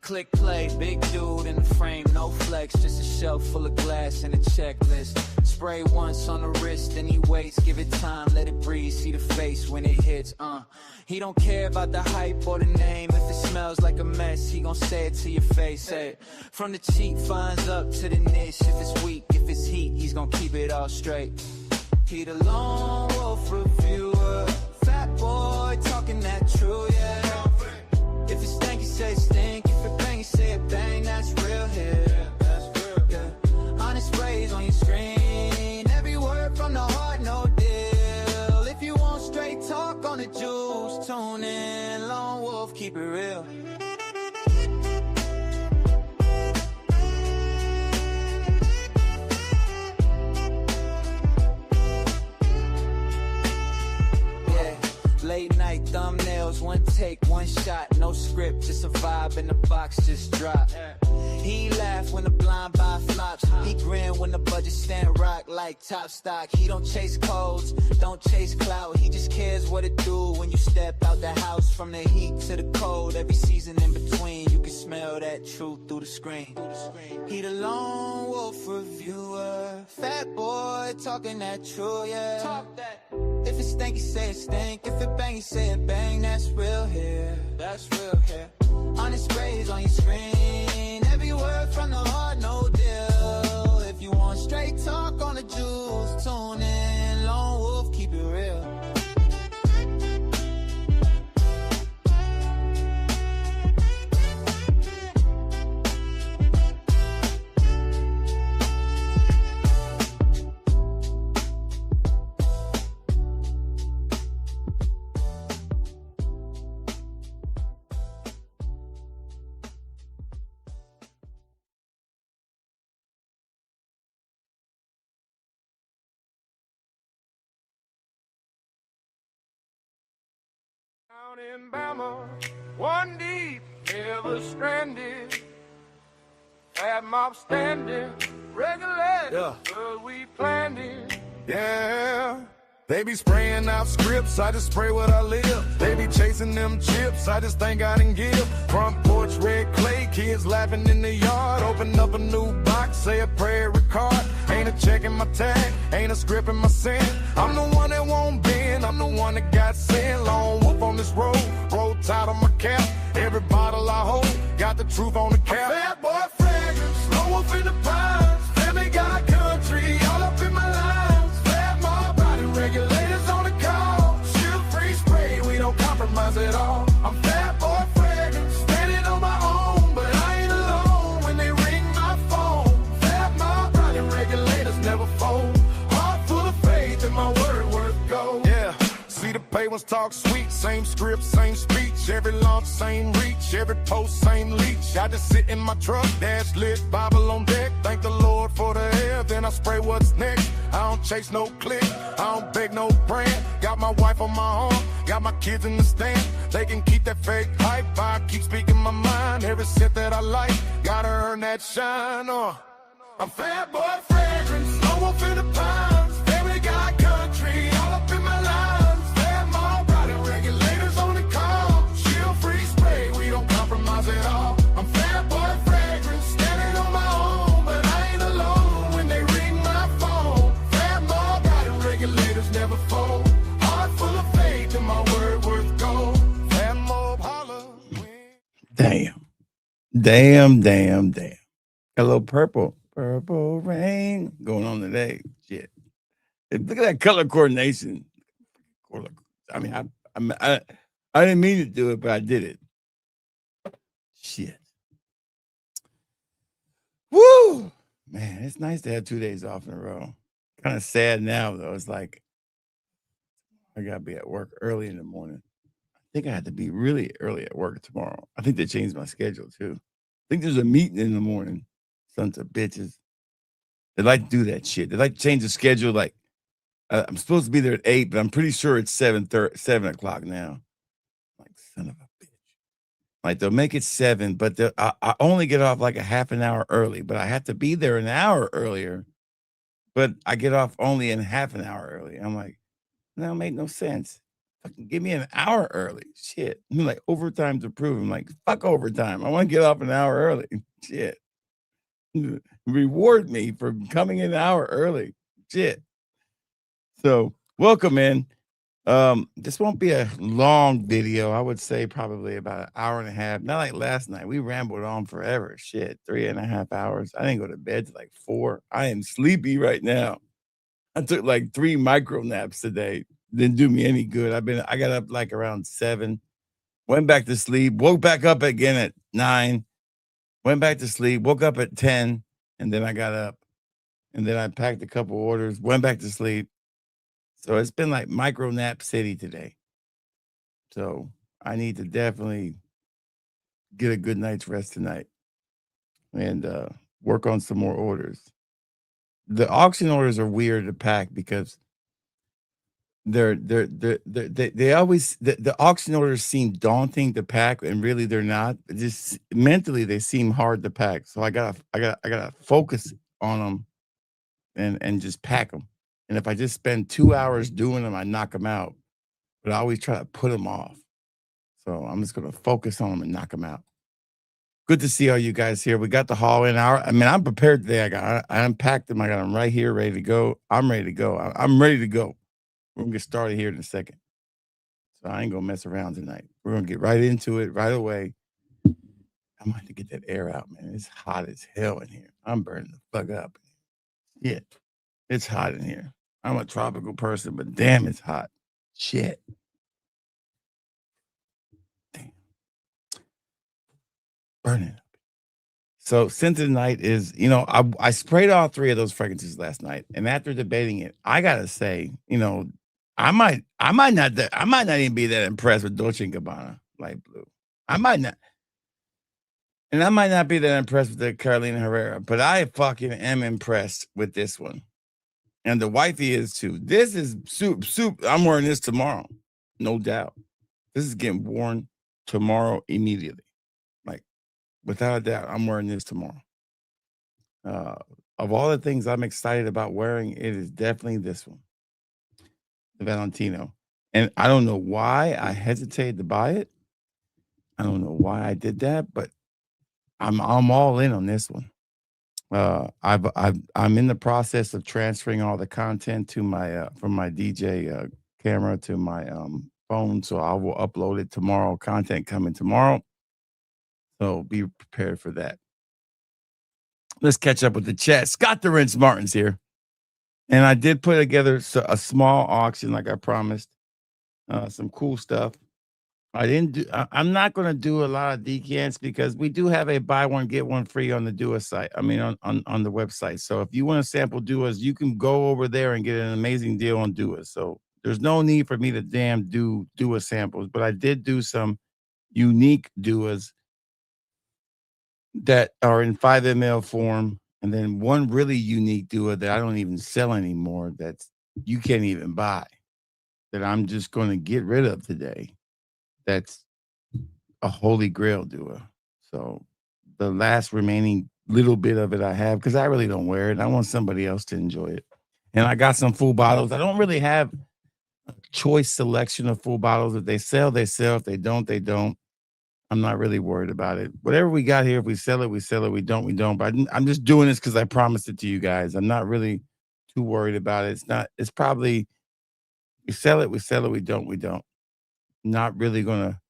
Click play, big dude in the frame, no flex, just a shelf full of glass and a checklist. Spray once on the wrist, then he waits, give it time, let it breathe, see the face when it hits, He don't care about the hype or the name, if it smells like a mess, he gon' say it to your face, say it. From the cheap finds up to the niche, if it's weak, if it's heat, he's gon' keep it all straight. He the lone wolf reviewer, fat boy talking that true, yeah. If it stink, he say stink. If it bang, he say it bang. That's real here. Yeah. Honest rays on your screen. Every word from the heart, no deal. If you want straight talk on the juice, tune in. Lone Wolf, keep it real. Late night thumbnails, one take, one shot, no script, just a vibe in the box, just drop. He laugh when the blind buy flops, he grin when the budget stand rock like top stock. He don't chase codes, don't chase clout, he just cares what it do when you step out the house. From the heat to the cold, every season in between, you can smell that truth through the screen. He the lone wolf reviewer, fat boy talking that true, yeah. Talk that. If it stink, he say it stink. If it bang, he say it bang. That's real here. That's real here. Honest rays on your screen. Every word from the heart, no deal. If you want straight talk on the juice, tune in. Lone Wolf, keep it real. Down in Bama, one deep, never stranded. Fat mob standing, regular, but we planned it. Yeah, they be spraying out scripts, I just spray what I live. They be chasing them chips, I just thank God and give. Front porch, red clay, kids laughing in the yard. Open up a new box, say a prayer record. Ain't a check in my tag, ain't a script in my sin. I'm the one that won't bend, I'm the one that got sin. Lone wolf on this road, roll tide on my cap. Every bottle I hold, got the truth on the cap. Bad boy fragrance, lone wolf in the pines. Family got country, all up in my lines. Fat mob, body regulators on the call. Shield free spray, we don't compromise at all. I'm fat boy fragrance, standing on my own. But I ain't alone when they ring my phone. Fat mob, body regulators never fold. Heart full of faith and my word worth gold. Yeah, see the pay ones talk sweet. Same script, same speech. Every launch, same reach. Every post, same leech. I just sit in my truck, dash lit, Bible on deck. Thank the Lord for the air, then I spray what's next. I don't chase no click, I don't beg no brand. Got my wife on my arm, got my kids in the stand. They can keep that fake hype, I keep speaking my mind. Every scent that I like, gotta earn that shine. I'm fat boy fragrance, no wolf in the pines. Family got country, all up in my lines. Fat mob, riding regulators on the call. Shield free spray, we don't compromise at all. I'm fat boy fragrance, standing on my own. But I ain't alone when they ring my phone. Fat mob, riding regulators never fold. Heart full of faith and my word worth gold. Fat mob, holla. Damn. Damn. Got a little purple rain going on today. Shit. Look at that color coordination. I mean, I didn't mean to do it, but I did it. Shit. Woo! Man, it's nice to have 2 days off in a row. Kind of sad now, though. It's like I got to be at work early in the morning. I think I had to be really early at work tomorrow. I think they changed my schedule, too. I think there's a meeting in the morning. Sons of bitches. They like to do that shit. They like to change the schedule. Like, I'm supposed to be there at 8, but I'm pretty sure it's 7 o'clock now. Like, son of a bitch. Like, they'll make it 7, but I only get off like a half an hour early, but I have to be there an hour earlier. But I get off only in half an hour early. I'm like, no, it made no sense. fucking give me an hour early. Shit. I'm like, overtime's approved. I'm like, fuck overtime. I want to get off an hour early. Shit. Reward me for coming an hour early. Shit. So welcome in. This won't be a long video. I would say probably about an hour and a half. Not like last night. We rambled on forever. Shit, 3.5 hours. I didn't go to bed till like 4. I am sleepy right now. I took like 3 micro naps today. Didn't do me any good. I got up like around 7, went back to sleep, woke back up again at 9, went back to sleep, woke up at 10, and then I got up. And then I packed a couple orders, went back to sleep. So it's been like micro nap city today. So I need to definitely get a good night's rest tonight and work on some more orders. The auction orders are weird to pack because they always the auction orders seem daunting to pack, and really they're not. Just mentally they seem hard to pack. So I gotta focus on them and just pack them. And if I just spend 2 hours doing them, I knock them out. But I always try to put them off. So I'm just gonna focus on them and knock them out. Good to see all you guys here. We got the haul in hour. I mean, I'm prepared today. I unpacked them. I got them right here, ready to go. I'm ready to go. I'm ready to go. We're gonna get started here in a second. So I ain't gonna mess around tonight. We're gonna get right into it right away. I'm going to get that air out, man. It's hot as hell in here. I'm burning the fuck up. Yeah, it's hot in here. I'm a tropical person, but damn, it's hot. Shit. Damn. Burning up. So scent of the night is, I sprayed all 3 of those fragrances last night, and after debating it, I gotta say, I might not even be that impressed with Dolce & Gabbana Light Blue. I might not. And I might not be that impressed with the Carolina Herrera, but I fucking am impressed with this one. And the wifey is too. This is soup. I'm wearing this tomorrow. No doubt. This is getting worn tomorrow immediately. Like, without a doubt, I'm wearing this tomorrow. Of all the things I'm excited about wearing, it is definitely this one. The Valentino. And I don't know why I hesitated to buy it. I don't know why I did that, but I'm all in on this one. I'm in the process of transferring all the content to my from my DJ camera to my phone, so I will upload it tomorrow. Content coming tomorrow, so be prepared for that. Let's catch up with the chat. Scott the Rinse Martin's here, and I did put together a small auction, like I promised. Some cool stuff. I'm not going to do a lot of decants because we do have a buy one get one free on the Dua site. I mean, on the website. So if you want to sample Duas, you can go over there and get an amazing deal on Duas. So there's no need for me to do Dua samples, but I did do some unique Duas that are in 5 ml form, and then one really unique Dua that I don't even sell anymore that you can't even buy, that I'm just going to get rid of today. That's a holy grail Dua. So the last remaining little bit of it I have, because I really don't wear it. I want somebody else to enjoy it. And I got some full bottles. I don't really have a choice selection of full bottles. If they sell, they sell. If they don't, they don't. I'm not really worried about it. Whatever we got here, if we sell it, we sell it. We don't, we don't. But I'm just doing this because I promised it to you guys. I'm not really too worried about it. It's probably, we sell it, we sell it. We don't, we don't. Not really gonna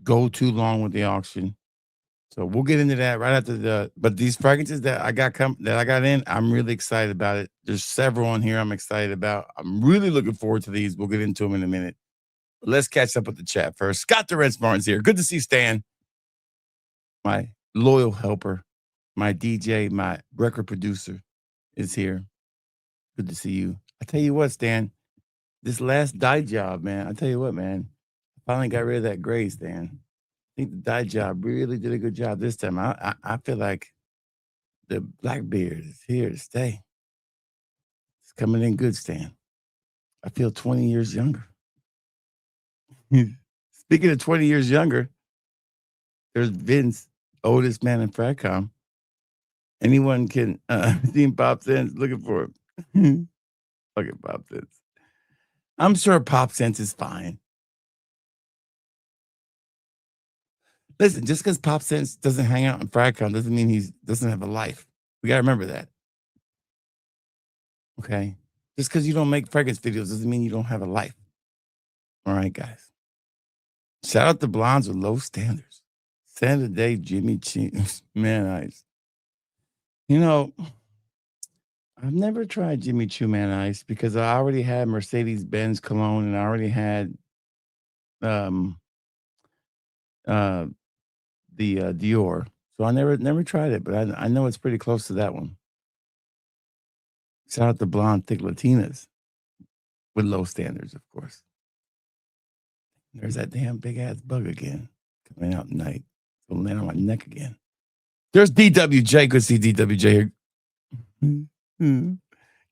go too long with the auction, so we'll get into that right after but these fragrances that I got in, I'm really excited about it. There's several on here I'm excited about. I'm really looking forward to these. We'll get into them in a minute. But let's catch up with the chat first. Scott the Rinse Martin's here. Good to see Stan, my loyal helper, my DJ, my record producer is here. Good to see you. I tell you what, Stan, this last dye job, man. I tell you what, man. Finally got rid of that gray, Stan. I think the dye job really did a good job this time. I feel like the Blackbeard is here to stay. It's coming in good, Stan. I feel 20 years younger. Speaking of 20 years younger, there's Vince, oldest man in Fracom. Anyone can see Pop Sense looking for him. Look at Pop Sense. I'm sure Pop Sense is fine. Listen, just because Pop Sense doesn't hang out in Fragcon doesn't mean he doesn't have a life. We gotta remember that. Okay. Just because you don't make fragrance videos doesn't mean you don't have a life. All right, guys. Shout out to blondes with low standards. Santa Day, Jimmy Choo, Man Ice. You know, I've never tried Jimmy Choo Man Ice because I already had Mercedes Benz cologne and I already had um uh the Dior. So I never tried it, but I know it's pretty close to that one. Shout out to blonde thick Latinas with low standards, of course. There's that damn big ass bug again coming out at night. It'll land on my neck again. There's DWJ. Good to see DWJ here.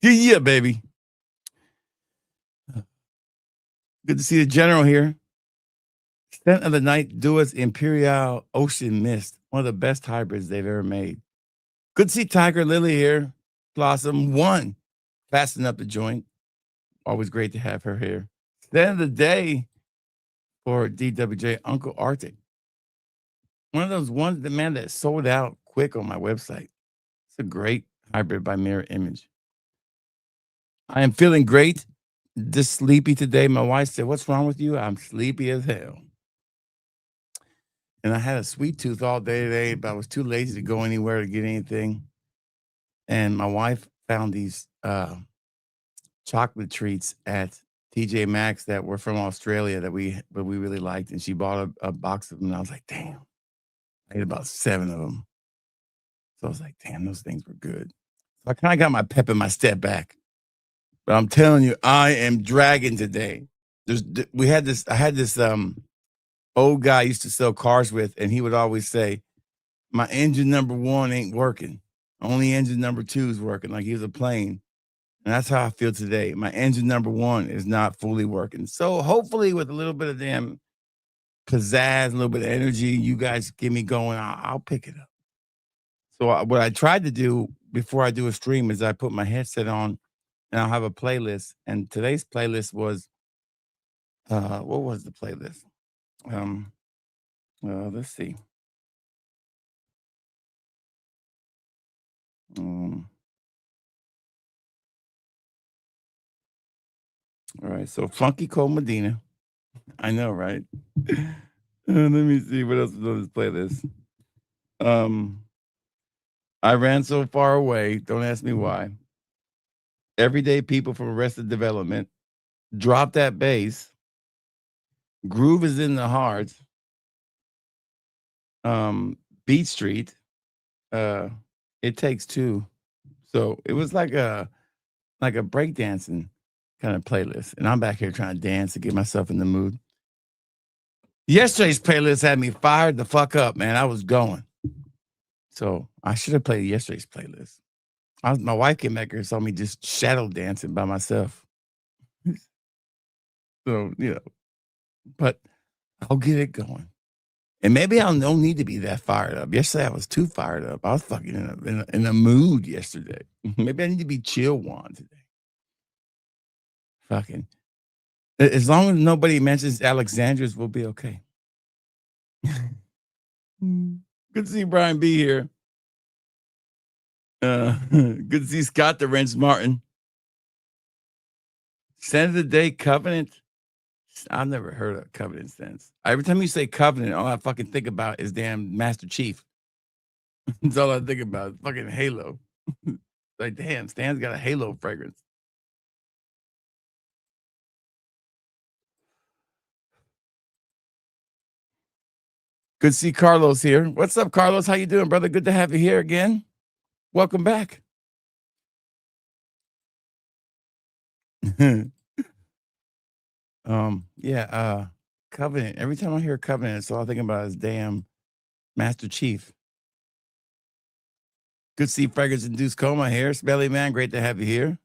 Yeah, baby. Good to see the general here. Scent of the Night Duos Imperial Ocean Mist. One of the best hybrids they've ever made. Good to see Tiger Lily here. Blossom 1. Fasten up the joint. Always great to have her here. Scent of the day for DWJ, Uncle Arctic. One of those ones, the man that sold out quick on my website. It's a great hybrid by Mirror Image. I am feeling great. Just sleepy today. My wife said, "What's wrong with you?" I'm sleepy as hell. And I had a sweet tooth all day today, but I was too lazy to go anywhere to get anything. And my wife found these chocolate treats at TJ Maxx that were from Australia that we really liked. And she bought a box of them. And I was like, damn. I ate about 7 of them. So I was like, damn, those things were good. So I kind of got my pep in my step back. But I'm telling you, I am dragging today. I had this old guy I used to sell cars with, and he would always say, my engine number 1 ain't working. Only engine number 2 is working, like he was a plane. And that's how I feel today. My engine number 1 is not fully working. So hopefully with a little bit of damn pizzazz, a little bit of energy, you guys get me going, I'll pick it up. So what I tried to do before I do a stream is I put my headset on and I'll have a playlist. And today's playlist was, what was the playlist? Let's see. All right, so Funky Cole Medina. I know, right? Let me see what else is on this playlist. I Ran So Far Away. Don't ask me why. Everyday People from Arrested Development. Drop That Bass. Groove Is in the Heart. Beat Street. It Takes Two. So it was like a breakdancing kind of playlist. And I'm back here trying to dance to get myself in the mood. Yesterday's playlist had me fired the fuck up, man. I was going. So I should have played yesterday's playlist. My wife came back here and saw me just shadow dancing by myself. So, but I'll get it going. And maybe I don't need to be that fired up. Yesterday I was too fired up. I was fucking in a mood yesterday. Maybe I need to be chill one today. Fucking. As long as nobody mentions Alexandria's, we'll be okay. Good to see Brian B here. Good to see Scott the Wrench Martin. Scent of the Day, Covenant. I've never heard of Covenant scents. Every time you say Covenant, all I fucking think about is damn Master Chief. That's all I think about. Fucking Halo. Like, damn, Stan's got a Halo fragrance. Good to see Carlos here. What's up, Carlos? How you doing, brother? Good to have you here again. Welcome back. Covenant. Every time I hear Covenant, it's all I think about is damn Master Chief. Good to see Fragrance Induced Coma here. Smelly Man, great to have you here.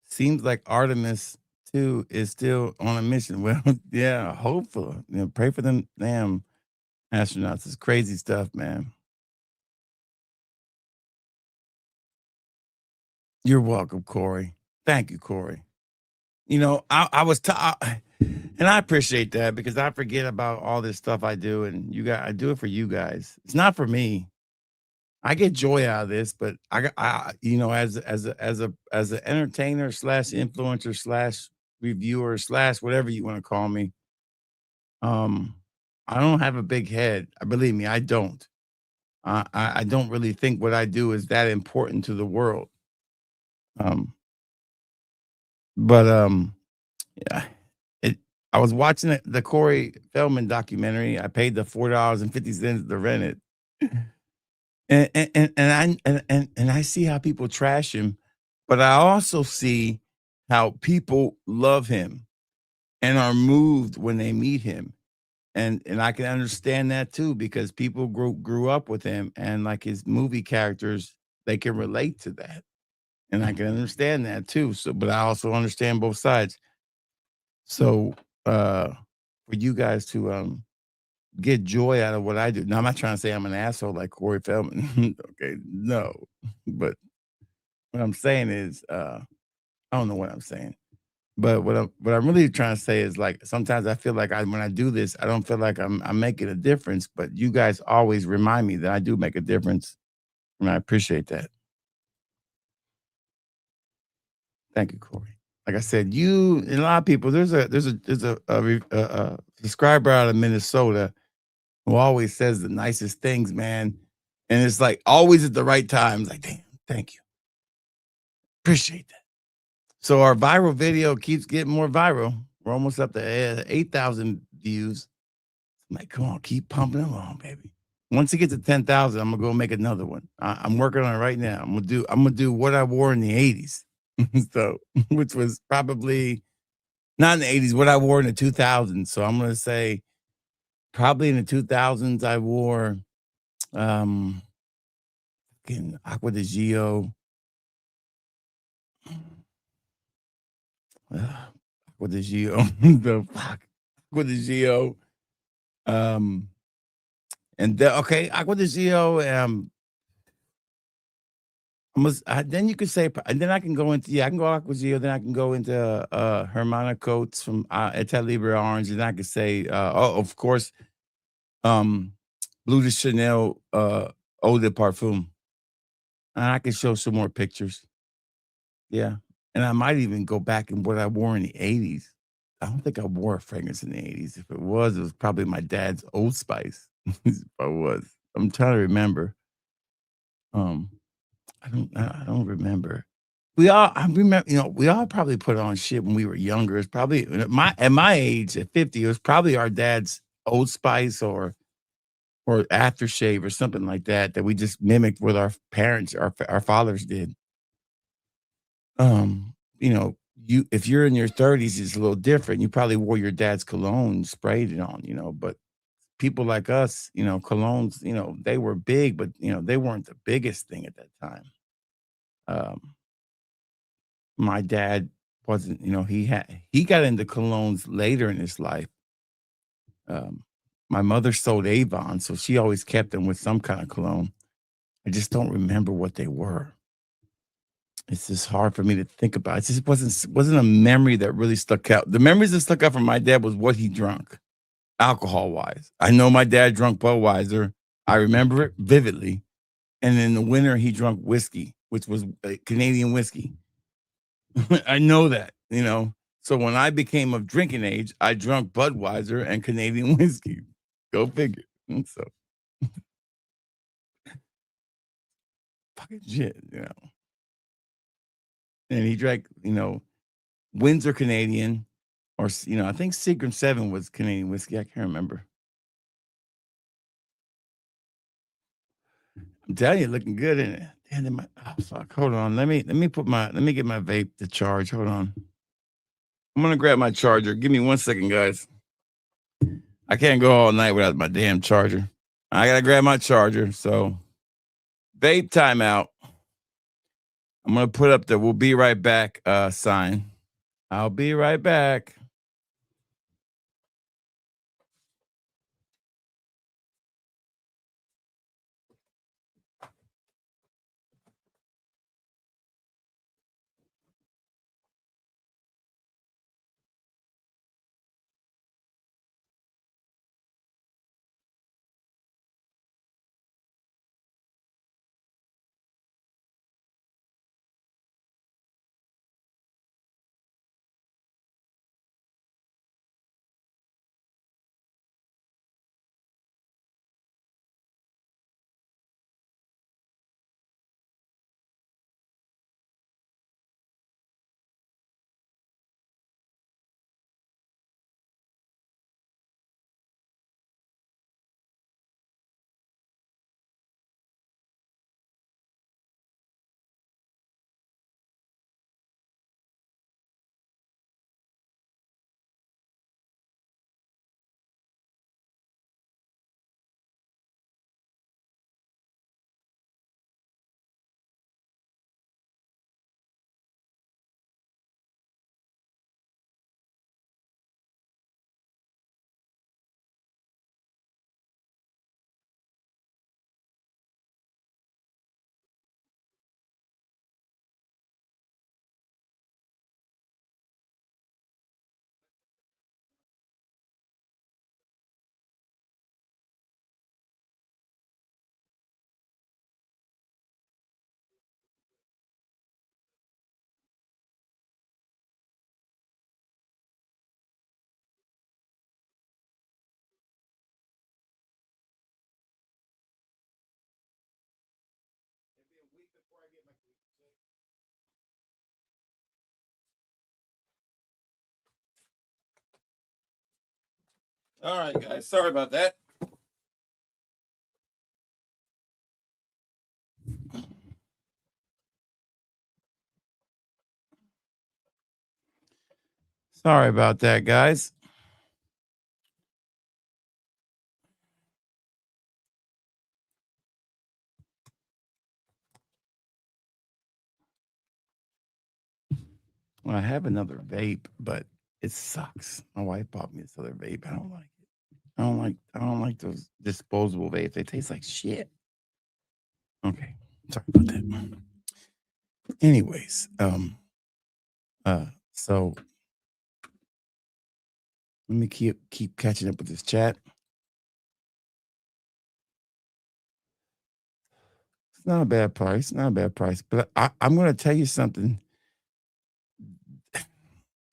Seems like Artemis 2 is still on a mission. Well, yeah, hopefully. Pray for them damn astronauts. It's crazy stuff, man. You're welcome, Corey. Thank you, Corey. I was And I appreciate that because I forget about all this stuff I do, and I do it for you guys. It's not for me. I get joy out of this, but as an entertainer slash influencer slash reviewer slash whatever you want to call me, um, I don't have a big head. Believe me, I don't. I don't really think what I do is that important to the world. Um, but yeah, it. I was watching the Corey Feldman documentary. I paid the $4.50 to rent it. And I see how people trash him, but I also see how people love him and are moved when they meet him. And I can understand that too because people grew up with him and like his movie characters, they can relate to that. And I can understand that too. So but I also understand both sides. So for you guys to get joy out of what I do. Now, I'm not trying to say I'm an asshole like Corey Feldman. Okay, no. But what I'm saying is, I don't know what I'm saying. But what I'm really trying to say is like sometimes I feel like when I do this, I don't feel like I'm making a difference. But you guys always remind me that I do make a difference, and I appreciate that. Thank you, Corey. Like I said, you and a lot of people. There's a subscriber out of Minnesota who always says the nicest things, man. And it's like always at the right time. Like, damn, thank you. Appreciate that. So our viral video keeps getting more viral. We're almost up to 8,000 views. I'm like, come on, keep pumping along, baby. Once it gets to 10,000, I'm gonna go make another one. I'm working on it right now. I'm gonna do what I wore in the 80s. So, which was probably not in the 80s, what I wore in the 2000s. So I'm gonna say probably in the 2000s I wore um in Aqua de Gio. Aqua de Gio. The fuck. Aqua de Gio. Um and okay, Aqua de Gio. Then you could say, and then I can go into, I can go Aqua de Gio, then I can go into Hermana Coats from Eta Libre Orange, and I could say, of course, Blue de Chanel Eau de Parfum. And I can show some more pictures. Yeah. And I might even go back and what I wore in the 80s. I don't think I wore a fragrance in the 80s. If it was probably my dad's Old Spice. If I was. I'm trying to remember. Um, I don't remember. I remember, we all probably put on shit when we were younger. It's probably at my age, at 50, it was probably our dad's Old Spice or aftershave or something like that we just mimicked what our parents, our fathers did. Um, if you're in your 30s, it's a little different. You probably wore your dad's cologne, sprayed it on, but people like us, colognes, they were big, but they weren't the biggest thing at that time. My dad wasn't, he got into colognes later in his life. Um, my mother sold Avon, so she always kept them with some kind of cologne. I just don't remember what they were. It's just hard for me to think about. It just wasn't a memory that really stuck out. The memories that stuck out from my dad was what he drank, alcohol wise. I know my dad drunk Budweiser. I remember it vividly. And in the winter, he drank whiskey, which was Canadian whiskey. I know that, So when I became of drinking age, I drank Budweiser and Canadian whiskey. Go figure. So fucking shit. And he drank, Windsor Canadian, or I think Seagram 7 was Canadian whiskey. I can't remember. I'm telling you, looking good in it. Damn, fuck. Hold on. Let me get my vape to charge. Hold on. I'm gonna grab my charger. Give me 1 second, guys. I can't go all night without my damn charger. I gotta grab my charger. So vape timeout. I'm gonna put up the "we'll be right back" sign. I'll be right back. All right, guys. Sorry about that. Sorry about that, guys. Well, I have another vape, but it sucks. My wife bought me this other vape. I don't like it. I don't like those disposable vapes. They taste like shit. Okay. Sorry about that. Anyways, so let me keep catching up with this chat. It's not a bad price, not a bad price. But I'm gonna tell you something.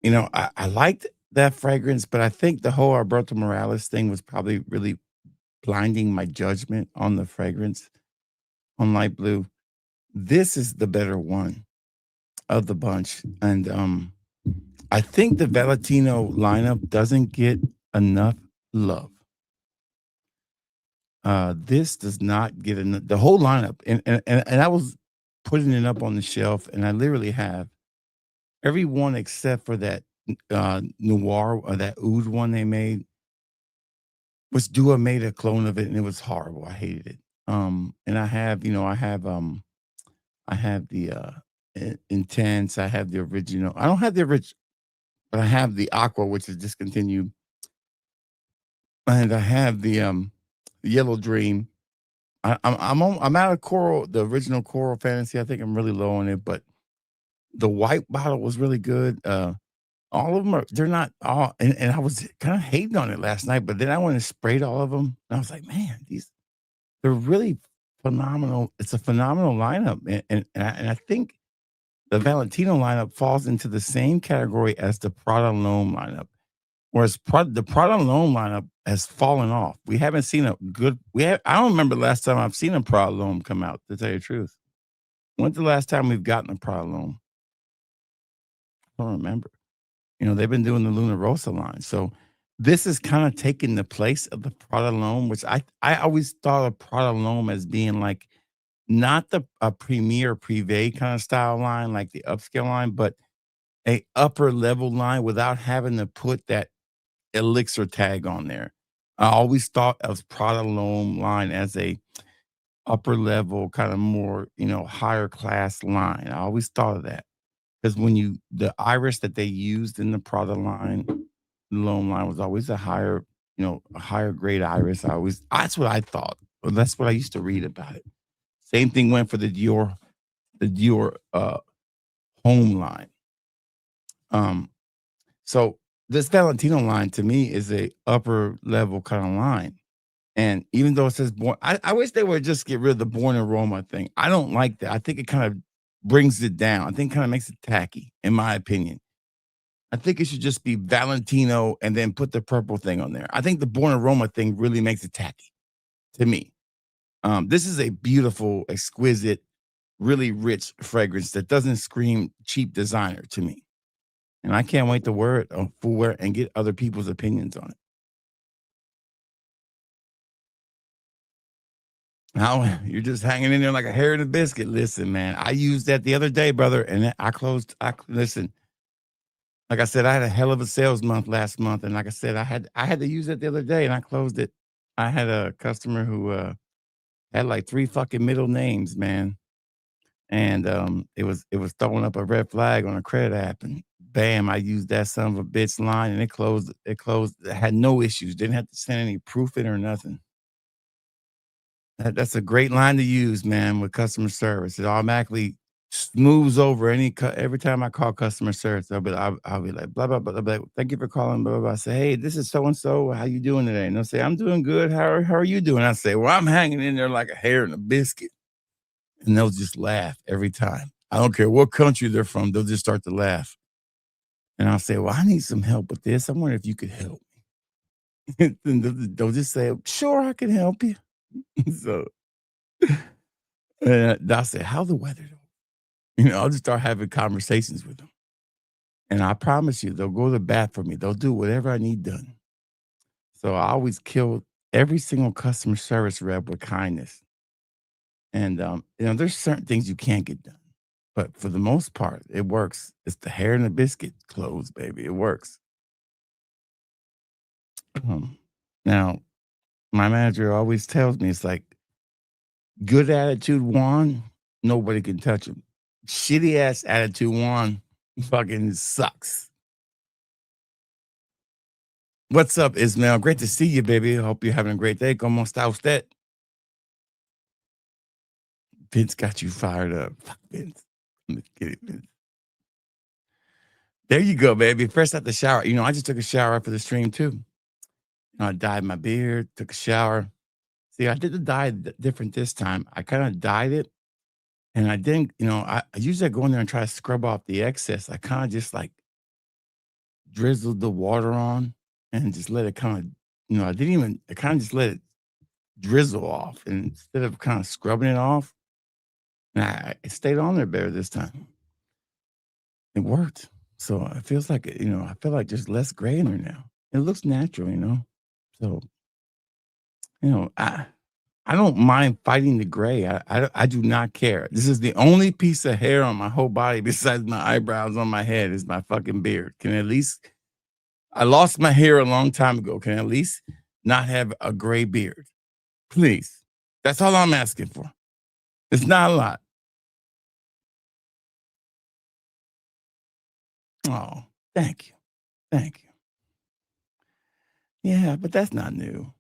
You know, I liked that fragrance, but I think the whole Alberto Morales thing was probably really blinding my judgment on the fragrance on light blue. This is the better one of the bunch. And I think the Valentino lineup doesn't get enough love. This does not get enough, the whole lineup. And I was putting it up on the shelf, and I literally have every one except for that noir or that oud one they made, which Dua made a clone of it, and it was horrible. I hated it. And I have, I have the intense, I have the original. I don't have the original, but I have the aqua, which is discontinued, and I have the yellow dream. I'm out of coral, the original coral fantasy. I think I'm really low on it, but the white bottle was really good. All of them are, they're not all, and I was kind of hating on it last night, but then I went and sprayed all of them, and I was like, man, they're really phenomenal. It's a phenomenal lineup, and I think the Valentino lineup falls into the same category as the Prada L'Homme lineup, whereas the Prada L'Homme lineup has fallen off. We haven't seen a good. I don't remember the last time I've seen a Prada L'Homme come out. To tell you the truth, when's the last time we've gotten a Prada L'Homme? I don't remember. They've been doing the Luna Rosa line. So this is kind of taking the place of the Prada L'Homme, which I always thought of Prada L'Homme as being like not the a premier privé kind of style line, like the upscale line, but a upper level line without having to put that elixir tag on there. I always thought of Prada L'Homme line as a upper level, kind of more, higher class line. I always thought of that. Because the iris that they used in the Prada line, the L'Homme line was always a higher grade iris. That's what I thought. Well, that's what I used to read about it. Same thing went for the Dior home line. So this Valentino line to me is a upper level kind of line. And even though it says born, I wish they would just get rid of the born aroma thing. I don't like that. I think it kind of brings it down. I think kind of makes it tacky, in my opinion. I think it should just be Valentino and then put the purple thing on there. I think the born aroma thing really makes it tacky to me. This is a beautiful, exquisite, really rich fragrance that doesn't scream cheap designer to me. And I can't wait to wear it full wear and get other people's opinions on it. Now you're just hanging in there like a hair in a biscuit. Listen, man, I used that the other day, brother, and I closed. Listen, like I said, I had a hell of a sales month last month, and like I said, I had to use it the other day, and I closed it. I had a customer who had like 3 fucking middle names, man, and it was throwing up a red flag on a credit app, and bam, I used that son of a bitch line, and it closed. It closed. It had no issues. Didn't have to send any proof in or nothing. That's a great line to use, man, with customer service. It automatically smooths over every time I call customer service. I'll be like, blah, blah, blah, blah, blah. Thank you for calling, blah, blah, blah. I say, hey, this is so and so. How you doing today? And they'll say, I'm doing good. How are you doing? I say, well, I'm hanging in there like a hair in a biscuit. And they'll just laugh every time. I don't care what country they're from. They'll just start to laugh. And I'll say, well, I need some help with this. I wonder if you could help me. And they'll just say, sure, I can help you. So I said, how the weather? I'll just start having conversations with them. And I promise you, they'll go to the bat for me. They'll do whatever I need done. So I always kill every single customer service rep with kindness. And there's certain things you can't get done. But for the most part, it works. It's the hair and the biscuit clothes, baby. It works. Um, Now, my manager always tells me it's like good attitude Juan, nobody can touch him. Shitty ass attitude Juan fucking sucks. What's up, Ismail? Great to see you, baby. Hope you're having a great day. ¿Cómo está usted? Vince got you fired up. Fuck Vince. I'm just kidding, Vince. There you go, baby. Fresh out the shower. I just took a shower after the stream too. I dyed my beard, took a shower. See, I did the dye different this time. I kind of dyed it, and I didn't, I usually go in there and try to scrub off the excess. I kind of just like drizzled the water on and just let it kind of, I kind of just let it drizzle off. And instead of kind of scrubbing it off, it stayed on there better this time. It worked. So it feels like, I feel like there's less gray in there now. It looks natural. So, I don't mind fighting the gray. I do not care. This is the only piece of hair on my whole body besides my eyebrows on my head is my fucking beard. I lost my hair a long time ago. Can I at least not have a gray beard? Please. That's all I'm asking for. It's not a lot. Oh, thank you. Thank you. Yeah, but that's not new.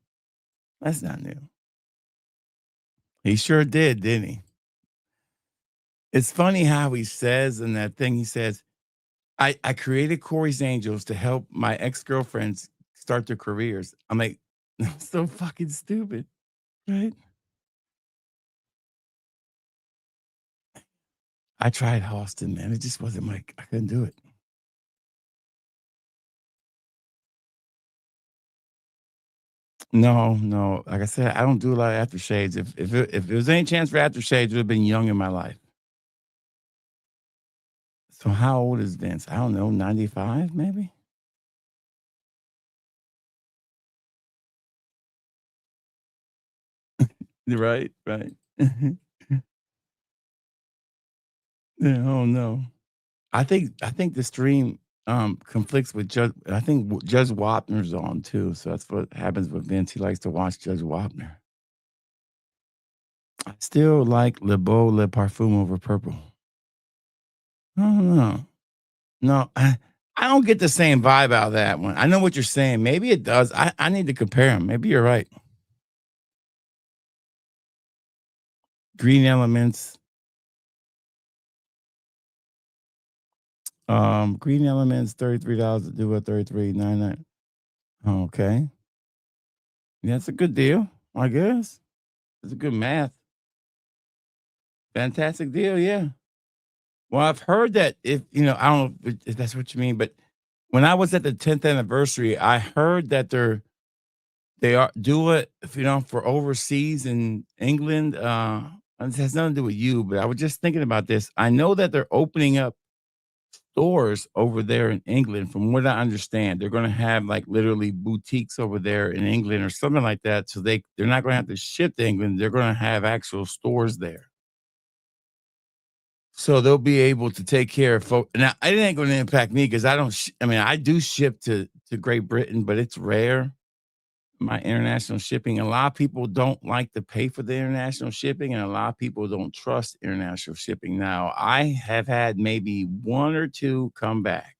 That's not new. He sure did, didn't he? It's funny how he says in that thing, he says, I created Corey's Angels to help my ex-girlfriends start their careers. I'm like, so fucking stupid, right? I tried Austin, man. It just wasn't I couldn't do it. No. Like I said, I don't do a lot of aftershades. If there was any chance for aftershades, it would have been young in my life. So how old is Vince? I don't know, 95 maybe? Right. Yeah, oh no. I think the stream conflicts with Judge. I think Judge Wapner's on too. So that's what happens with Vince. He likes to watch Judge Wapner. I still like Le Beau Le Parfum over purple. I don't know. No, I don't get the same vibe out of that one. I know what you're saying. Maybe it does. I need to compare them. Maybe you're right. Green Elements. Green Elements, $33 to do a $33.99. Okay. Yeah, that's a good deal, I guess. It's a good math. Fantastic deal, yeah. Well, I've heard that I don't know if that's what you mean, but when I was at the 10th anniversary, I heard that they are do it, for overseas in England. It has nothing to do with you, but I was just thinking about this. I know that they're opening up stores over there in England. From what I understand, they're going to have like literally boutiques over there in England or something like that. So they're not going to have to ship to England. They're going to have actual stores there. So they'll be able to take care of folks. Now, it ain't going to impact me because I don't. I do ship to Great Britain, but it's rare. My international shipping. A lot of people don't like to pay for the international shipping, and a lot of people don't trust international shipping. Now, I have had maybe one or two come back,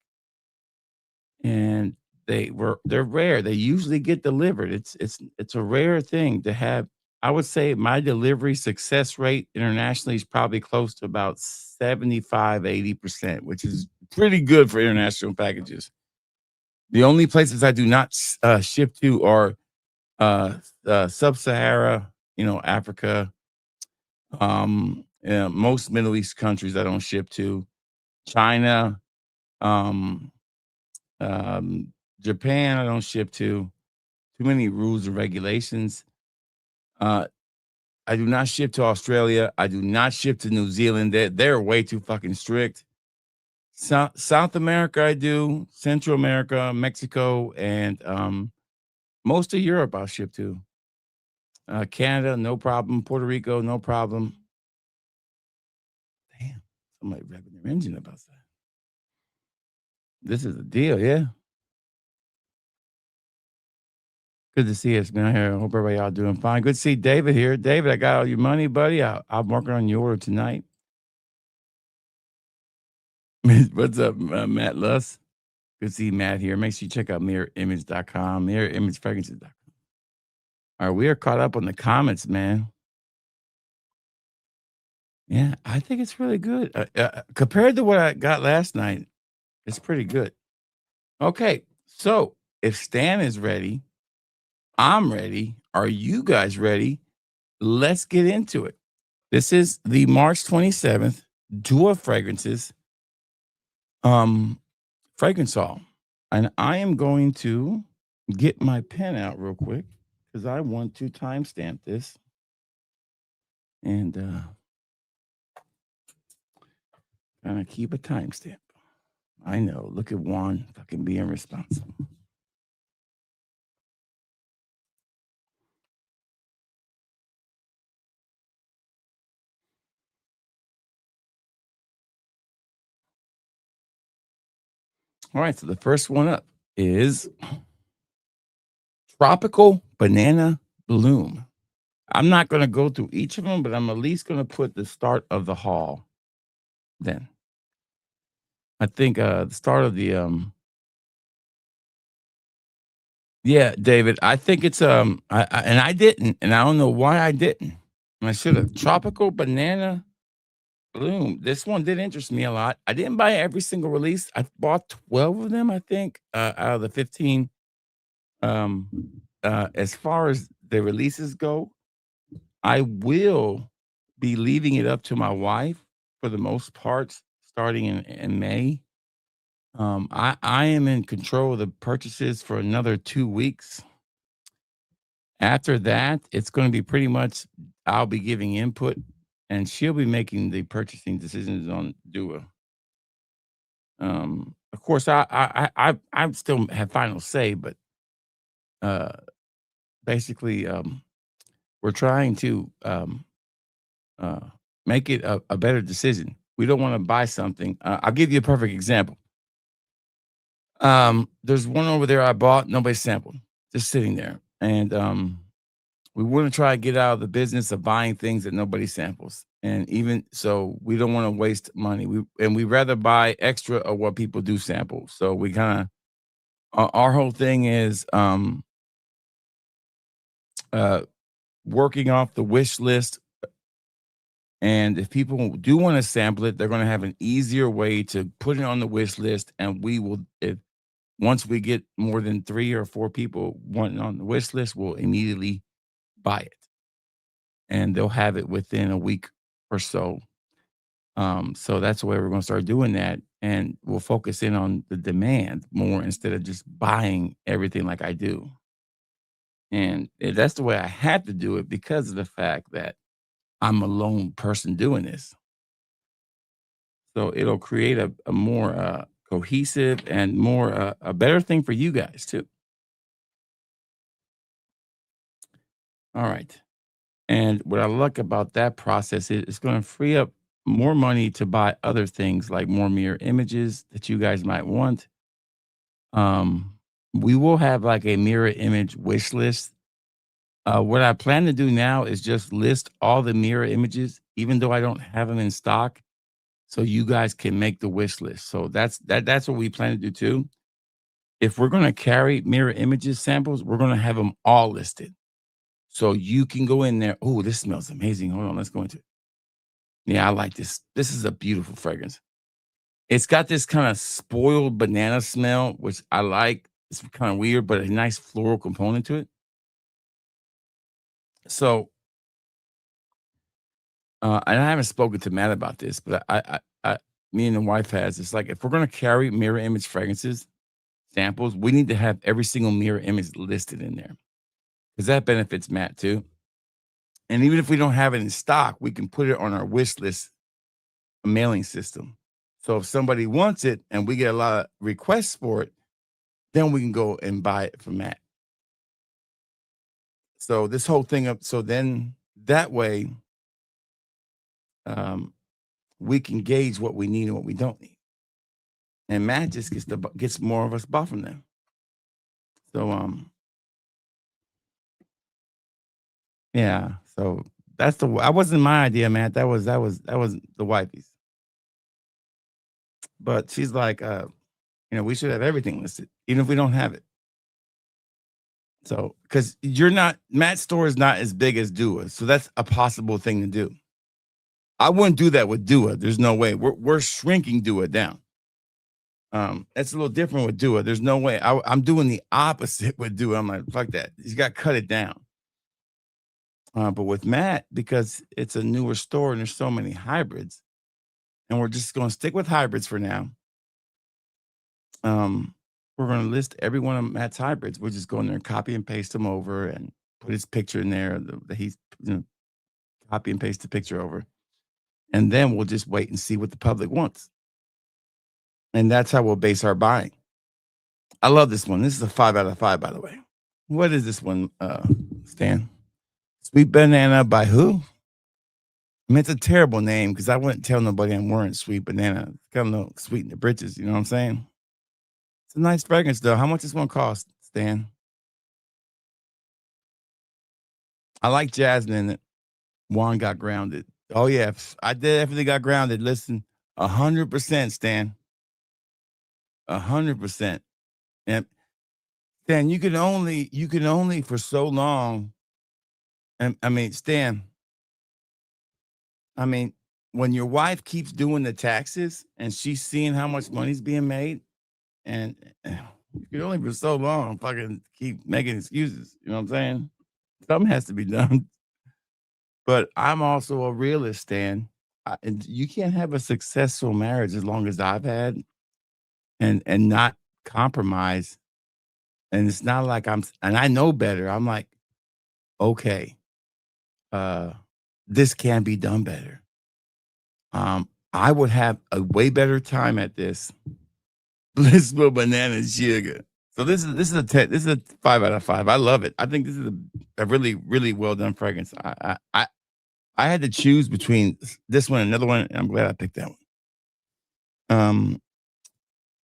and they're rare. They usually get delivered. It's a rare thing to have. I would say my delivery success rate internationally is probably close to about 75-80%, which is pretty good for international packages. The only places I do not ship to are sub-Sahara, Africa, most Middle East countries I don't ship to, China, Japan I don't ship to. Too many rules and regulations. I do not ship to Australia. I do not ship to New Zealand. They're way too fucking strict. South America I do, Central America, Mexico, and Most of Europe I'll ship to. Canada, no problem. Puerto Rico, no problem. Damn, somebody revving their engine about that. This is a deal, yeah. Good to see us, man. Here, hope everybody out doing fine. Good to see David here. David, I got all your money, buddy. I'm working on your order tonight. What's up, Matt Luss? Good to see Matt here. Make sure you check out mirrorimage.com, mirrorimagefragrances.com. All right, we are caught up on the comments, man. Yeah, I think it's really good. Compared to what I got last night, it's pretty good. Okay, so if Stan is ready, I'm ready. Are you guys ready? Let's get into it. This is the March 27th Dua Fragrances fragrance haul. And I am going to get my pen out real quick because I want to timestamp this. And kind of keep a timestamp. I know. Look at Juan fucking being responsible. All right, so the first one up is Tropical Banana Bloom. I'm not going to go through each of them, but I'm at least going to put the start of the haul then. I think the start of the yeah, David, I think it's I didn't, and I don't know why I didn't. I should have. Tropical Banana Bloom. This one did interest me a lot. I didn't buy every single release. I bought 12 of them, I think, out of the 15. As far as the releases go, I will be leaving it up to my wife for the most part, starting in May. I am in control of the purchases for another 2 weeks. After that, it's going to be pretty much I'll be giving input, and she'll be making the purchasing decisions on Dua. Of course, I still have final say, but basically, we're trying to make it a better decision. We don't want to buy something. I'll give you a perfect example. There's one over there I bought, nobody sampled, just sitting there. And we want to try to get out of the business of buying things that nobody samples. And even so, we don't want to waste money. We rather buy extra of what people do sample. So we kind of our whole thing is working off the wish list. And if people do want to sample it, they're going to have an easier way to put it on the wish list. And we will, once we get more than 3 or 4 people wanting on the wish list, we'll immediately buy it. And they'll have it within a week or so. So that's the way we're going to start doing that. And we'll focus in on the demand more instead of just buying everything like I do. And that's the way I had to do it because of the fact that I'm a lone person doing this. So it'll create a more cohesive and more a better thing for you guys too. All right. And what I like about that process is it's going to free up more money to buy other things like more mirror images that you guys might want. We will have like a mirror image wish list. What I plan to do now is just list all the mirror images, even though I don't have them in stock, so you guys can make the wish list. So that's what we plan to do too. If we're going to carry mirror images samples, we're going to have them all listed. So you can go in there. Oh, this smells amazing. Hold on, let's go into it. Yeah, I like this. This is a beautiful fragrance. It's got this kind of spoiled banana smell, which I like. It's kind of weird, but a nice floral component to it. So, and I haven't spoken to Matt about this, but me and the wife has. It's like if we're going to carry mirror image fragrances samples, we need to have every single mirror image listed in there because that benefits Matt too. And even if we don't have it in stock, we can put it on our wish list mailing system. So if somebody wants it and we get a lot of requests for it, then we can go and buy it from Matt. So this whole thing up. So then that way, we can gauge what we need and what we don't need. And Matt just gets more of us buffing them. So yeah. So that's I wasn't my idea, Matt. That was the wifey's. But she's like, we should have everything listed, even if we don't have it. So, because Matt's store is not as big as Dua, so that's a possible thing to do. I wouldn't do that with Dua. There's no way. We're shrinking Dua down. That's a little different with Dua. There's no way. I'm doing the opposite with Dua. I'm like, fuck that. He's got to cut it down. But with Matt, because it's a newer store and there's so many hybrids, and we're just going to stick with hybrids for now. We're going to list every one of Matt's hybrids. We're just going there and copy and paste them over and put his picture in there. That he's copy and paste the picture over. And then we'll just wait and see what the public wants. And that's how we'll base our buying. I love this one. This is a 5 out of 5, by the way. What is this one, Stan? Sweet Banana by who? I mean, it's a terrible name because I wouldn't tell nobody I'm wearing Sweet Banana. It's got no sweet in the britches. You know what I'm saying? It's a nice fragrance, though. How much this one cost, Stan? I like jasmine in it. Juan got grounded. Oh, yeah. I definitely got grounded. Listen, 100%, Stan. 100%. And Stan, you can only for so long. And I mean, Stan, when your wife keeps doing the taxes and she's seeing how much money's being made, and you can only for so long fucking keep making excuses. You know what I'm saying? Something has to be done. But I'm also a realist, Stan. And you can't have a successful marriage as long as I've had and not compromise. And it's not like and I know better. I'm like, okay, this can be done better. I would have a way better time at this. Blissful Banana Sugar. So this is a 5 out of 5. I love it. I think this is a really, really well done fragrance. I had to choose between this one and another one, and I'm glad I picked that one.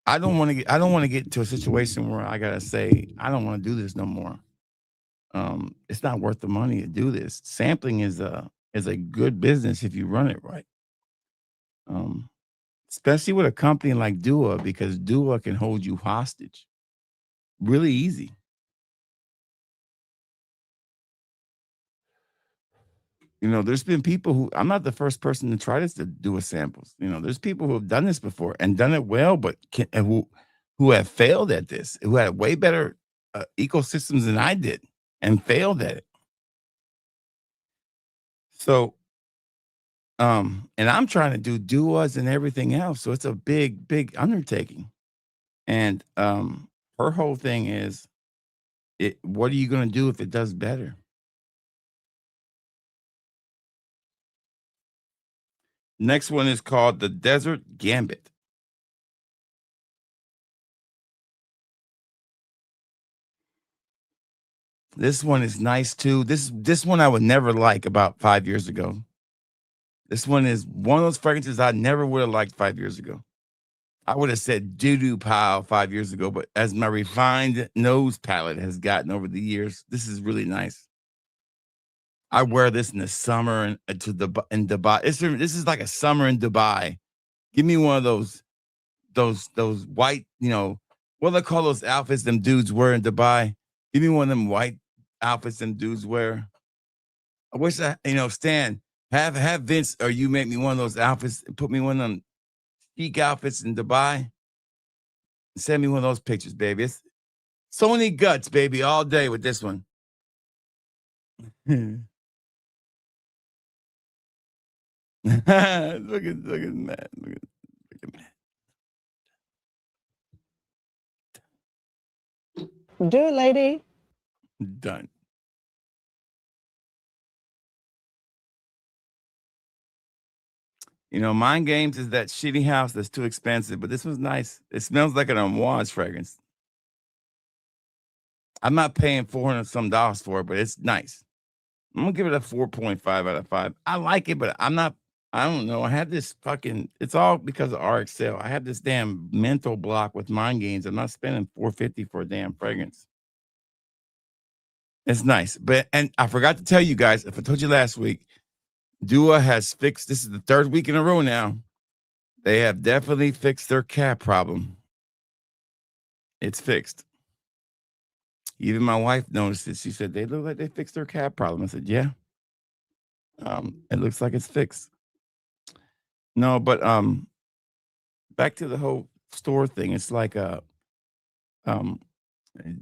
I don't want to get into a situation where I gotta say I don't want to do this no more. It's not worth the money to do this. Sampling is a good business if you run it right. Especially with a company like Dua, because Dua can hold you hostage really easy. There's been people who, I'm not the first person to try this to Dua samples. There's people who have done this before and done it well, but who have failed at this, who had way better ecosystems than I did and failed at it. So, and I'm trying to do Duas and everything else. So it's a big, big undertaking. And her whole thing is, what are you going to do if it does better? Next one is called the Desert Gambit. This one is nice too. This one I would never like about 5 years ago. This one is one of those fragrances I never would have liked 5 years ago. I would have said doo-doo pile 5 years ago, but as my refined nose palette has gotten over the years, this is really nice. I wear this in the summer in Dubai. This is like a summer in Dubai. Give me one of those white, what do they call those outfits them dudes wear in Dubai? Give me one of them white outfits them dudes wear. I wish Stan, have Vince or you make me one of those outfits and put me one of them chic outfits in Dubai. Send me one of those pictures, baby. It's so many guts, baby, all day with this one. Look at Matt. Look at Matt. Do it, lady. Done. Mind Games is that shitty house that's too expensive, but this was nice. It smells like an Amouage fragrance. I'm not paying $400 some for it, but it's nice. I'm gonna give it a 4.5 out of 5. I like it, but I don't know. I had this it's all because of RXL. I have this damn mental block with Mind Games. I'm not spending $450 for a damn fragrance. It's nice. And I forgot to tell you guys, if I told you last week, Dua has fixed, this is the third week in a row now. They have definitely fixed their cap problem. It's fixed. Even my wife noticed it. She said, they look like they fixed their cap problem. I said, yeah. It looks like it's fixed. No, but back to the whole store thing. It's like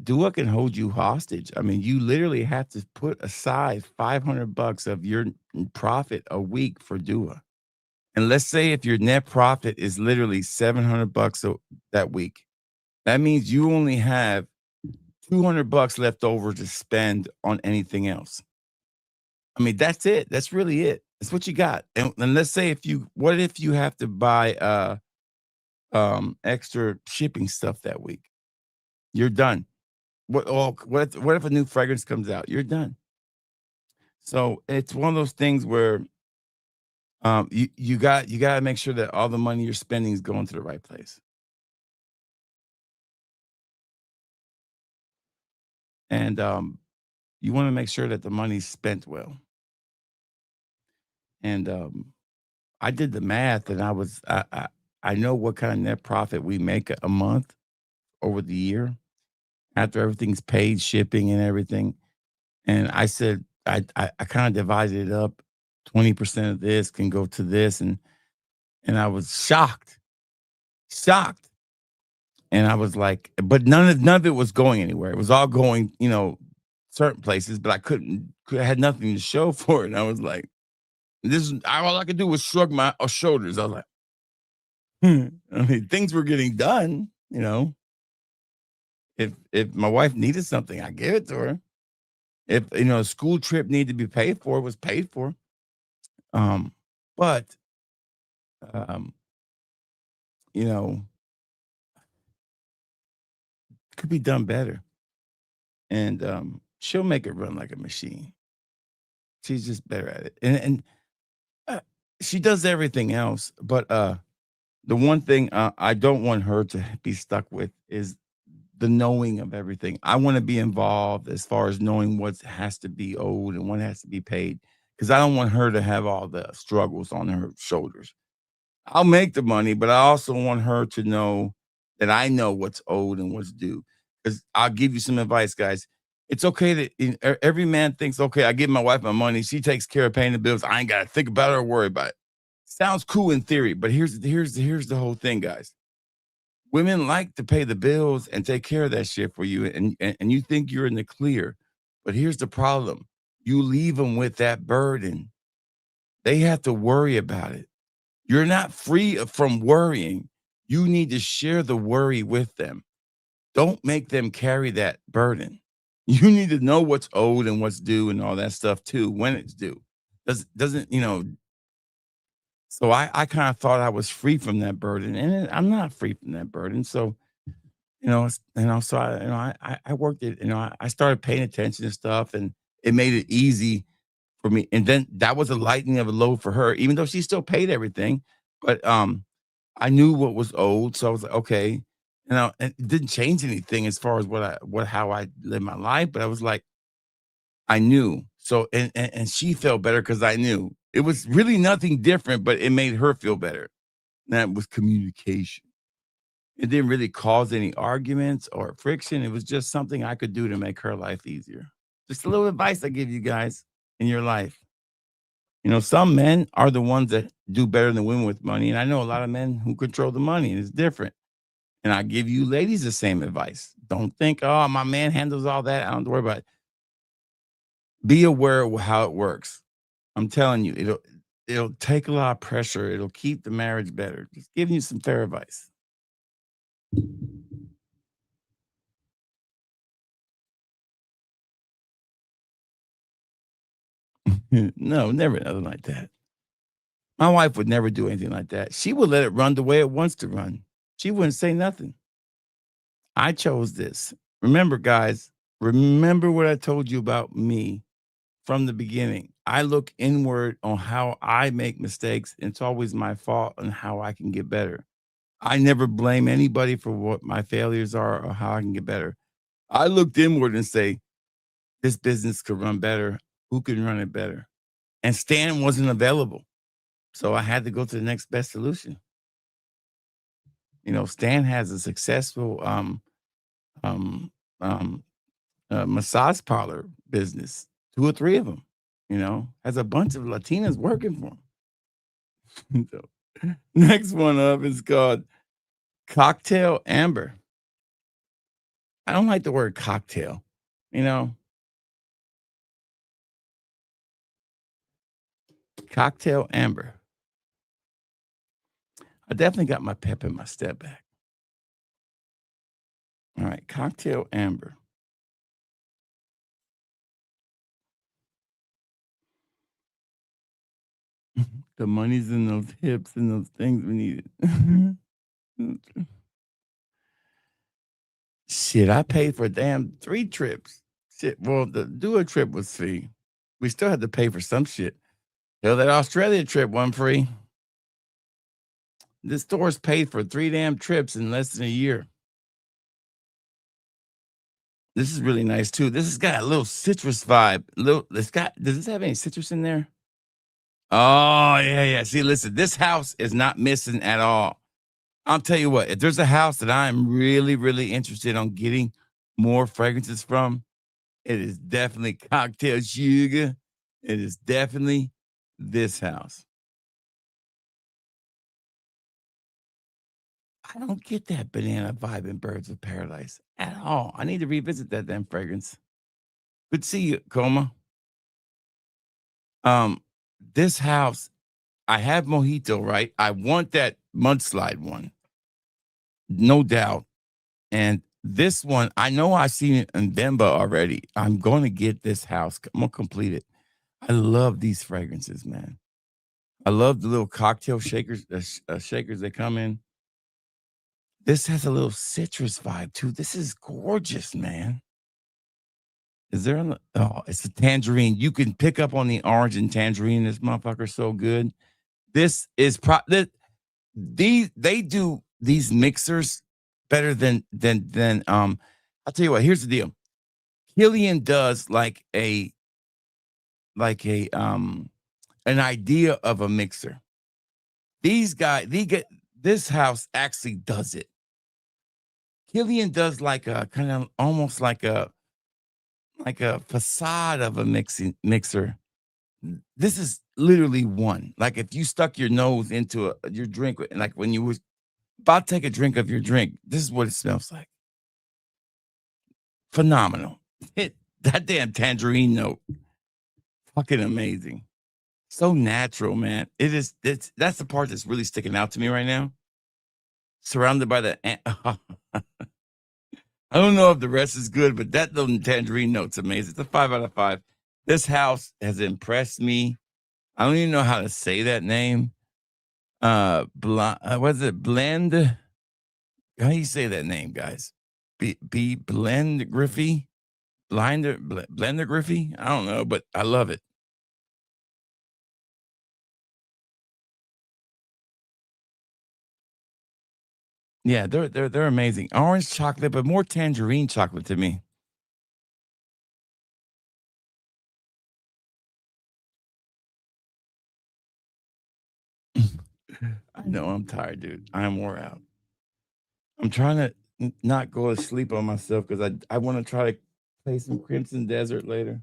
Dua can hold you hostage. I mean, you literally have to put aside $500 of your profit a week for Dua. And let's say if your net profit is literally $700 that week, that means you only have $200 left over to spend on anything else. I mean, that's it. That's really it. That's what you got. And let's say what if you have to buy extra shipping stuff that week? You're done. What if a new fragrance comes out? You're done. So it's one of those things where you got to make sure that all the money you're spending is going to the right place. And you want to make sure that the money's spent well. And I did the math, and I know what kind of net profit we make a month over the year after everything's paid, shipping and everything. And I said, I kind of divided it up. 20% of this can go to this. And I was shocked. And I was like, but none of it was going anywhere. It was all going, certain places, but I had nothing to show for it. And I was like, all I could do was shrug my shoulders. I was like, I mean, things were getting done, If my wife needed something, I gave it to her. If a school trip needed to be paid for, it was paid for. But could be done better. And she'll make it run like a machine. She's just better at it. And she does everything else. But the one thing I don't want her to be stuck with is the knowing of everything. I want to be involved as far as knowing what has to be owed and what has to be paid, because I don't want her to have all the struggles on her shoulders. I'll make the money, but I also want her to know that I know what's owed and what's due. Because I'll give you some advice, guys. It's okay that every man thinks, okay, I give my wife my money. She takes care of paying the bills. I ain't got to think about it or worry about it. Sounds cool in theory, but here's the whole thing, guys. Women like to pay the bills and take care of that shit for you, and you think you're in the clear. But here's the problem. You leave them with that burden. They have to worry about it. You're not free from worrying. You need to share the worry with them. Don't make them carry that burden. You need to know what's owed and what's due and all that stuff too, when it's due. Doesn't So I kind of thought I was free from that burden, and I'm not free from that burden. So, so I worked it. I started paying attention to stuff, and it made it easy for me. And then that was a lightening of a load for her, even though she still paid everything. But I knew what was owed, so I was like, okay. And it didn't change anything as far as how I live my life. But I was like, I knew. So and she felt better because I knew. It was really nothing different, but it made her feel better. That was communication. It didn't really cause any arguments or friction. It was just something I could do to make her life easier. Just a little advice I give you guys in your life. Some men are the ones that do better than women with money. And I know a lot of men who control the money, and it's different. And I give you ladies the same advice. Don't think, oh, my man handles all that. I don't have to worry about it. Be aware of how it works. I'm telling you, it'll take a lot of pressure. It'll keep the marriage better. Just giving you some fair advice. No, never nothing like that. My wife would never do anything like that. She would let it run the way it wants to run. She wouldn't say nothing. I chose this. Remember, guys, Remember what I told you about me from the beginning. I look inward on how I make mistakes. And it's always my fault and how I can get better. I never blame anybody for what my failures are or how I can get better. I looked inward and say, this business could run better. Who can run it better? And Stan wasn't available. So I had to go to the next best solution. You know, Stan has a successful um, um, massage parlor business, 2 or 3 of them, you know, has a bunch of Latinas working for him. So, next one up is called Cocktail Amber. I don't like the word cocktail, you know. Cocktail Amber. I definitely got my pep in my step back. All right, Cocktail Amber. The money's in those hips and those things we needed. Shit, I paid for damn 3 trips. Shit, well, the do a trip was free. We still had to pay for some shit. Hell, that Australia trip wasn't free. This store's paid for 3 damn trips in less than a year. This is really nice too. This has got a little citrus vibe. Does this have any citrus in there? Oh, yeah. See, listen, this house is not missing at all. I'll tell you what, if there's a house that I'm really, really interested on getting more fragrances from, it is definitely Cocktail Sugar. It is definitely this house. I don't get that banana vibe in Birds of Paradise at all. I need to revisit that damn fragrance. Good to see you, Coma. Um, this house, I have Mojito, right? I want that mudslide one, no doubt. And this one, I know I've seen it in Bemba already. I'm going to get this house. I'm going to complete it. I love these fragrances, man. I love the little cocktail shakers, shakers that come in. This has a little citrus vibe too. This is gorgeous, man. Is there oh, it's a tangerine. You can pick up on the orange and tangerine. This motherfucker's so good. This is they do these mixers better than I'll tell you what, here's the deal. Killian does like a an idea of a mixer. These guys, this house actually does it. Killian does like a kind of almost like a facade of a mixer. This is literally one. Like if you stuck your nose into your drink, like when you was about to take a drink of your drink, this is what it smells like. Phenomenal. That damn tangerine note. Fucking amazing. So natural, man. That's the part that's really sticking out to me right now. Surrounded by the I don't know if the rest is good, but that little tangerine note's amazing. It's a 5 out of 5. This house has impressed me. I don't even know how to say that name. Was it Blend? How do you say that name, guys? Blend Griffey? Blender Griffey? I don't know, but I love it. Yeah, they're amazing. Orange chocolate, but more tangerine chocolate to me. I know I'm tired, dude. I'm wore out. I'm trying to not go to sleep on myself because I want to try to play some Crimson Desert later.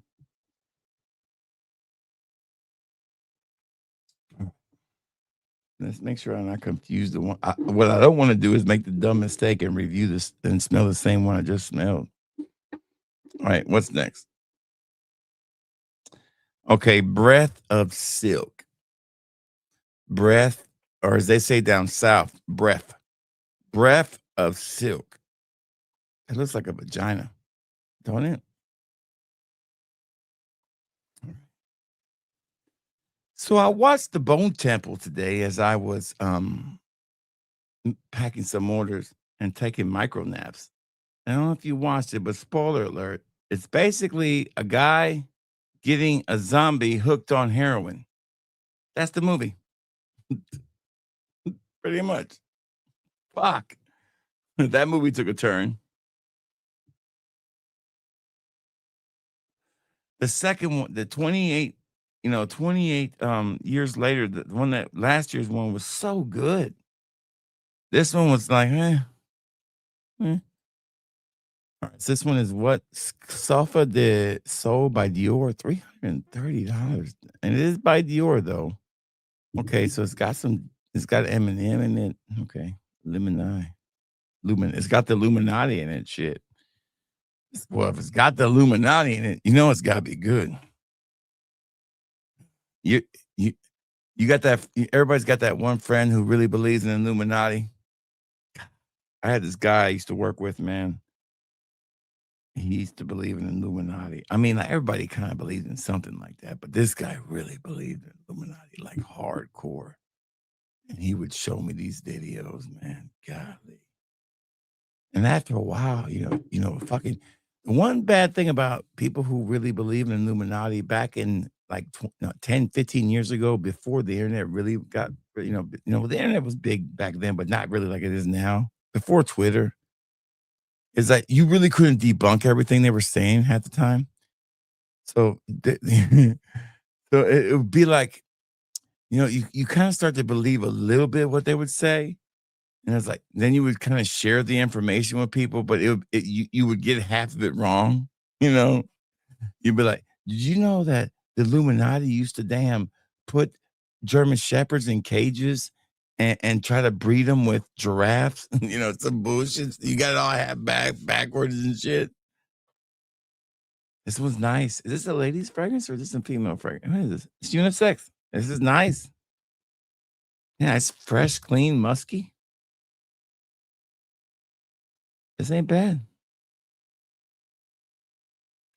Let's make sure I'm not confused. What I don't want to do is make the dumb mistake and review this and smell the same one I just smelled. All right, what's next? Okay, Breath of Silk. Breath, or as they say down south, breath. Breath of Silk. It looks like a vagina, don't it? So I watched the Bone Temple today as I was packing some orders and taking micro naps. I don't know if you watched it, but spoiler alert, It's basically a guy getting a zombie hooked on heroin. That's the movie. Pretty much. Fuck. That movie took a turn. The second one, the 28 years later, the one that last year's one was so good. This one was like, eh. All right, so this one is what? Sofa de Sol by Dior, $330. And it is by Dior, though. Okay, so it's got Eminem in it. Okay. It's got the Illuminati in it, shit. Well, if it's got the Illuminati in it, you know it's got to be good. You got that. Everybody's got that one friend who really believes in Illuminati. I had this guy I used to work with, man. He used to believe in Illuminati. I mean, like, everybody kind of believes in something like that, but this guy really believed in Illuminati, like hardcore. And he would show me these videos, man. Golly. And after a while, fucking one bad thing about people who really believe in Illuminati back in like 10, 15 years ago, before the internet really got, the internet was big back then, but not really like it is now. Before Twitter, is that you really couldn't debunk everything they were saying half the time. So, it would be like, you kind of start to believe a little bit what they would say. And it's like, then you would kind of share the information with people, but you would get half of it wrong. You'd be like, did you know that the Illuminati used to put German shepherds in cages and try to breed them with giraffes? Some bullshit. You got it all half backwards and shit. This was nice. Is this a lady's fragrance or is this a female fragrance? What is this? It's unisex. This is nice. Yeah, it's fresh, clean, musky. This ain't bad.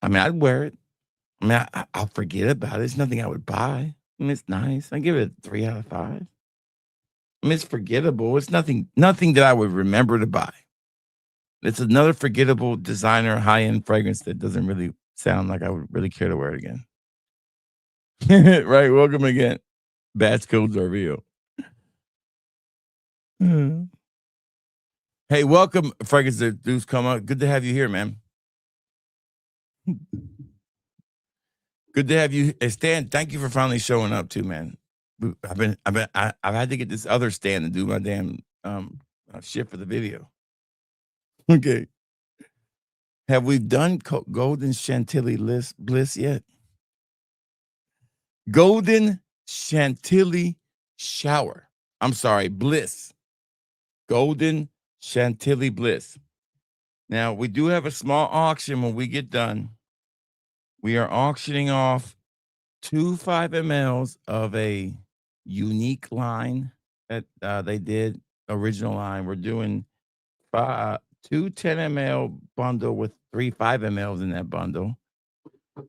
I mean, I'd wear it. I mean, I'll forget about it. It's nothing I would buy. I mean, it's nice. I give it a 3 out of 5. I mean, it's forgettable. It's nothing that I would remember to buy. It's another forgettable designer high-end fragrance that doesn't really sound like I would really care to wear it again. Right? Welcome again. Bats codes are real. Hey, welcome, fragrance dudes. Come on. Good to have you here, man. Good to have you, Stan. Thank you for finally showing up too, man. I've had to get this other Stan to do my damn shit for the video. Okay. Have we done Golden Chantilly Bliss yet? Golden Chantilly Shower. I'm sorry, Bliss. Golden Chantilly Bliss. Now, we do have a small auction when we get done. We are auctioning off 2 5 mLs of a unique line that they did, original line. We're doing 2 10 ml bundle with 3 5 mLs in that bundle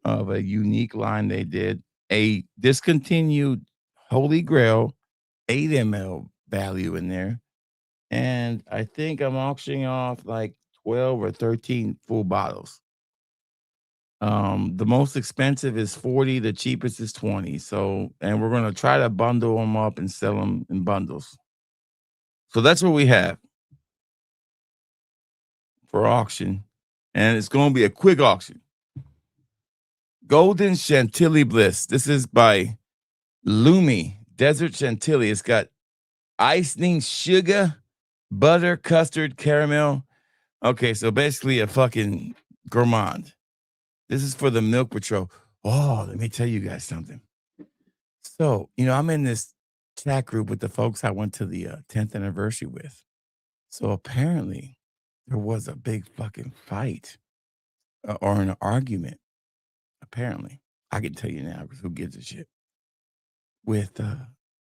of a unique line they did. A discontinued Holy Grail 8 ml value in there. And I think I'm auctioning off like 12 or 13 full bottles. The most expensive is 40, the cheapest is 20. So, and we're going to try to bundle them up and sell them in bundles. So that's what we have for auction. And it's going to be a quick auction. Golden Chantilly Bliss. This is by Lumi Desert Chantilly. It's got icing, sugar, butter, custard, caramel. Okay, so basically a fucking gourmand. This is for the Milk Patrol. Oh, let me tell you guys something. So, I'm in this chat group with the folks I went to the 10th anniversary with. So apparently there was a big fucking fight or an argument. Apparently, I can tell you now because who gives a shit, with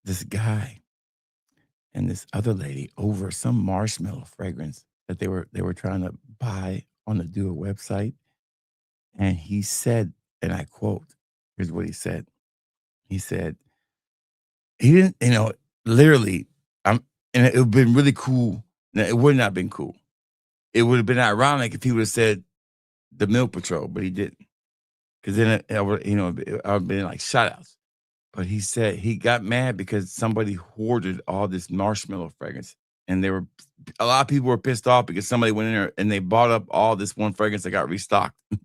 this guy and this other lady over some marshmallow fragrance that they were trying to buy on the Duo website. And he said, and I quote, here's what he said. He said, he didn't, literally, and it would have been really cool. Now, it would not have been cool. It would have been ironic if he would have said, the Milk Patrol, but he didn't. Because then I would have been like shout outs. But he said he got mad because somebody hoarded all this marshmallow fragrance. And a lot of people were pissed off because somebody went in there and they bought up all this one fragrance that got restocked. And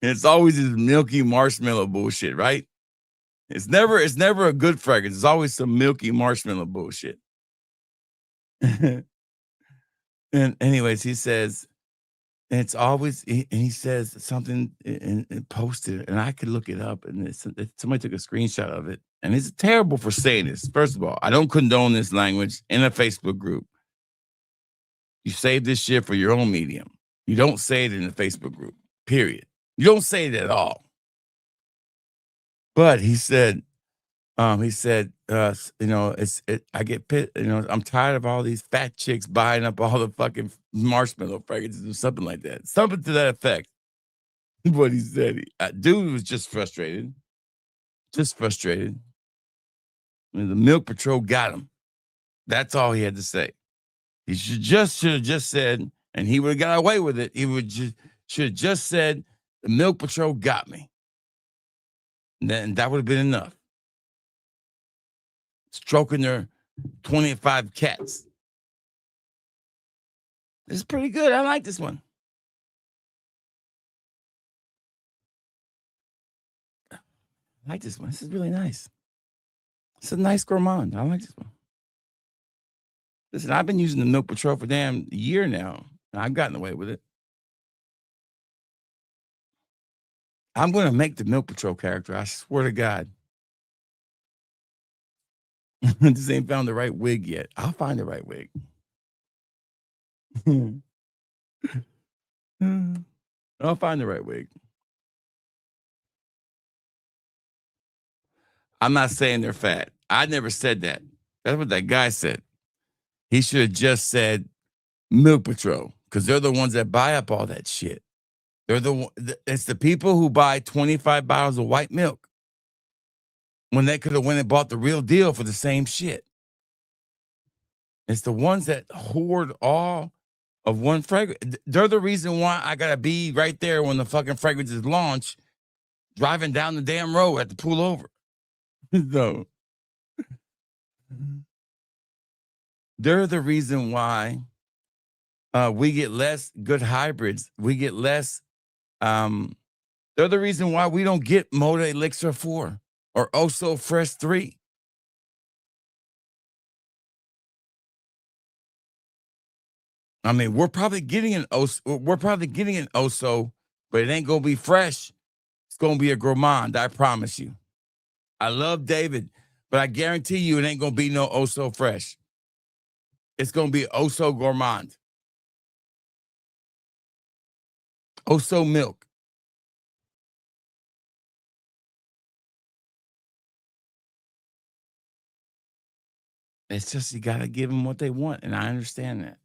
it's always this milky marshmallow bullshit, right? It's never a good fragrance. It's always some milky marshmallow bullshit. And anyways, he says, and it's always, and he says something and posted, and I could look it up, and somebody took a screenshot of it, and it's terrible for saying this. First of all, I don't condone this language in a Facebook group. You save this shit for your own medium. You don't say it in a Facebook group, period. You don't say it at all. But he said, I get pissed, I'm tired of all these fat chicks buying up all the fucking marshmallow fragrances or something like that. Something to that effect. What he said. Dude was just frustrated. Just frustrated. And the Milk Patrol got him. That's all he had to say. He should have just said, and he would have got away with it. He should have just said, the Milk Patrol got me. And that would have been enough. Stroking their 25 cats. This is pretty good. I like this one. I like this one. This is really nice. It's a nice gourmand. I like this one. Listen, I've been using the Milk Patrol for damn a year now. And I've gotten away with it. I'm going to make the Milk Patrol character. I swear to God. Just ain't found the right wig yet. I'll find the right wig. I'll find the right wig. I'm not saying they're fat. I never said that. That's what that guy said. He should have just said Milk Patrol, because they're the ones that buy up all that shit. It's the people who buy 25 bottles of white milk when they could have went and bought the real deal for the same shit. It's the ones that hoard all of one fragrance. They're the reason why I gotta be right there when the fucking fragrances launch, driving down the damn road at the pull over. So they're the reason why we get less good hybrids. We get less. They're the reason why we don't get Mode Elixir 4 or Oso Fresh 3. I mean, we're probably getting an Oso, but it ain't gonna be fresh. It's gonna be a gourmand, I promise you. I love David, but I guarantee you it ain't gonna be no Oso Fresh. It's gonna be Oso Gourmand. Oso Milk. It's just you gotta give them what they want, and I understand that.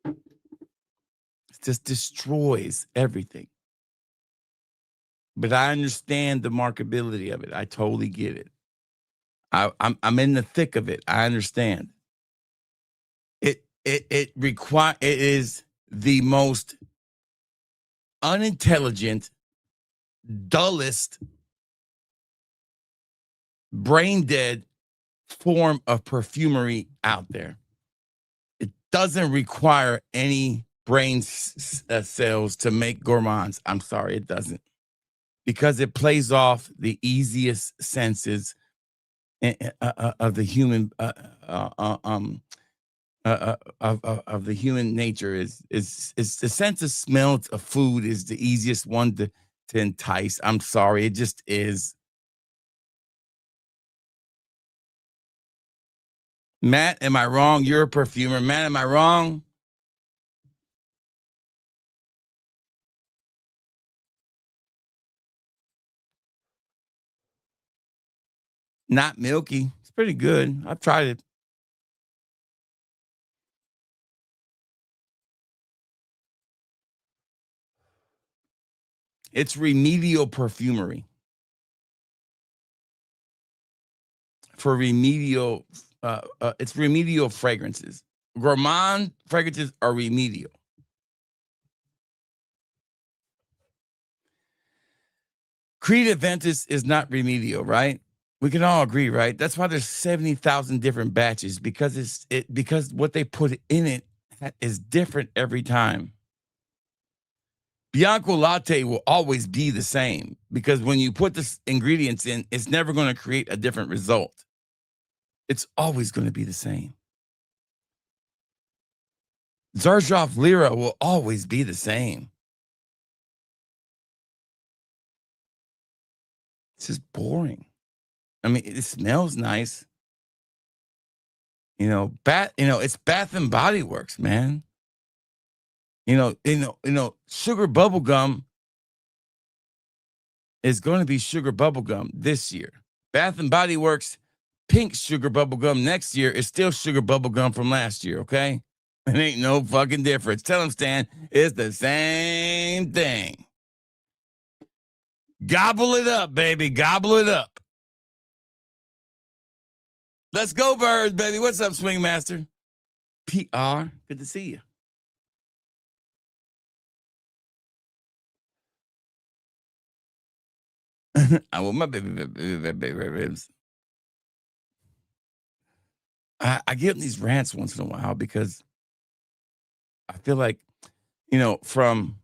It just destroys everything. But I understand the marketability of it. I totally get it. I'm in the thick of it. I understand. It is the most unintelligent, dullest, brain dead form of perfumery out there. It doesn't require any brain cells to make gourmands. I'm sorry, it doesn't. Because it plays off the easiest senses of the human of the human nature is the sense of smell of food is the easiest one to entice. I'm sorry, it just is. Matt, am I wrong? You're a perfumer. Matt, am I wrong? Not milky. It's pretty good. I've tried it. It's remedial perfumery. For remedial, it's remedial fragrances. Gourmand fragrances are remedial. Creed Aventus is not remedial, right? We can all agree, right? That's why there's 70,000 different batches, because because what they put in it is different every time. Bianco Latte will always be the same, because when you put the ingredients in, it's never going to create a different result. It's always going to be the same. Xarjov Lira will always be the same. It's just boring. I mean, it smells nice. It's Bath and Body Works, man. Sugar bubble gum is going to be sugar bubble gum this year. Bath and Body Works pink sugar bubble gum next year is still sugar bubble gum from last year, okay? It ain't no fucking difference. Tell them, Stan, it's the same thing. Gobble it up, baby. Gobble it up. Let's go, birds, baby. What's up, Swing Master? PR, good to see you. I want my baby ribs. I get in these rants once in a while because I feel like, from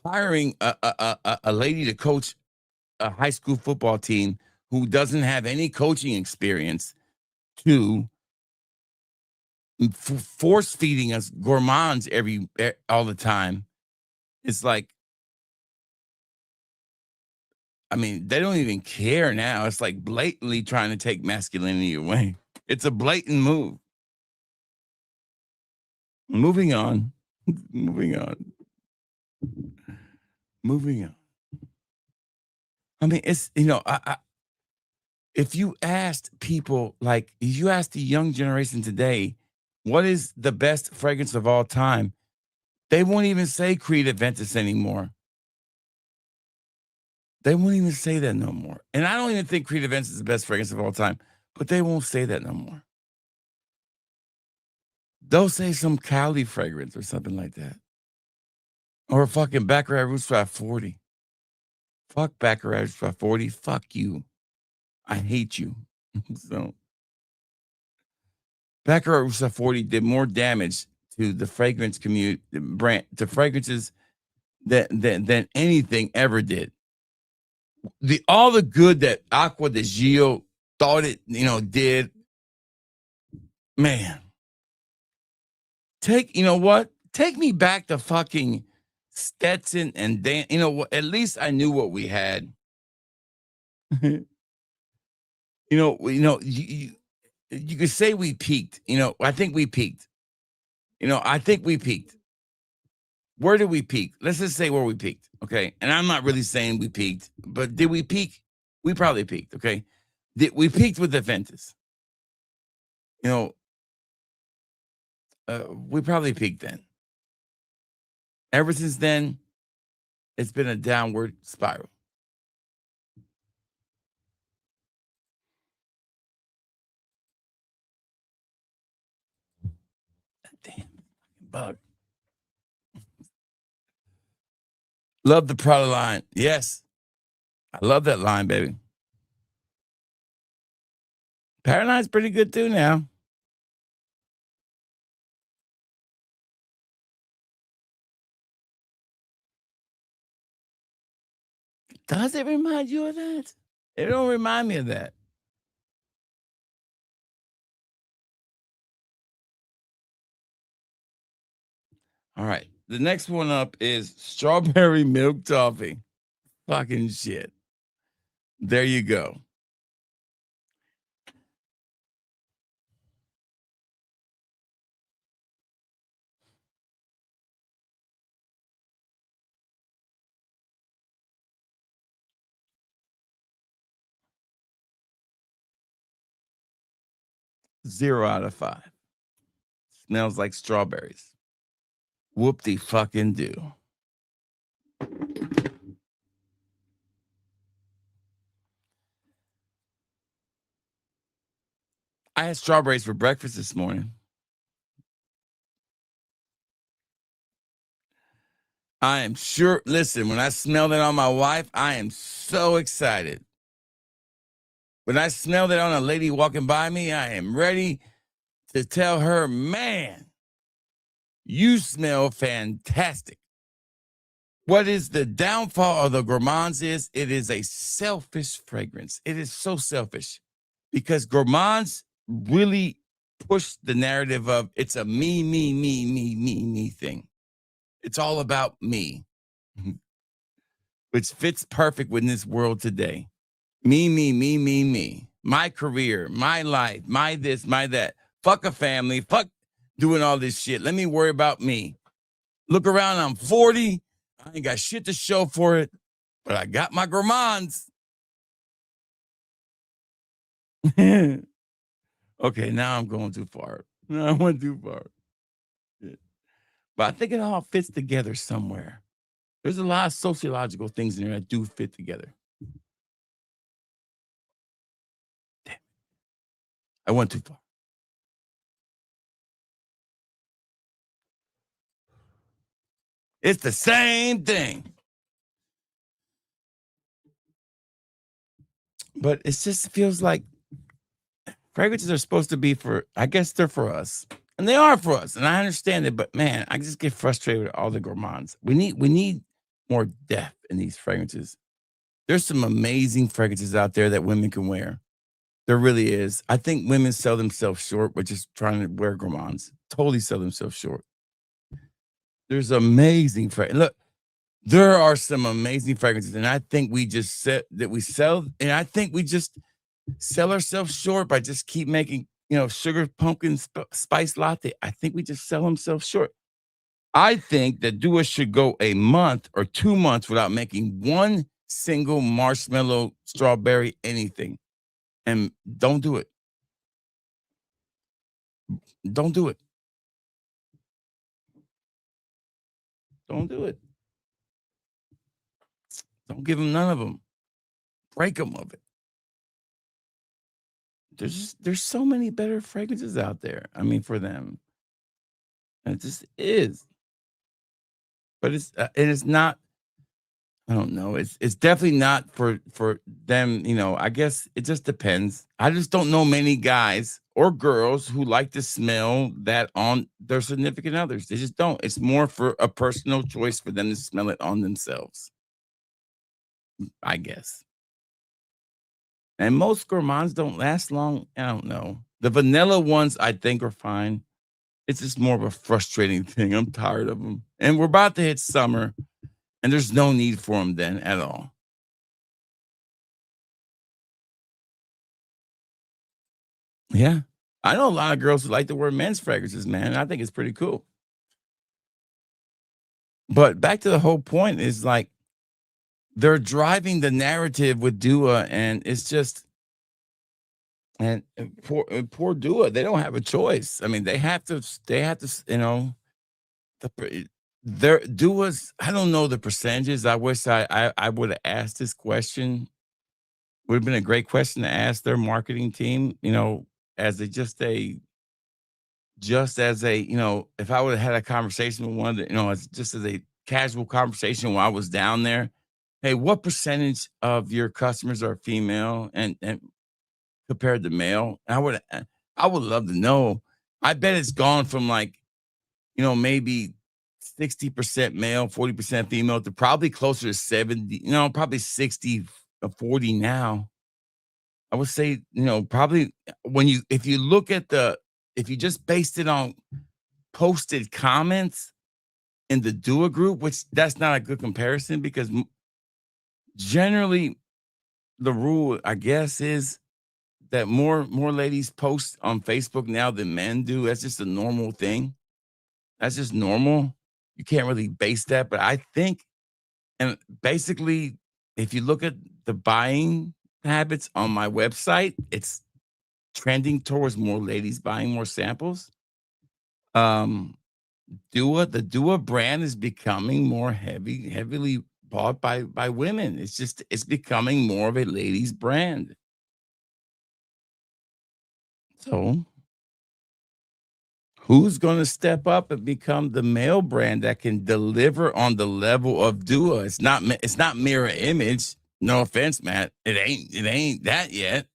hiring a lady to coach a high school football team who doesn't have any coaching experience to force feeding us gourmands all the time. It's like, I mean, they don't even care now. It's like blatantly trying to take masculinity away. It's a blatant move. Moving on. Moving on. I mean, it's, if you asked people, like, if you asked the young generation today, what is the best fragrance of all time? They won't even say Creed Aventus anymore. They won't even say that no more. And I don't even think Creed Aventus is the best fragrance of all time, but they won't say that no more. They'll say some Cali fragrance or something like that. Or a fucking Baccarat Rouge 540. Fuck Baccarat Rouge 540. Fuck you. I hate you. So Baccarat Rouge 540 did more damage to the fragrance community, to fragrances than anything ever did. All the good that Acqua di Gio thought it, did, man. Take me back to fucking Stetson and Dan. At least I knew what we had. You could say we peaked. I think we peaked. I think we peaked. Where did we peak? Let's just say where we peaked, okay? And I'm not really saying we peaked, but did we peak? We probably peaked, okay? We peaked with Aventus. We probably peaked then. Ever since then, it's been a downward spiral. Damn, bug. Love the Prada line. Yes. I love that line, baby. Paraline's pretty good too now. Does it remind you of that? It don't remind me of that. All right. The next one up is strawberry milk toffee. Fucking shit. There you go. Zero out of 5. Smells like strawberries. Whoop-de-fucking-do. I had strawberries for breakfast this morning. I am sure. Listen, when I smell that on my wife, I am so excited. When I smell that on a lady walking by me, I am ready to tell her, man, you smell fantastic. What is the downfall of the gourmands is it is a selfish fragrance. It is so selfish because gourmands really push the narrative of it's a me thing. It's all about me, which fits perfect with this world today. Me. My career, my life, my this, my that. Fuck a family, fuck doing all this shit. Let me worry about me. Look around, I'm 40. I ain't got shit to show for it, but I got my gourmands. Okay, now I'm going too far. No, I went too far. But I think it all fits together somewhere. There's a lot of sociological things in there that do fit together. Damn. I went too far. It's the same thing. But it just feels like fragrances are supposed to be for, I guess they're for us. And they are for us. And I understand it, but man, I just get frustrated with all the gourmands. We need more depth in these fragrances. There's some amazing fragrances out there that women can wear. There really is. I think women sell themselves short by just trying to wear gourmands. Totally sell themselves short. There's amazing fragrances. Look, there are some amazing fragrances, and I think we just said that we sell, and I think we just sell ourselves short by just keep making, sugar pumpkin spice latte. I think we just sell themselves short. I think that Dua should go a month or 2 months without making one single marshmallow, strawberry, anything. And don't do it. Don't do it. Don't do it. Don't give them none of them. Break them of it. There's so many better fragrances out there. I mean, for them, it just is. But it's not. I don't know. It's definitely not for them. I guess it just depends. I just don't know many guys or girls who like to smell that on their significant others. They just don't. It's more for a personal choice for them to smell it on themselves, I guess. And most gourmands don't last long. I don't know. The vanilla ones I think are fine. It's just more of a frustrating thing. I'm tired of them. And we're about to hit summer, and there's no need for them then at all. Yeah. I know a lot of girls who like to wear men's fragrances, man. I think it's pretty cool. But back to the whole point is like they're driving the narrative with Dua, and it's just and poor Dua, they don't have a choice. I mean, they have to, their Dua's. I don't know the percentages. I wish I would have asked this question. Would have been a great question to ask their marketing team. As as a, if I would have had a conversation with one of the, just as a casual conversation while I was down there. Hey, what percentage of your customers are female and compared to male? I would love to know. I bet it's gone from like, maybe 60% male, 40% female to probably closer to 70, probably 60-40 now. I would say, probably if you just based it on posted comments in the Dua group, which that's not a good comparison because generally the rule, I guess, is that more ladies post on Facebook now than men do. That's just a normal thing. That's just normal. You can't really base that, but I think, and basically, if you look at the buying habits on my website, it's trending towards more ladies buying more samples. The Dua brand is becoming more heavily bought by women. It's becoming more of a ladies brand. So Who's going to step up and become the male brand that can deliver on the level of Dua? It's not mirror image. No offense, Matt. It ain't that yet.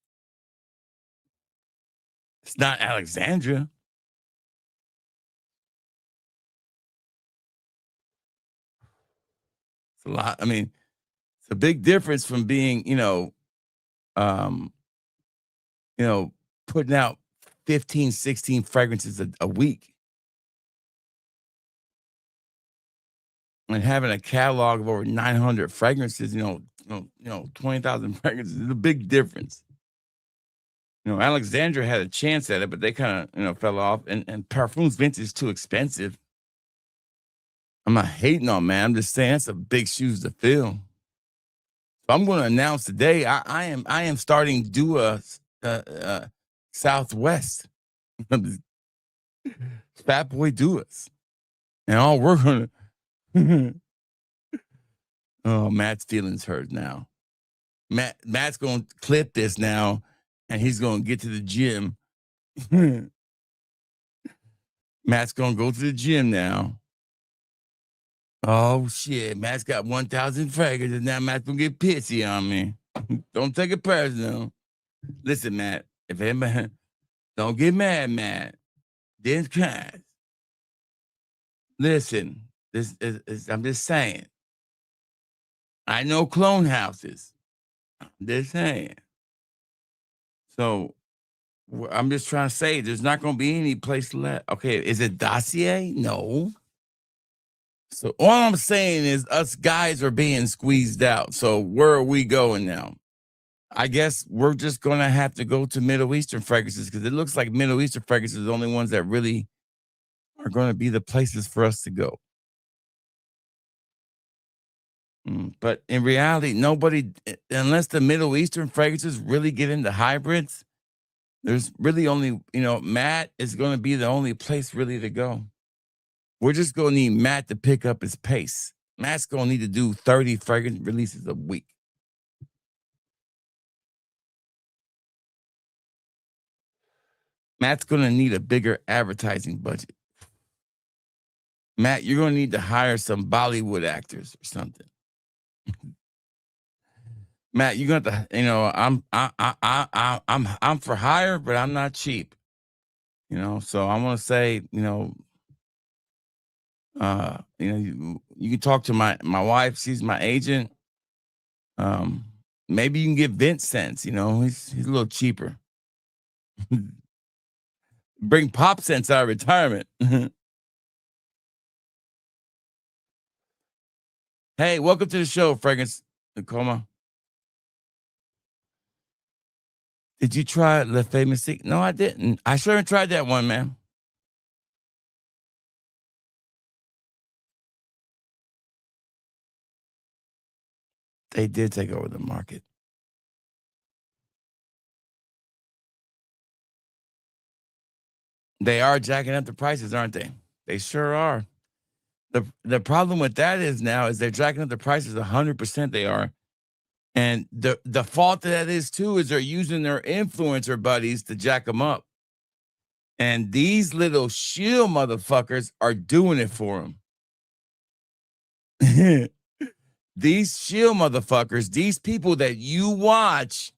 It's not Alexandra. It's a lot. I mean, it's a big difference from being, putting out 15, 16 fragrances a week and having a catalog of over 900 fragrances, 20,000 fragrances is a big difference. Alexandra had a chance at it, but they kind of, fell off. And Parfums Vintage is too expensive. I'm not hating on, man. I'm just saying it's a big shoes to fill. So I'm going to announce today. I am starting Dua Southwest. Fat Boy Duas, and all we're gonna. Oh, Matt's feelings hurt now. Matt's gonna clip this now, and he's gonna get to the gym. Matt's gonna go to the gym now. Oh shit, Matt's got 1,000 fragrances, and now Matt's gonna get pissy on me. Don't take it personal. Listen, Matt, if anybody, don't get mad, Matt. This kind. Listen, this is, I'm just saying. I know clone houses. I'm just saying. So I'm just trying to say there's not going to be any place left. Okay, is it Dossier? No. So all I'm saying is us guys are being squeezed out. So where are we going now? I guess we're just going to have to go to Middle Eastern fragrances because it looks like Middle Eastern fragrances are the only ones that really are going to be the places for us to go. But in reality, nobody, unless the Middle Eastern fragrances really get into hybrids, there's really only, Matt is going to be the only place really to go. We're just going to need Matt to pick up his pace. Matt's going to need to do 30 fragrance releases a week. Matt's going to need a bigger advertising budget. Matt, you're going to need to hire some Bollywood actors or something. Matt, you're going to have to, I'm for hire, but I'm not cheap. So I want to say, you can talk to my wife. She's my agent. Maybe you can get Vince Sense. He's a little cheaper. Bring Pop Sense out of retirement. Hey, welcome to the show, Fragrance Nicoma. Did you try Le Famous? No, I didn't. I sure tried that one, man. They did take over the market. They are jacking up the prices, aren't they? They sure are. The problem with that is they're jacking up the prices 100%. They are. And the fault that is too is they're using their influencer buddies to jack them up. And these little shill motherfuckers are doing it for them. These shill motherfuckers, these people that you watch,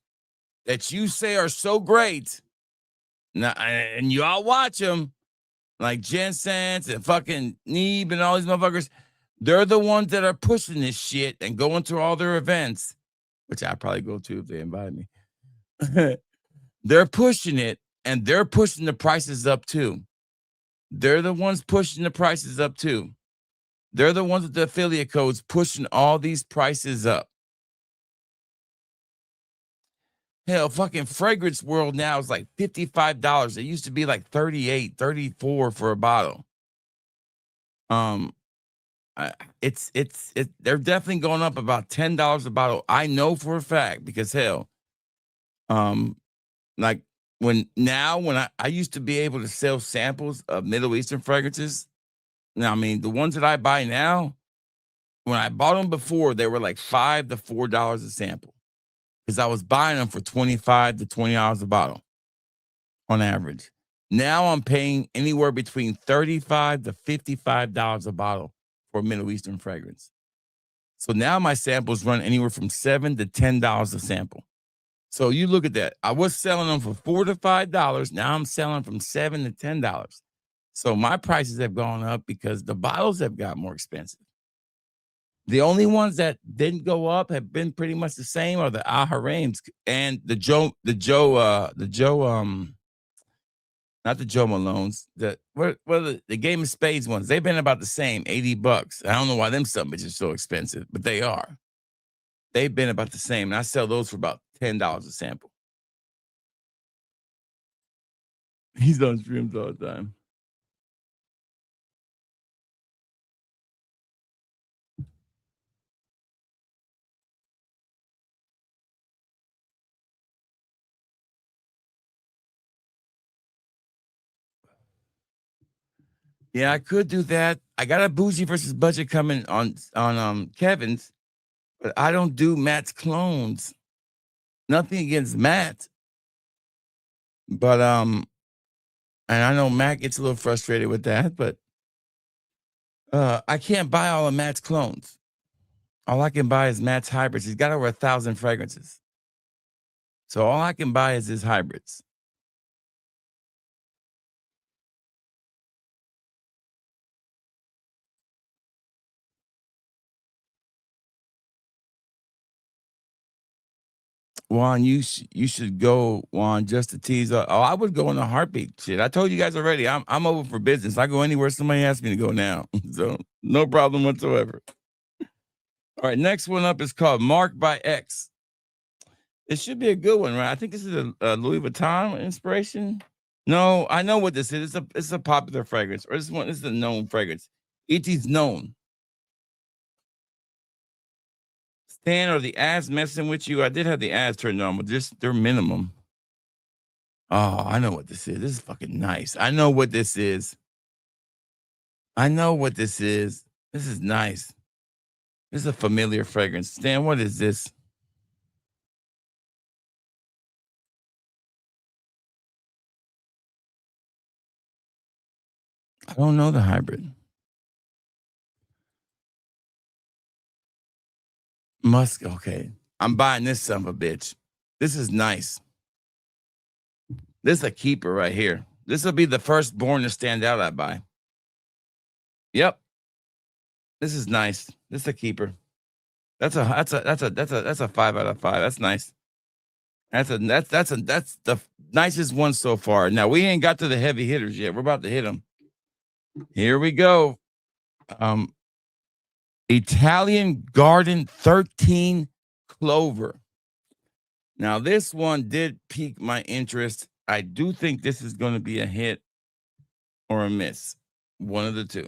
that you say are so great, now, and you all watch them, like Jen Sands and fucking Neeb and all these motherfuckers, they're the ones that are pushing this shit and going to all their events, which I'd probably go to if they invite me. They're pushing it, and they're pushing the prices up too. They're the ones pushing the prices up too. They're the ones with the affiliate codes pushing all these prices up. Hell, fucking Fragrance World now is like $55. It used to be like $38, $34 for a bottle. They're definitely going up about $10 a bottle. I know for a fact because hell, like when I used to be able to sell samples of Middle Eastern fragrances. Now, I mean, the ones that I buy now, when I bought them before, they were like $5 to $4 a sample. Because I was buying them for $25 to $20 a bottle on average. Now I'm paying anywhere between $35 to $55 a bottle for a Middle Eastern fragrance. So now my samples run anywhere from $7 to $10 a sample. So you look at that. I was selling them for $4 to $5. Now I'm selling from $7 to $10. So my prices have gone up because the bottles have got more expensive. The only ones that didn't go up have been pretty much the same are the Al Harams and not the Joe Malones, the Game of Spades ones. They've been about the same, $80. I don't know why them bitches are so expensive, but they are. They've been about the same, and I sell those for about $10 a sample. He's on streams all the time. Yeah, I could do that. I got a bougie versus budget coming on Kevin's, but I don't do Matt's clones. Nothing against Matt, but and I know Matt gets a little frustrated with that, but I can't buy all of Matt's clones. All I can buy is Matt's hybrids. He's got over 1,000 fragrances, so all I can buy is his hybrids. Juan, you should go, Juan, just to tease up. Oh, I would go in a heartbeat. Shit, I told you guys already. I'm over for business. I go anywhere somebody asks me to go now. So no problem whatsoever. All right, next one up is called Mark by X. It should be a good one, right? I think this is a Louis Vuitton inspiration. No, I know what this is. It's a popular fragrance, or this is a known fragrance. It is known. Stan, are the ads messing with you? I did have the ads turned on, but they're minimum. Oh, I know what this is. This is fucking nice. I know what this is. This is nice. This is a familiar fragrance. Stan, what is this? I don't know the hybrid. Musk. Okay. I'm buying this son of a bitch. This is nice. This is a keeper right here. This will be the firstborn to stand out I buy. Yep. This is nice. This is a keeper. That's a 5 out of 5. That's nice. That's the nicest one so far. Now we ain't got to the heavy hitters yet. We're about to hit them. Here we go. Italian Garden 13 Clover. Now, this one did pique my interest. I do think this is going to be a hit or a miss. One of the two.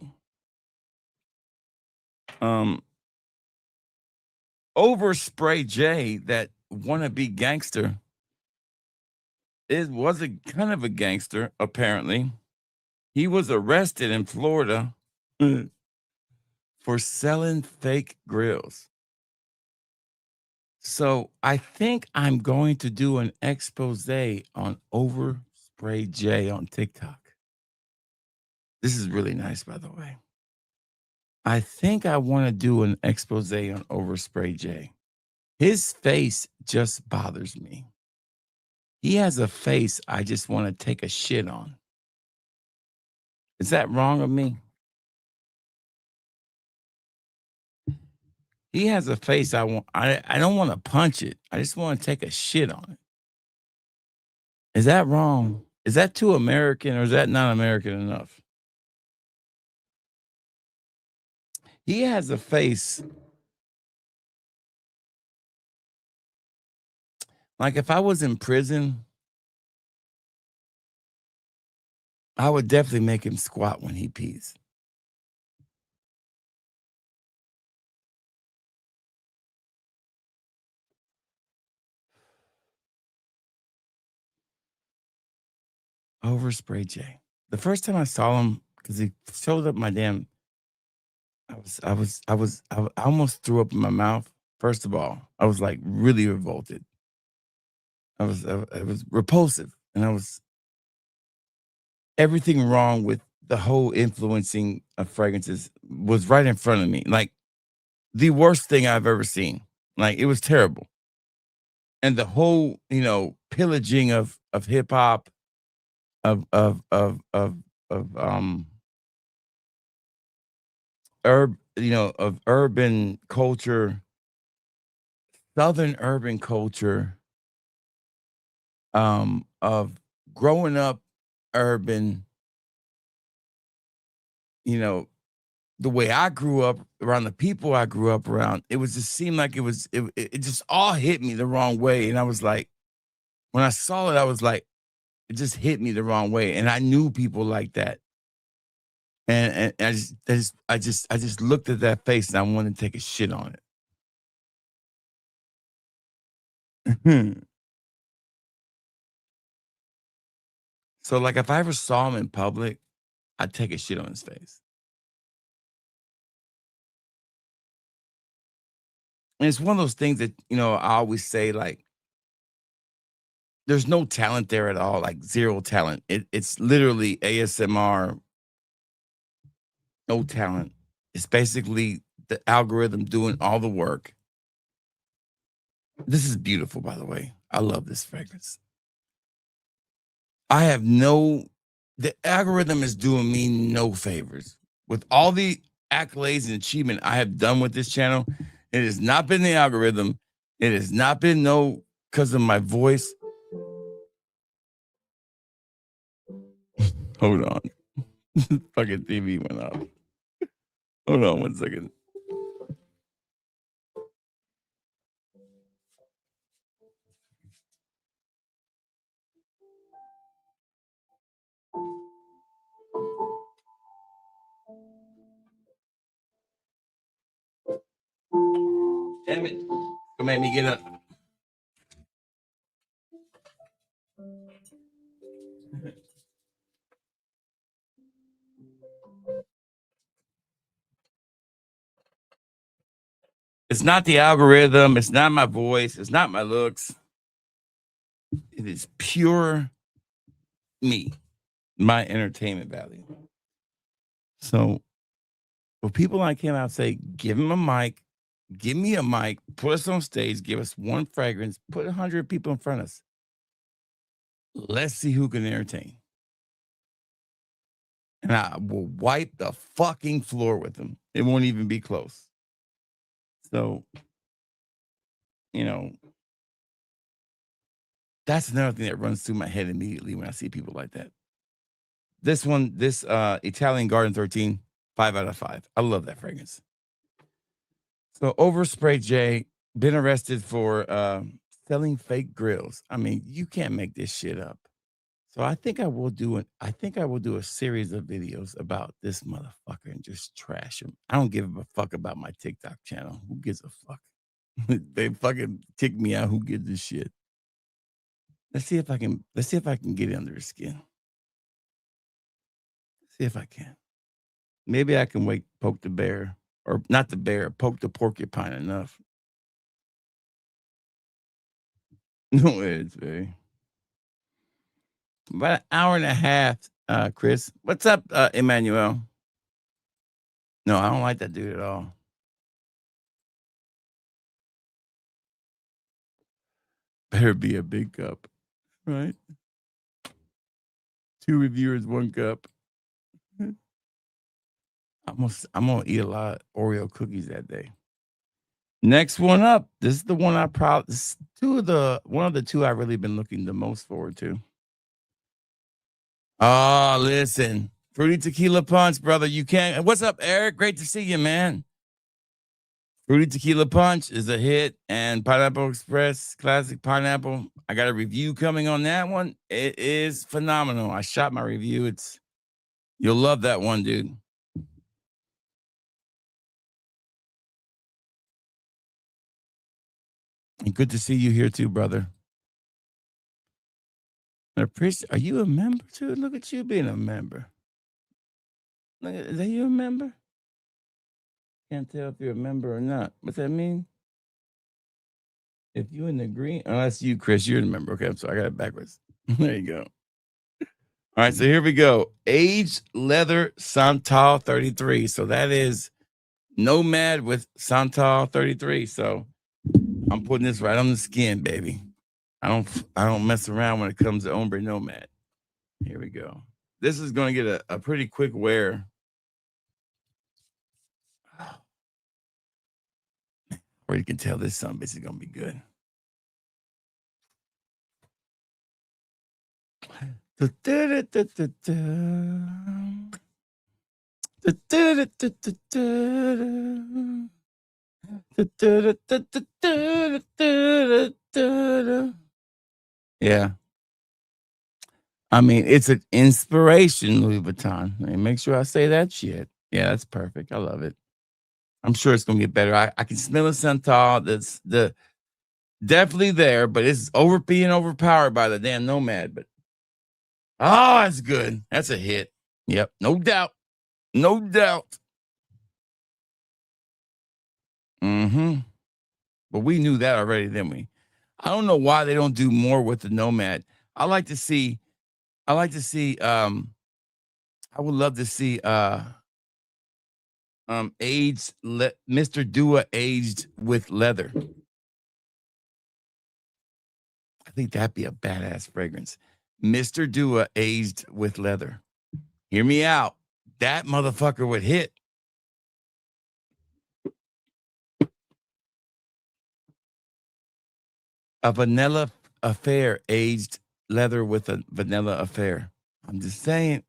Overspray J, that wannabe gangster, was a kind of a gangster, apparently. He was arrested in Florida for selling fake grills. So I think I'm going to do an expose on Overspray J on TikTok. This is really nice, by the way. I think I want to do an expose on Overspray J. His face just bothers me. He has a face I just want to take a shit on. Is that wrong of me? He has a face I don't want to punch it. I just want to take a shit on it. Is that wrong? Is that too American, or is that not American enough? He has a face like if I was in prison, I would definitely make him squat when he pees. Overspray J. The first time I saw him, because he showed up my damn, I almost threw up in my mouth. First of all, I was like really revolted. It was repulsive, and everything wrong with the whole influencing of fragrances was right in front of me. Like the worst thing I've ever seen. Like it was terrible. And the whole, pillaging of hip hop, of of urban culture, southern urban culture, of growing up urban, you know, the way I grew up around the people I grew up around, it was just seemed like it just all hit me the wrong way. And I was like, when I saw it, I was like, it just hit me the wrong way. And I knew people like that. And I just looked at that face and I wanted to take a shit on it. So like if I ever saw him in public, I'd take a shit on his face. And it's one of those things that, I always say, like, there's no talent there at all, like zero talent. It's literally ASMR, no talent. It's basically the algorithm doing all the work. This is beautiful, by the way. I love this fragrance. The algorithm is doing me no favors. With all the accolades and achievement I have done with this channel, it has not been the algorithm. It has not been because of my voice. Hold on. Fucking TV went off. Hold on 1 second. Damn it. Don't make me get up. It's not the algorithm. It's not my voice. It's not my looks. It is pure me, my entertainment value. So, for people like him, I'd say, give him a mic, give me a mic, put us on stage, give us one fragrance, put 100 people in front of us. Let's see who can entertain. And I will wipe the fucking floor with them. It won't even be close. So, that's another thing that runs through my head immediately when I see people like that. This Italian Garden 13, 5 out of 5. I love that fragrance. So Overspray J, been arrested for selling fake grills. I mean, you can't make this shit up. So I think I will do a series of videos about this motherfucker and just trash him. I don't give a fuck about my TikTok channel. Who gives a fuck? They fucking kick me out. Who gives a shit? Let's see if I can get under his skin. See if I can. Maybe I can poke the bear, or not the bear, poke the porcupine enough. No, it's very. About an hour and a half, Chris. What's up, Emmanuel? No, I don't like that dude at all. Better be a big cup, right? 2 reviewers, 1 cup. I'm gonna eat a lot of Oreo cookies that day. Next one up. This is the one one of the 2 I've really been looking the most forward to. Oh, listen. Fruity Tequila Punch, brother. You can't. What's up, Eric? Great to see you, man. Fruity Tequila Punch is a hit, and Pineapple Express Classic Pineapple. I got a review coming on that one. It is phenomenal. I shot my review. You'll love that one, dude. And good to see you here too, brother. Are you a member too? Look at you being a member. Is that you a member? Can't tell if you're a member or not. What's that mean? If you in the green, unless you, Chris, you're a member. Okay, I'm sorry, I got it backwards. There you go. All right, so here we go. Aged leather Santal 33. So that is Nomad with Santal 33. So I'm putting this right on the skin, baby. I don't mess around when it comes to Ombre Nomad. Here we go. This is going to get a pretty quick wear. Or you can tell this son bitch is going to be good. Yeah. I mean, it's an inspiration, Louis Vuitton. Make sure I say that shit. Yeah, that's perfect. I love it. I'm sure it's gonna get better. I can smell a Santal. That's definitely there, but it's being overpowered by the damn Nomad. But that's good. That's a hit. Yep, no doubt. No doubt. Mm-hmm. But we knew that already, didn't we? I don't know why they don't do more with the Nomad. I like to see, I would love to see Mr. Dua aged with leather. I think that'd be a badass fragrance. Mr. Dua aged with leather. Hear me out. That motherfucker would hit. A vanilla affair aged leather with a vanilla affair. I'm just saying.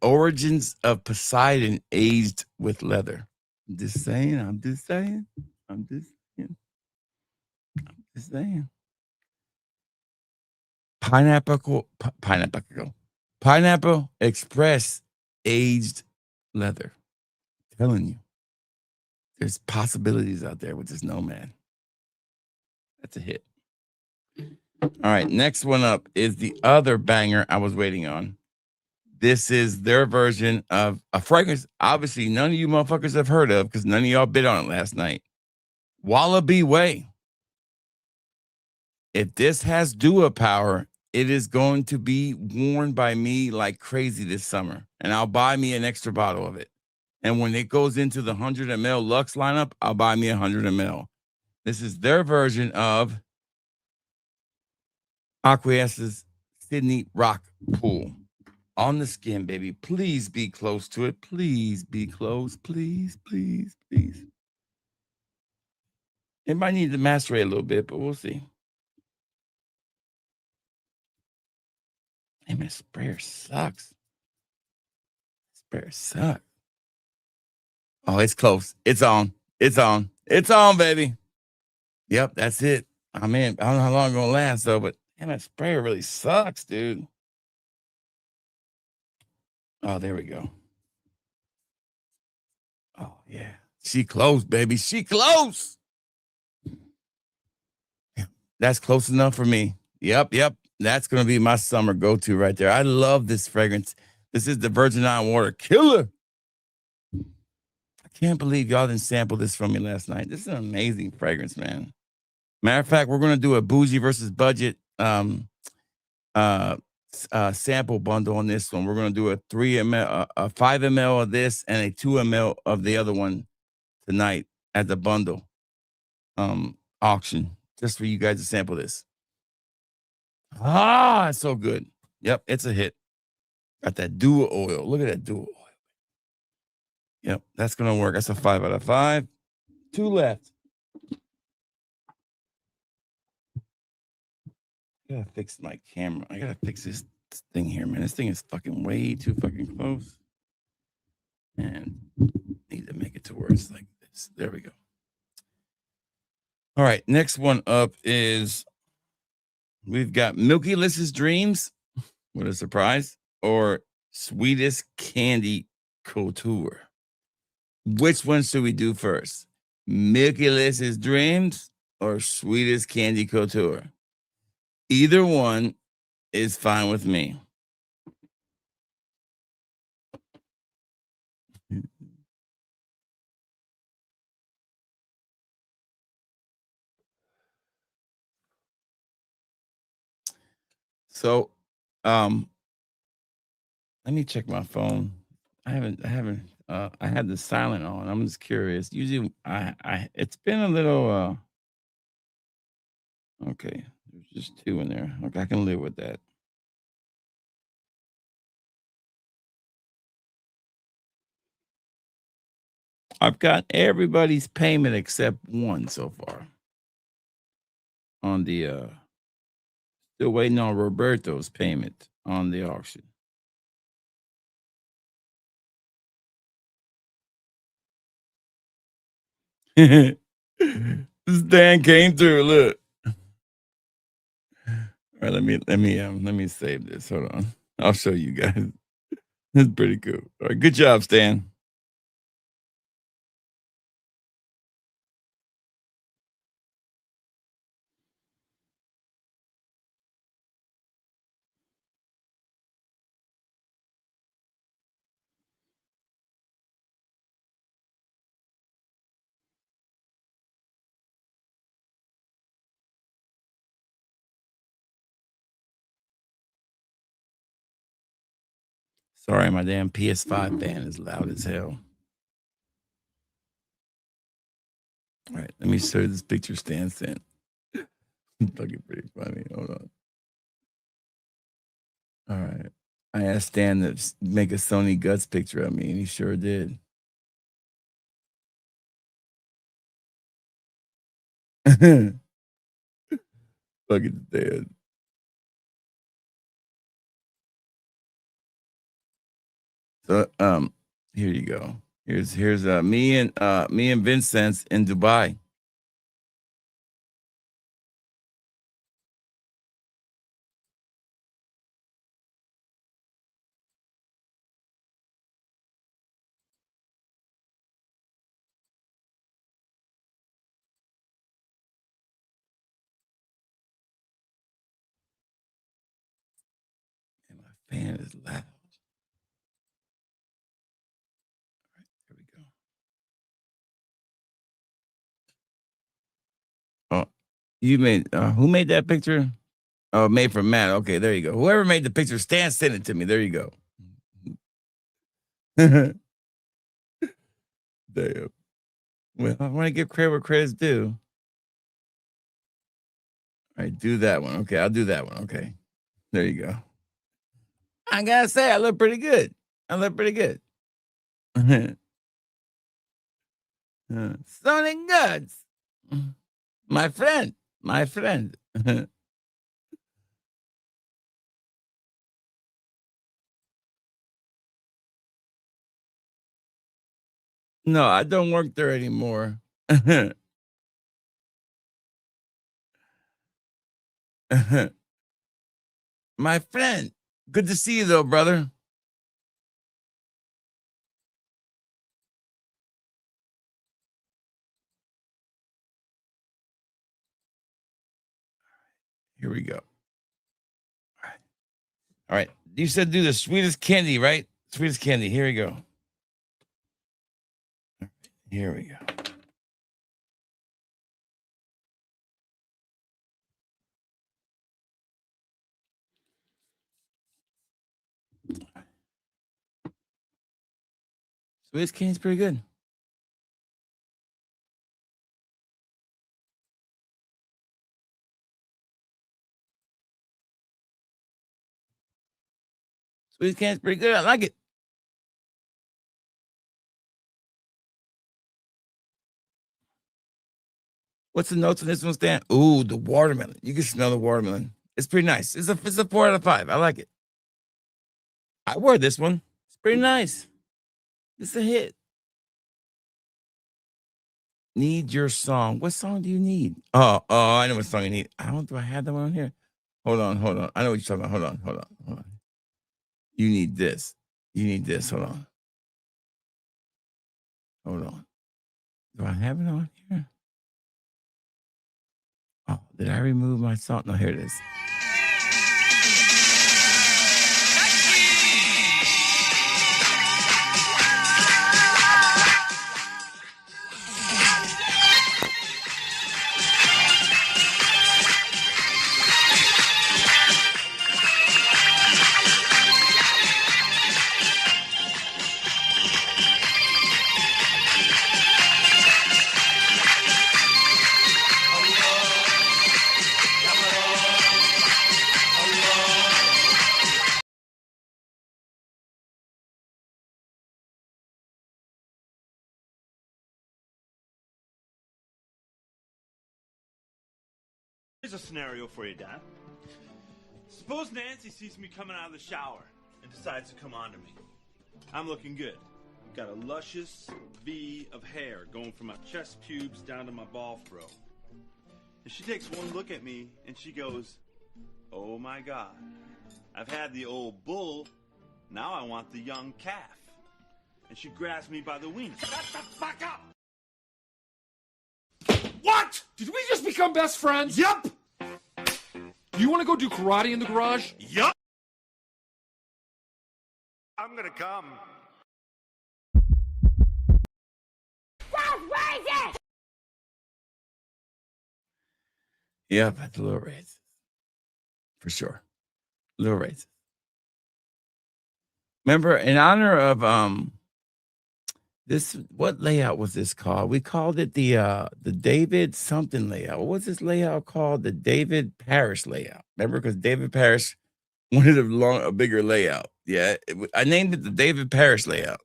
Origins of Poseidon aged with leather. I'm just saying. Pineapple Express aged leather. I'm telling you, there's possibilities out there with this Nomad. That's a hit. All right, next one up is the other banger I was waiting on. This is their version of a fragrance. Obviously, none of you motherfuckers have heard of because none of y'all bid on it last night. Wallaby Way. If this has Dua power, it is going to be worn by me like crazy this summer. And I'll buy me an extra bottle of it. And when it goes into the 100 ml Lux lineup, I'll buy me 100 ml. This is their version of Aqueous' Sydney Rock Pool. On the skin, baby. Please be close to it. Please be close. Please. It might need to macerate a little bit, but we'll see. Hey, man, sprayer sucks. Oh, it's close. It's on, baby. Yep, that's it. I'm in. I don't know how long it's going to last, though, but damn, that sprayer really sucks, dude. Oh, there we go. Oh, yeah. She close, baby. She close. That's close enough for me. Yep. That's going to be my summer go-to right there. I love this fragrance. This is the Virgin Island Water Killer. I can't believe y'all didn't sample this from me last night. This is an amazing fragrance, man. Matter of fact, we're going to do a bougie versus budget sample bundle on this one. We're going to do a 3 ml, a 5 ml of this and a 2 ml of the other one tonight as a bundle auction just for you guys to sample this. It's so good. Yep, it's a hit. Got that Dua oil. Look at that Dua oil. Yep, that's going to work. That's a 5 out of 5. 2 left. I gotta fix my camera. I gotta fix this thing here, man. This thing is fucking way too fucking close. And need to make it to where it's like this. There we go. All right, next one up is we've got Milky List's Dreams. What a surprise. Or Sweetest Candy Couture. Which one should we do first? Milky List's Dreams or Sweetest Candy Couture? Either one is fine with me. So, um, let me check my phone. I had the silent on. I'm just curious. Usually, it's been a little. Okay, there's just two in there. Okay, I can live with that. I've got everybody's payment except one so far on the still waiting on Roberto's payment on the auction. This Dan came through. Look. All right, let me save this. Hold on. I'll show you guys. That's pretty cool. All right, good job, Stan. Sorry, my damn PS5 fan is loud as hell. All right, let me show you this picture Stan sent. Fucking pretty funny. Hold on. All right. I asked Stan to make a Sony Guts picture of me, and he sure did. Fucking dead. So here you go. Here's me and Vincent in Dubai. And my fan is loud. All right, there we go. Oh, you made who made that picture? Oh, made from Matt. Okay, there you go. Whoever made the picture, Stan sent it to me. There you go. Damn. Well, I want to give credit where credit's due. All right, do that one. Okay, I'll do that one. Okay. There you go. I gotta say, I look pretty good. I look pretty good. Sonic Guts. My friend. My friend. No, I don't work there anymore. My friend. Good to see you though, brother. Here we go. All right. You said do the sweetest candy, right? Sweetest candy. Here we go. Here we go. Sweetest candy's pretty good. Sweetest candy's pretty good. I like it. What's the notes on this one, Stan? Ooh, the watermelon. You can smell the watermelon. It's pretty nice. It's a 4 out of 5. I like it. I wear this one. It's pretty nice. It's a hit. Need your song. What song do you need? Oh, I know what song you need. Do I have that one on here? Hold on. I know what you're talking about. Hold on. You need this. Hold on. Do I have it on here? Oh, did I remove my song? No, here it is. Here's a scenario for you, Dad. Suppose Nancy sees me coming out of the shower and decides to come on to me. I'm looking good. I've got a luscious V of hair going from my chest pubes down to my ball throw. And she takes one look at me and she goes, "Oh my God, I've had the old bull, now I want the young calf." And she grabs me by the wings. Shut the fuck up! What? Did we just become best friends? Yup! You want to go do karate in the garage? Yup! I'm gonna come. Yep, that's a little racist. For sure. A little racist. Remember, in honor of this, what layout was this called? We called it the David something layout. What was this layout called? The David Parrish layout. Remember, because David Parrish wanted a bigger layout. Yeah, I named it the David Parrish layout.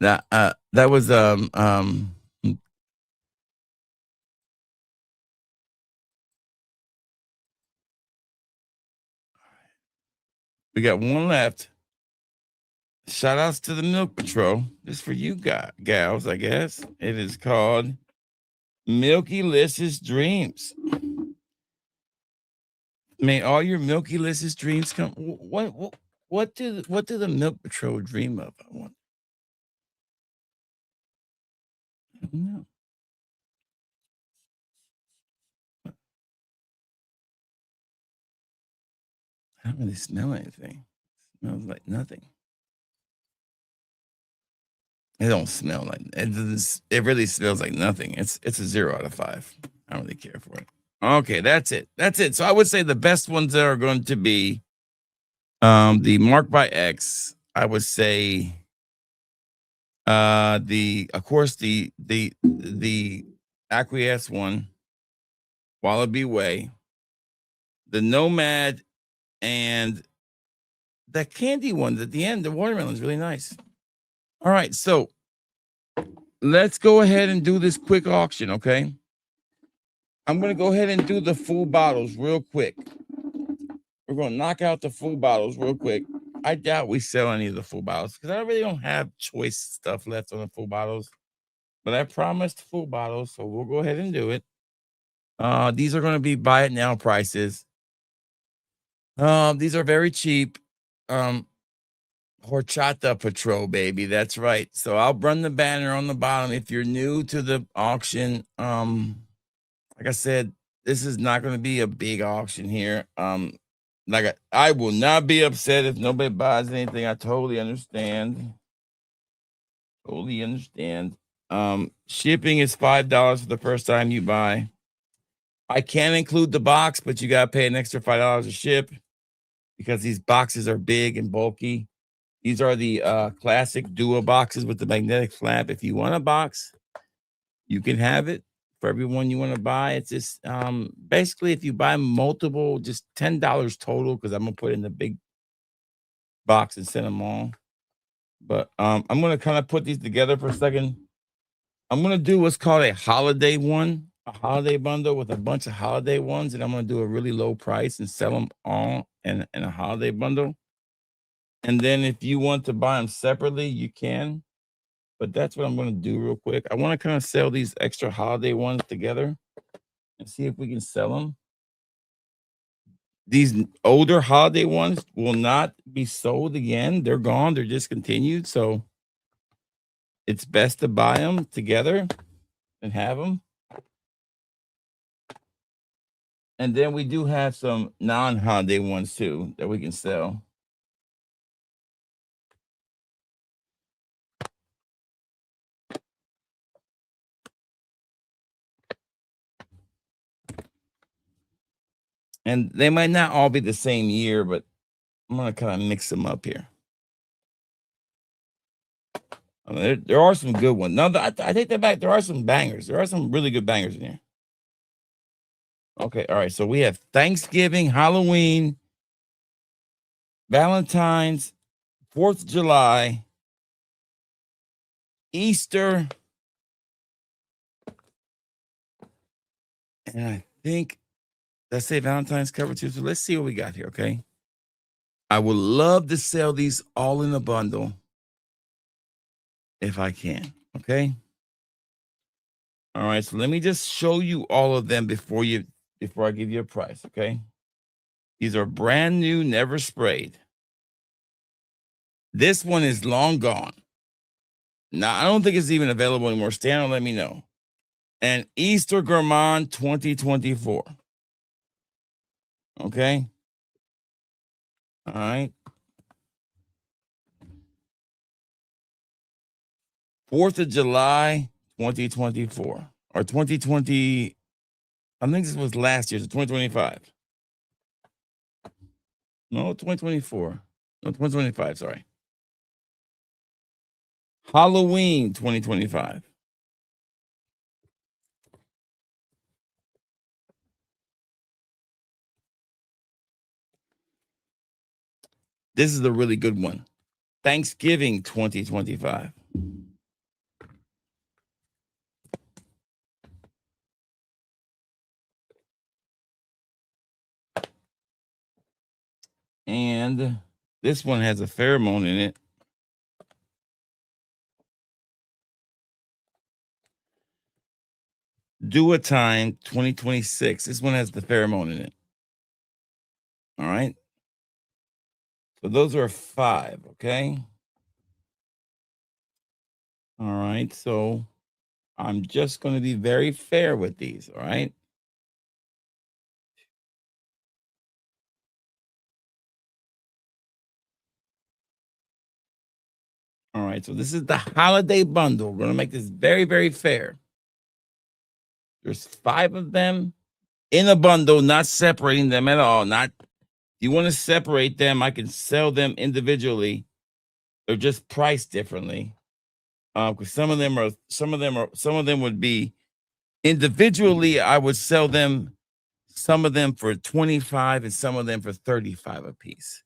That was we got one left. Shout outs to the Milk Patrol. Just for you gals, I guess. It is called Milky Licious Dreams. May all your Milky Licious dreams come. What do the Milk Patrol dream of? I don't know. I don't really smell anything. It smells like nothing. It don't smell like it. It really smells like nothing. It's a 0 out of 5. I don't really care for it. Okay, that's it. That's it. So I would say the best ones are going to be the Mark by X. I would say the Acquiesce one, Wallaby Way, the Nomad, and that candy one at the end, the watermelon is really nice. All right, so let's go ahead and do this quick auction, okay? I'm going to go ahead and do the full bottles real quick. We're going to knock out the full bottles real quick. I doubt we sell any of the full bottles because I really don't have choice stuff left on the full bottles. But I promised full bottles, so we'll go ahead and do it. These are going to be buy it now prices. These are very cheap. Horchata Patrol, baby. That's right. So I'll run the banner on the bottom. If you're new to the auction, like I said, this is not going to be a big auction here. I will not be upset if nobody buys anything. I totally understand. Totally understand. Shipping is $5 for the first time you buy. I can include the box, but you got to pay an extra $5 to ship because these boxes are big and bulky. These are the classic Duo boxes with the magnetic flap. If you want a box, you can have it for everyone you want to buy. It's just basically if you buy multiple, just $10 total because I'm going to put in the big box and send them all. But I'm going to kind of put these together for a second. I'm going to do what's called a holiday one, a holiday bundle with a bunch of holiday ones. And I'm going to do a really low price and sell them all in a holiday bundle. And then if you want to buy them separately, you can. But that's what I'm going to do real quick. I want to kind of sell these extra holiday ones together and see if we can sell them. These older holiday ones will not be sold again. They're gone. They're discontinued. So it's best to buy them together and have them. And then we do have some non-holiday ones too that we can sell. And they might not all be the same year, but I'm going to kind of mix them up here. I mean, there are some good ones. No, I take that back. There are some bangers. There are some really good bangers in here. Okay, all right. So we have Thanksgiving, Halloween, Valentine's, 4th of July, Easter, and I think let's say Valentine's cover too. So let's see what we got here, okay? I would love to sell these all in a bundle if I can, okay? All right, so let me just show you all of them before I give you a price, okay? These are brand new, never sprayed. This one is long gone. Now, I don't think it's even available anymore. Stan, let me know. And Easter Gourmand 2024. Okay. All right. 4th of July 2024 or 2020. I think this was last year, so 2025. No, 2024. No, 2025. Sorry. Halloween 2025. This is a really good one. Thanksgiving 2025. And this one has a pheromone in it. Duotime 2026. This one has the pheromone in it. All right. So those are 5, okay? All right. So I'm just going to be very fair with these, all right? All right. So this is the holiday bundle. We're going to make this very, very fair. There's 5 of them in a bundle, not separating them at all. Not you want to separate them, I can sell them individually. They're just priced differently. Because some of them would be individually, I would sell them, some of them for 25 and some of them for 35 a piece.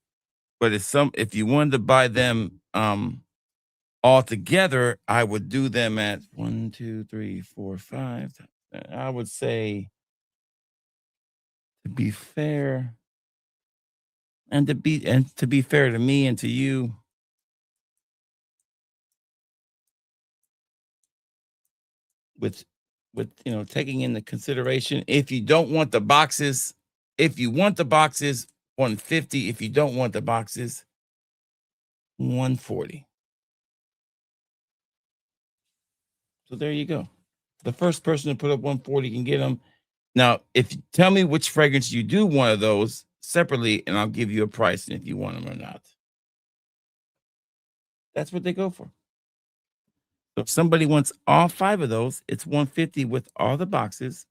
But if you wanted to buy them all together, I would do them at 1, 2, 3, 4, 5. I would say, to be fair, and to be fair to me and to you, with taking into consideration, if you don't want the boxes, if you want the boxes, 150. If you don't want the boxes, 140. So there you go. The first person to put up 140 can get them. Now, if you tell me which fragrance you do one of those separately, and I'll give you a price, and if you want them or not. That's what they go for. So if somebody wants all 5 of those, it's 150 with all the boxes.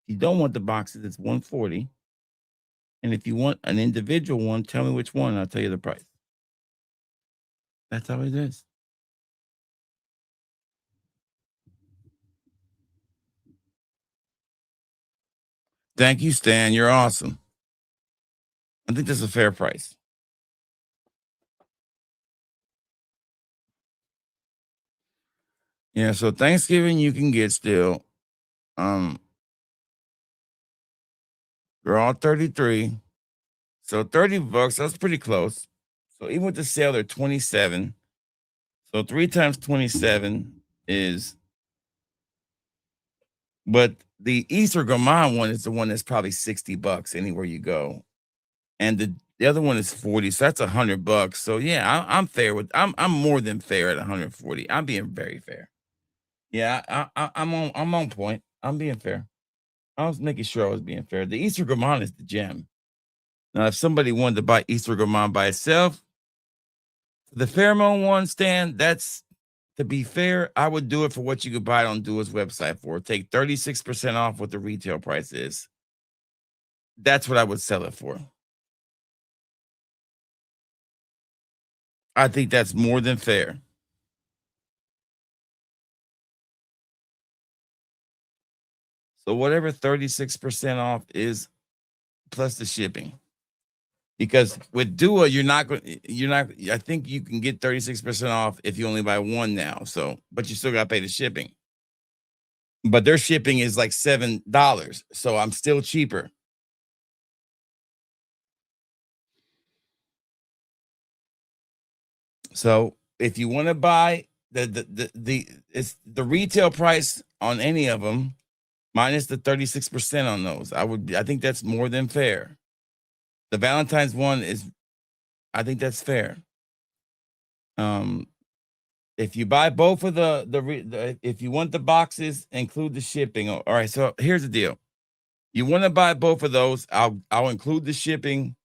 If you don't want the boxes, it's 140. And if you want an individual one, tell me which one, and I'll tell you the price. That's how it is. Thank you, Stan. You're awesome. I think that's a fair price. Yeah, so Thanksgiving you can get still. They're all 33. So $30, that's pretty close. So even with the sale, they're 27. So 3 times 27 is, but the Easter Gourmand one is the one that's probably $60 anywhere you go. And the other one is 40. So that's $100. So yeah, I'm fair with, I'm more than fair at 140. I'm being very fair. Yeah, I'm on point. I'm being fair. I was making sure I was being fair. The Easter Gourmand is the gem. Now, if somebody wanted to buy Easter Gourmand by itself, the pheromone one, Stan, that's, to be fair, I would do it for what you could buy it on Dua's website for. Take 36% off what the retail price is. That's what I would sell it for. I think that's more than fair. So whatever 36% off is, plus the shipping. Because with Dua, I think you can get 36% off if you only buy one now. So, but you still got to pay the shipping. but their shipping is like $7, so I'm still cheaper. So if you want to buy it's the retail price on any of them minus the 36% on those, I think that's more than fair. The Valentine's one I think that's fair. If you buy both of if you want the boxes, include the shipping. All right, so here's the deal. You want to buy both of those, I'll include the shipping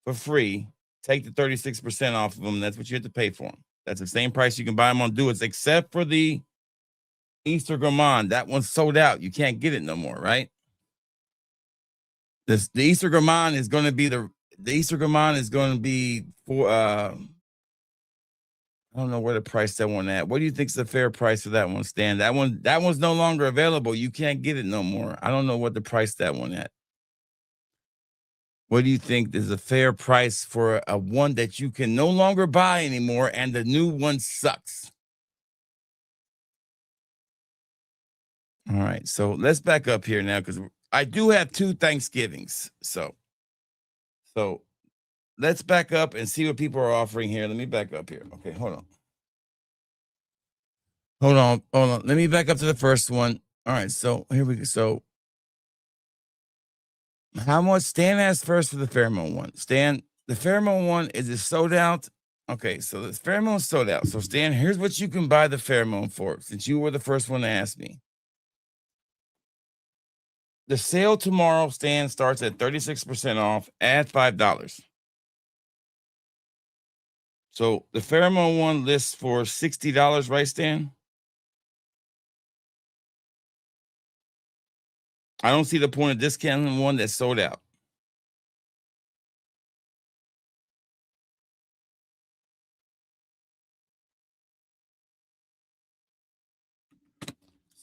for free. Take the 36% off of them. That's what you have to pay for them. That's the same price you can buy them on Duets, except for the Easter Gourmand. That one's sold out. You can't get it no more, right? The Easter Gourmand is going to be the Easter Gourmand is going to be for I don't know where to price that one at. What do you think is the fair price for that one, Stan? That one's no longer available. You can't get it no more. I don't know what to price that one at. What do you think is a fair price for a one that you can no longer buy anymore and the new one sucks? All right, so let's back up here now because I do have 2 Thanksgivings. So let's back up and see what people are offering here. Let me back up here. Okay, hold on. Let me back up to the first one. All right, so here we go. So how much Stan asked first for the pheromone one? Stan, the pheromone one, is it sold out? Okay, so the pheromone sold out. So Stan, here's what you can buy the pheromone for, since you were the first one to ask me. The sale tomorrow, Stan, starts at 36% off, add $5. So the pheromone one lists for $60, right, Stan? I don't see the point of discounting one that's sold out.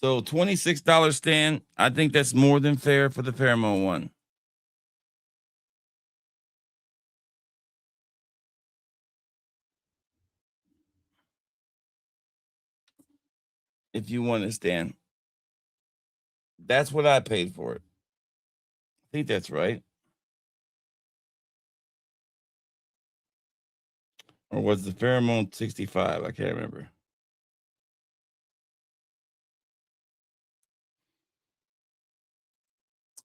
So $26, Stan. I think that's more than fair for the pheromone one. If you want it, Stan. That's what I paid for it. I think that's right. Or was the pheromone 65? I can't remember.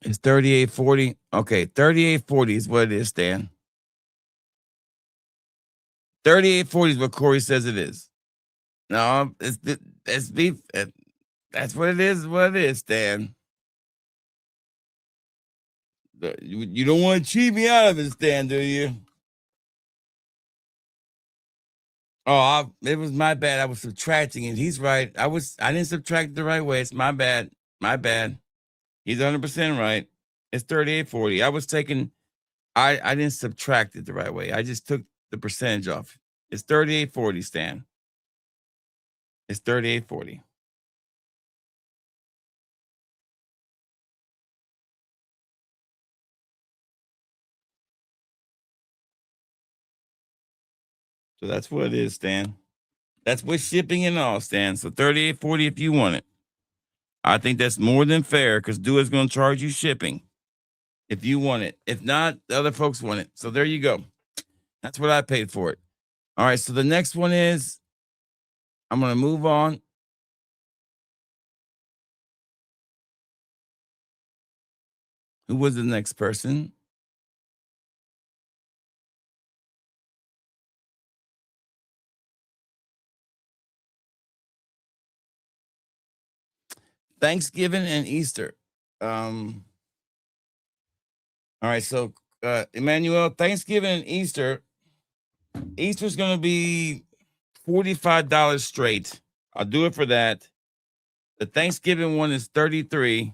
It's 38.40. Okay, 38.40 is what it is, Stan. 38.40 is what Corey says it is. No, it's beef. That's what it is. What it is, Stan. You don't want to cheat me out of it, Stan, do you? Oh, it was my bad. I was subtracting it. He's right. I didn't subtract it the right way. It's my bad. My bad. He's 100% right. It's 38.40. I didn't subtract it the right way. I just took the percentage off. It's 38.40, Stan. It's 38.40. So that's what it is, Stan. That's with shipping and all, Stan. So 38.40 if you want it. I think that's more than fair because Duet's going to charge you shipping if you want it. If not, the other folks want it. So there you go. That's what I paid for it. All right. So the next one is I'm going to move on. Who was the next person? Thanksgiving and Easter. All right. So, Emmanuel, Thanksgiving and Easter. Easter's going to be $45 straight. I'll do it for that. The Thanksgiving one is $33.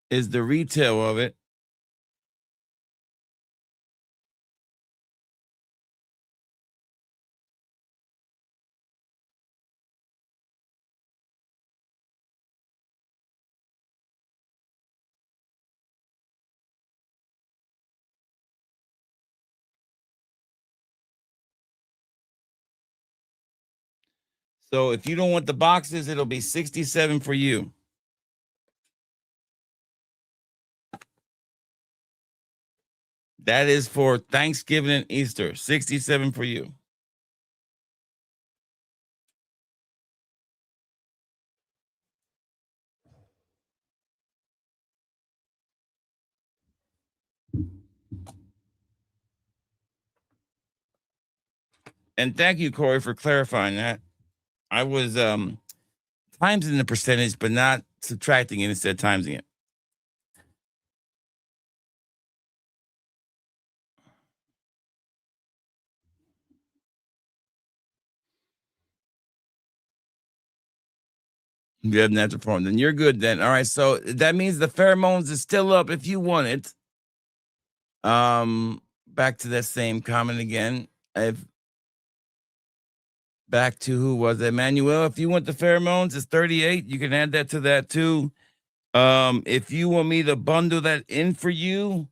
Is the retail of it. So if you don't want the boxes, it'll be $67 for you. That is for Thanksgiving and Easter. $67 for you. And thank you, Corey, for clarifying that. I was times in the percentage, but not subtracting it instead of timesing it. You have natural form, then you're good then. All right, so that means the pheromones is still up if you want it. Back to that same comment again. Back to who was it? Emmanuel. If you want the pheromones, it's 38. You can add that to that too. If you want me to bundle that in for you,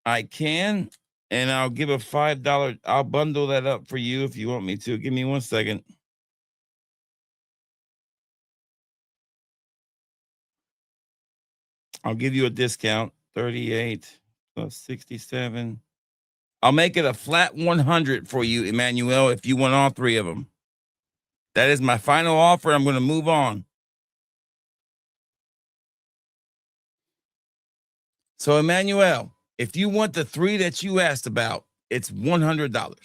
I can, and I'll give a $5. I'll bundle that up for you if you want me to. Give me 1 second. I'll give you a discount. 38 plus 67. I'll make it a flat 100 for you, Emmanuel, if you want all three of them. That is my final offer. I'm going to move on. So, Emmanuel, if you want the three that you asked about, it's $100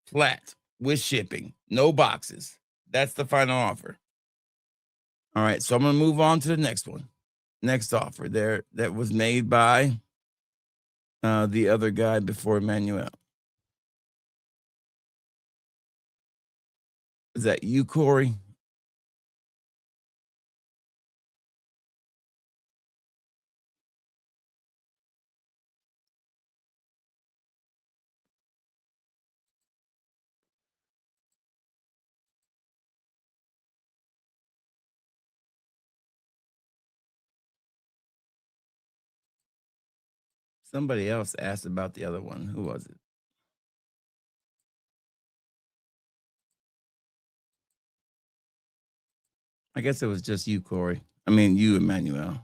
flat with shipping, no boxes. That's the final offer. All right, so I'm going to move on to the next one. Next offer there that was made by the other guy before Emmanuel. Is that you, Corey? Somebody else asked about the other one. Who was it? I guess it was just you, Corey. I mean, you, Emmanuel.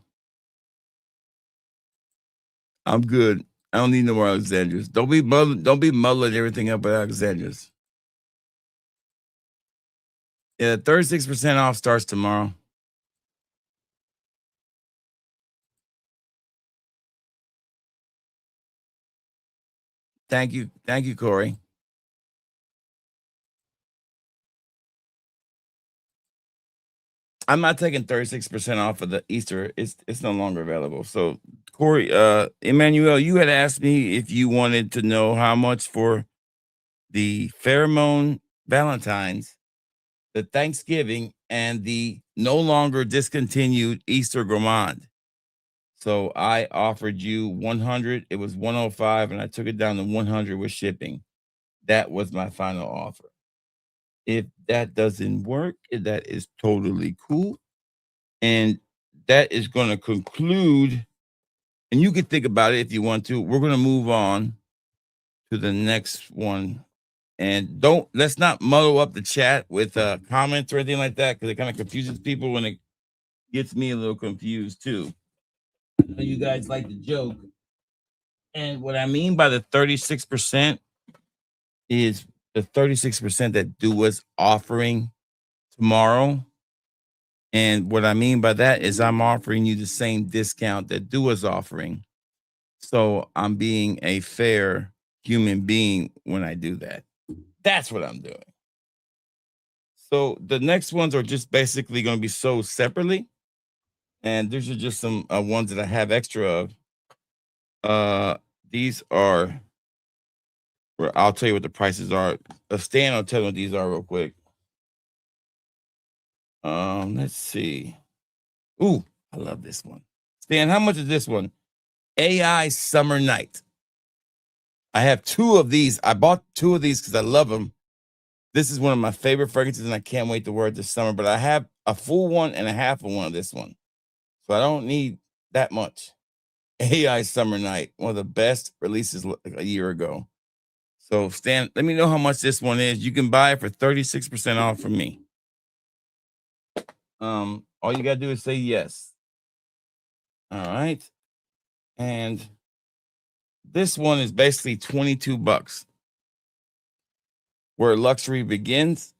I'm good. I don't need no more Alexandrias. Don't be muddling everything up with Alexandrias. Yeah, 36% off starts tomorrow. Thank you. Thank you, Corey. I'm not taking 36% off of the Easter. It's no longer available. So, Corey, Emmanuel, you had asked me if you wanted to know how much for the pheromone Valentine's, the Thanksgiving, and the no longer discontinued Easter Gourmand. So I offered you 100. It was 105, and I took it down to 100 with shipping. That was my final offer. If that doesn't work, that is totally cool. And that is going to conclude. And you can think about it if you want to. We're going to move on to the next one. And let's not muddle up the chat with comments or anything like that, because it kind of confuses people when it gets me a little confused too. You guys like to joke. And what I mean by the 36% is the 36% that Dua's offering tomorrow. And what I mean by that is I'm offering you the same discount that Dua's offering. So I'm being a fair human being when I do that. That's what I'm doing. So the next ones are just basically going to be sold separately. And these are just some ones that I have extra of. These are, where I'll tell you what the prices are. Stan, I'll tell you what these are real quick. Let's see. Ooh, I love this one. Stan, how much is this one? AI Summer Night. I have two of these. I bought two of these because I love them. This is one of my favorite fragrances, and I can't wait to wear it this summer. But I have a full one and a half of one of this one. So I don't need that much. AI Summer Night, one of the best releases a year ago. So Stan, let me know how much this one is. You can buy it for 36% off from me. All you gotta do is say yes. All right. And this one is basically $22. Where luxury begins.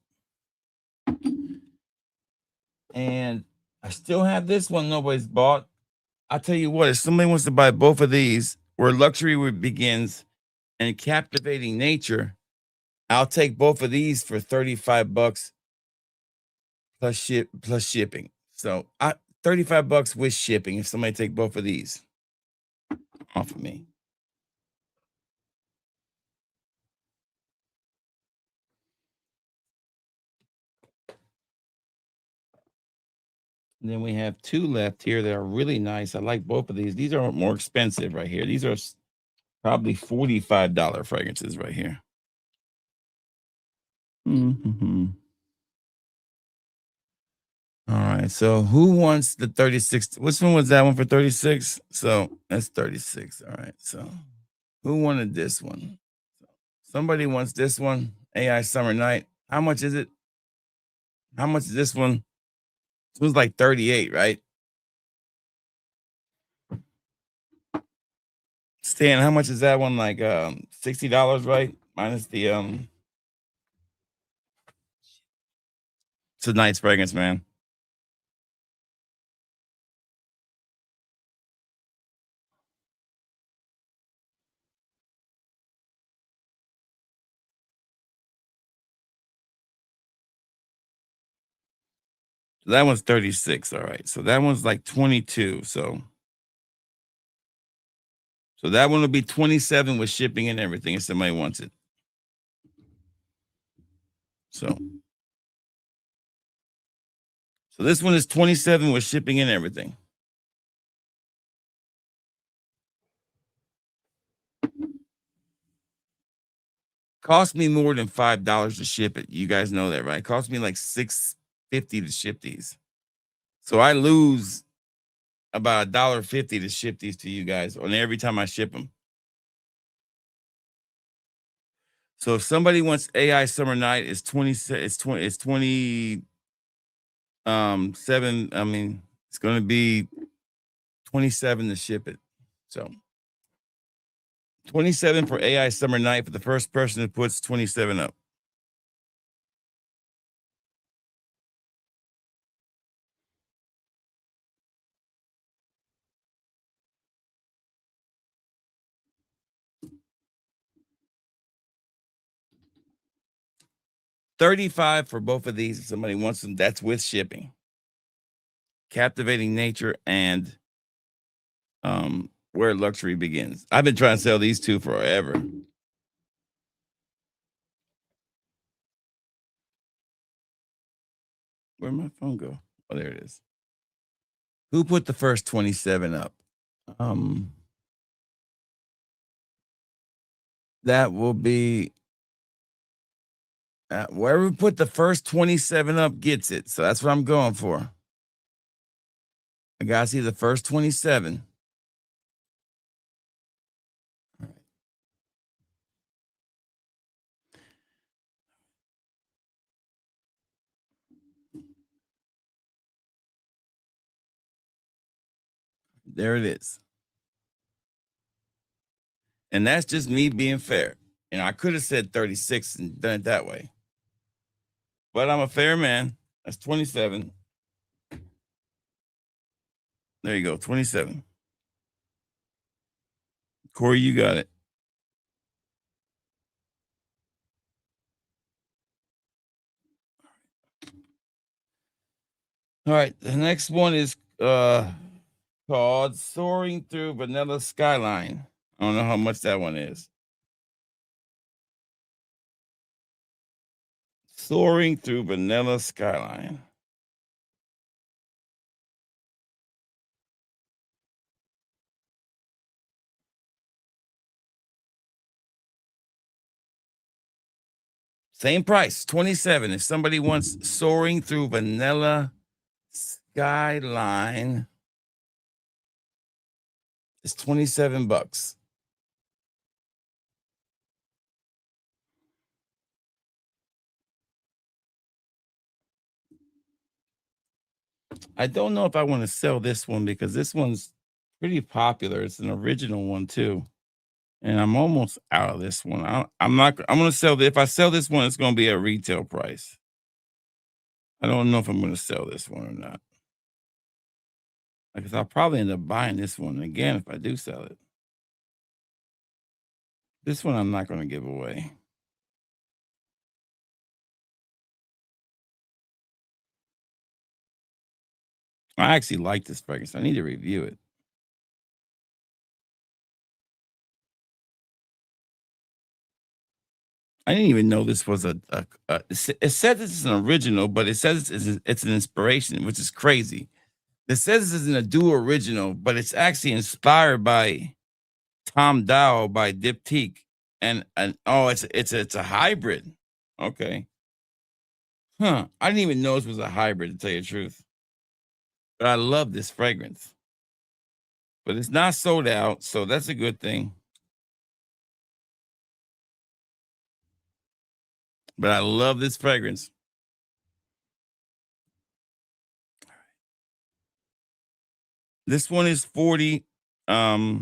And I still have this one nobody's bought. I'll tell you what, if somebody wants to buy both of these, where luxury begins and captivating nature, I'll take both of these for $35 plus shipping. So $35 with shipping if somebody take both of these off of me. And then we have two left here that are really nice. I like both of these. These are more expensive right here. These are probably $45 fragrances right here. Mm-hmm. All right. So who wants the 36? Which one was that one for 36? So that's 36. All right. So who wanted this one? Somebody wants this one. AI Summer Night. How much is it? How much is this one? It was like 38, right? Stan, how much is that one? Like $60, right? Minus the it's a nice fragrance, man. So that one's 36. All right. So that one's like 22. So that one will be 27 with shipping and everything if somebody wants it. So this one is 27 with shipping and everything. Cost me more than $5 to ship it. You guys know that, right? It cost me like $6.50 to ship these. So I lose about $1.50 to ship these to you guys on every time I ship them. So if somebody wants AI Summer Night, it's 27. I mean, it's going to be 27 to ship it. So 27 for AI Summer Night for the first person that puts 27 up. $35 for both of these. If somebody wants them, that's with shipping. Captivating nature and where luxury begins. I've been trying to sell these two forever. Where'd my phone go? Oh, there it is. Who put the first 27 up? That will be wherever put the first 27 up gets it. So that's what I'm going for. I gotta see the first 27. All right. There it is. And that's just me being fair. And I could have said 36 and done it that way. But I'm a fair man. That's 27. There you go, 27. Corey, you got it. All right, the next one is called Soaring Through Vanilla Skyline. I don't know how much that one is. Soaring Through Vanilla Skyline. Same price, 27. If somebody wants Soaring Through Vanilla Skyline, it's $27. I don't know if I want to sell this one because this one's pretty popular. It's an original one too. And I'm almost out of this one. I'm going to sell if I sell this one, it's going to be at retail price. I don't know if I'm going to sell this one or not. Because I'll probably end up buying this one again if I do sell it. This one I'm not going to give away. I actually like this fragrance. I need to review it. I didn't even know this was it says it's an original, but it says it's an inspiration, which is crazy. It says this isn't a dual original, but it's actually inspired by Tom Dow by Diptyque. And oh, it's a hybrid. Okay. Huh. I didn't even know this was a hybrid, to tell you the truth. But I love this fragrance. But it's not sold out, so that's a good thing. But I love this fragrance. This one is 40. I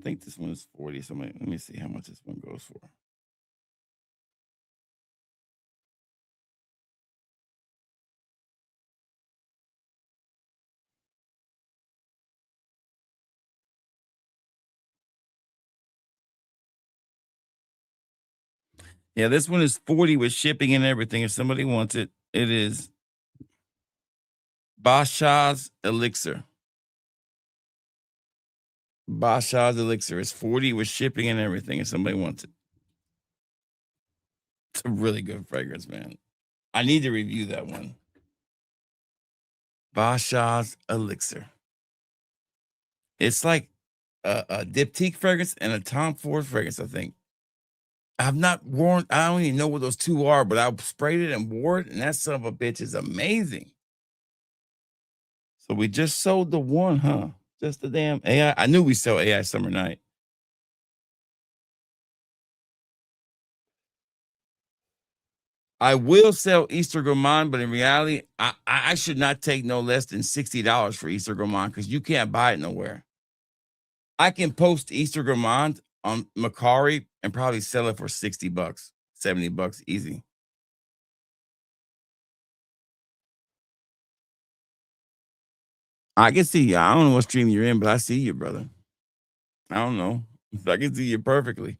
think this one is 40. So let me see how much this one goes for. Yeah, this one is 40 with shipping and everything. If somebody wants it, it is Bashaz Elixir. Bashaz Elixir is 40 with shipping and everything. If somebody wants it, it's a really good fragrance, man. I need to review that one. Bashaz Elixir. It's like a Diptyque fragrance and a Tom Ford fragrance, I think. I've not worn, I don't even know what those two are, but I sprayed it and wore it, and that son of a bitch is amazing. So we just sold the one, huh? Just the damn AI. I knew we sell AI Summer Night. I will sell Easter Gourmand, but in reality, I should not take no less than $60 for Easter Gourmand because you can't buy it nowhere. I can post Easter Gourmand on Mercari and probably sell it for $60, $70 easy. I can see you. I don't know what stream you're in, but I see you, brother. I don't know. I can see you perfectly.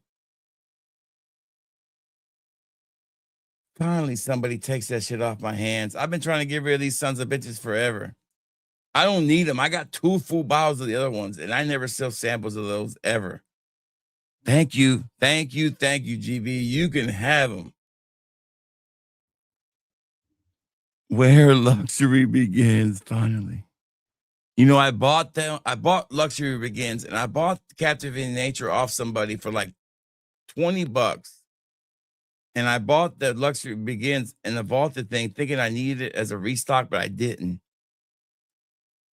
Finally, somebody takes that shit off my hands. I've been trying to get rid of these sons of bitches forever. I don't need them. I got 2 full bottles of the other ones, and I never sell samples of those ever. Thank you. Thank you. Thank you, GB. You can have them. Where luxury begins, finally. You know, I bought Luxury Begins, and I bought Captivating Nature off somebody for like $20. And I bought the Luxury Begins and I bought the thing thinking I needed it as a restock, but I didn't.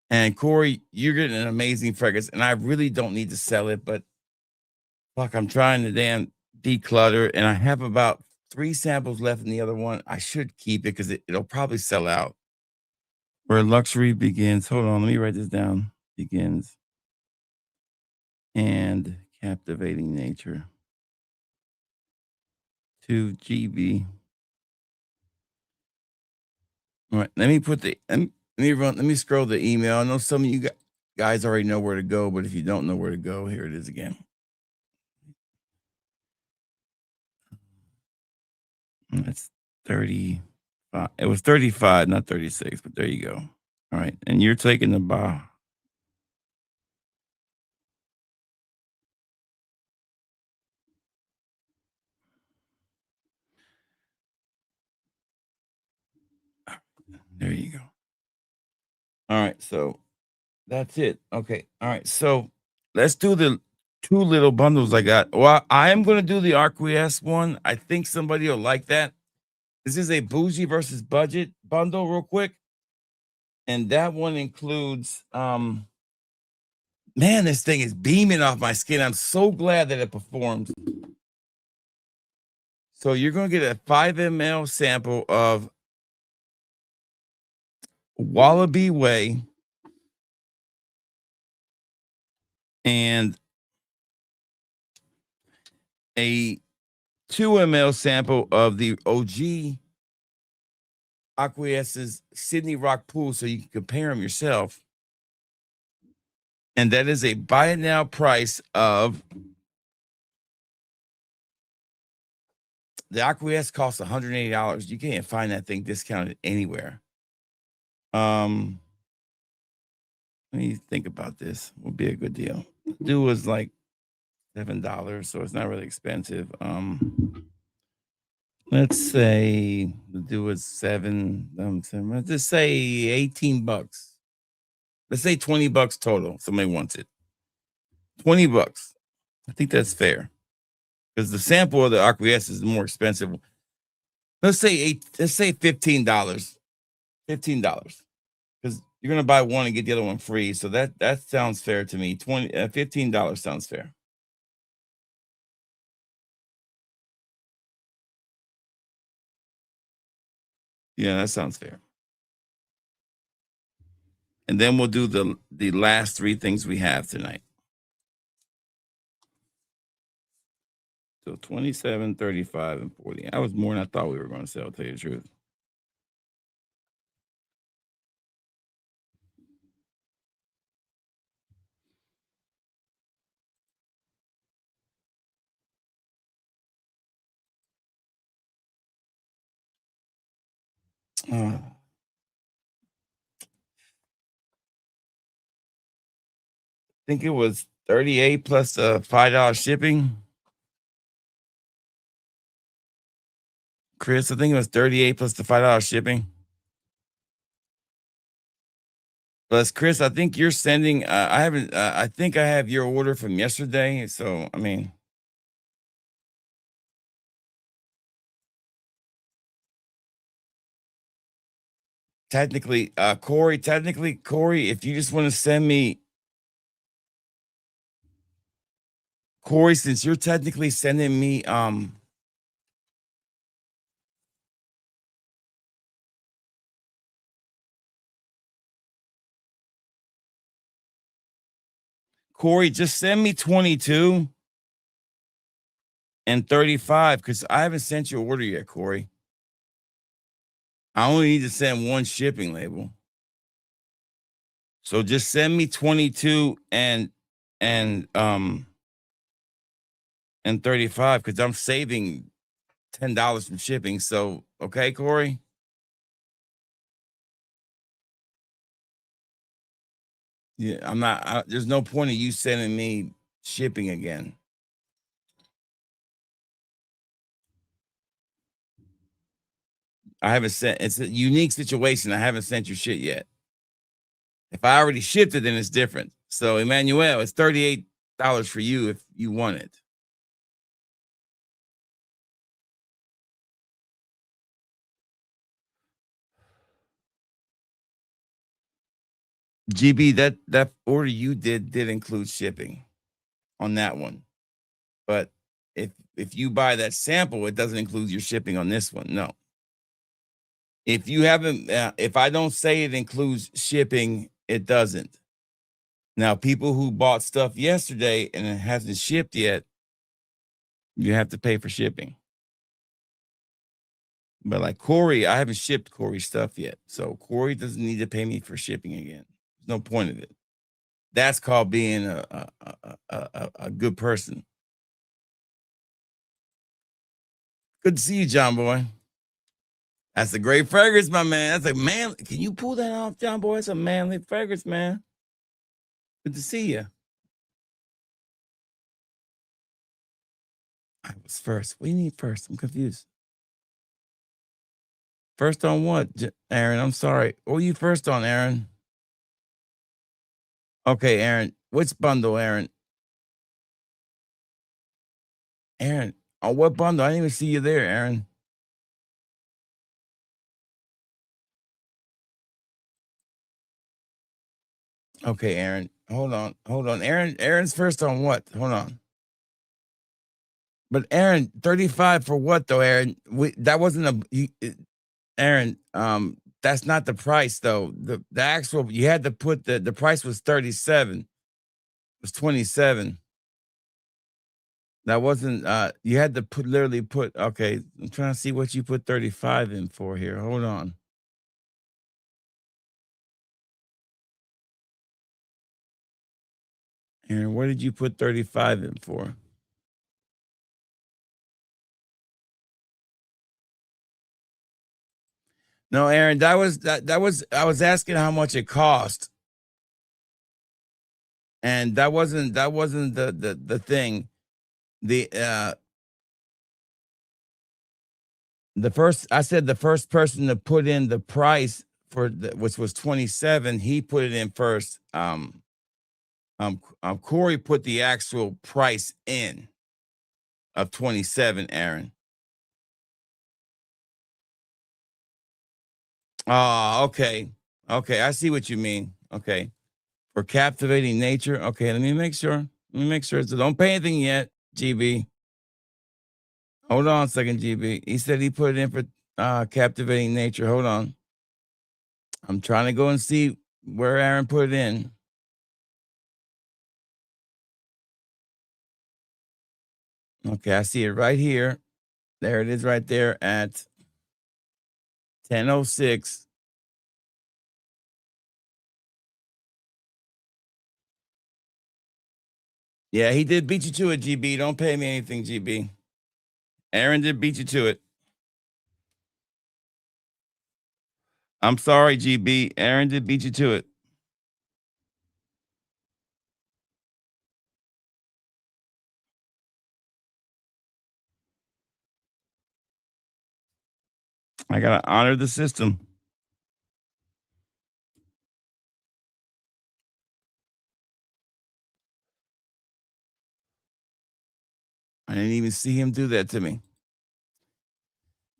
And Corey, you're getting an amazing fragrance, and I really don't need to sell it, but fuck, I'm trying to damn declutter, and I have about 3 samples left in the other one. I should keep it because it'll probably sell out. Where luxury begins. Hold on, let me write this down. Begins. And Captivating Nature. 2 GB. All right, let me put the let me scroll the email. I know some of you guys already know where to go, but if you don't know where to go, here it is again. That's 35. It was 35, not 36, but there you go. All right, and you're taking the bar. There you go. All right, so that's it. Okay. All right. So let's do the 2 little bundles I got. Well, I am going to do the Arquies one. I think somebody will like that. This is a bougie versus budget bundle real quick. And that one includes, man, this thing is beaming off my skin. I'm so glad that it performs. So you're going to get a 5 ml sample of Wallaby Way and a 2 ml sample of the OG Aqueous Sydney Rock Pool so you can compare them yourself. And that is a buy it now price of the Aqueous costs $180. You can't find that thing discounted anywhere. Let me think about this. Would be a good deal. Dew was like $7, so it's not really expensive. Let's say the Dew was $7. Let's just say $18. Let's say $20 total. Somebody wants it. $20. I think that's fair. Because the sample of the Aqueous is more expensive. Let's say $15. $15. Because you're gonna buy one and get the other one free. So that sounds fair to me. $15 sounds fair. Yeah, that sounds fair. And then we'll do the last 3 things we have tonight. So 27, 35, and 40. That was more than I thought we were going to sell, to tell you the truth. I think it was $38 plus $5 shipping. Chris, I think it was $38 plus the $5 shipping. Plus, Chris, I think you're sending. I haven't. I think I have your order from yesterday. So, I mean, technically, Corey. If you just want to send me, Corey, since you're technically sending me, Corey, just send me 22 and 35 because I haven't sent you an order yet, Corey. I only need to send one shipping label. So just send me 22 and 35 because I'm saving $10 from shipping. So, okay, Corey? Yeah, I'm not. There's no point of you sending me shipping again. I haven't sent. It's a unique situation. I haven't sent you shit yet. If I already shipped it, then it's different. So, Emmanuel, it's $38 for you if you want it. GB, that order you did include shipping on that one. But if you buy that sample, it doesn't include your shipping on this one. No. If you haven't, if I don't say it includes shipping, it doesn't. Now, people who bought stuff yesterday and it hasn't shipped yet, you have to pay for shipping. But like Corey, I haven't shipped Corey stuff yet. So Corey doesn't need to pay me for shipping again. There's no point of it. That's called being a good person. Good to see you, John Boy. That's a great fragrance, my man. That's a man. Can you pull that off, John Boy? It's a manly fragrance, man. Good to see you. I was first. What do you need first? I'm confused. First on what, Aaron? I'm sorry. What were you first on, Aaron? Okay, Aaron. Which bundle, Aaron? Aaron, on what bundle? I didn't even see you there, Aaron. Okay, Aaron. Hold on. Aaron's first on what? Hold on. But Aaron, 35 for what though, Aaron? That wasn't Aaron, that's not the price though. The actual, you had to put the price was 37. It was 27. That wasn't you had to literally put, okay, I'm trying to see what you put 35 in for here. Hold on. Aaron, what did you put 35 in for? No, Aaron, that was I was asking how much it cost. And that wasn't the thing. The first, I said the first person to put in the price for which was 27, he put it in first. Corey put the actual price in of 27, Aaron. Oh, okay. Okay, I see what you mean. Okay. For captivating nature. Okay, let me make sure. So don't pay anything yet, GB. Hold on a second, GB. He said he put it in for captivating nature. Hold on. I'm trying to go and see where Aaron put it in. Okay, I see it right here. There it is right there at 10:06. Yeah, he did beat you to it, GB. Don't pay me anything, GB. Aaron did beat you to it. I'm sorry, GB. Aaron did beat you to it. I gotta honor the system. I didn't even see him do that to me.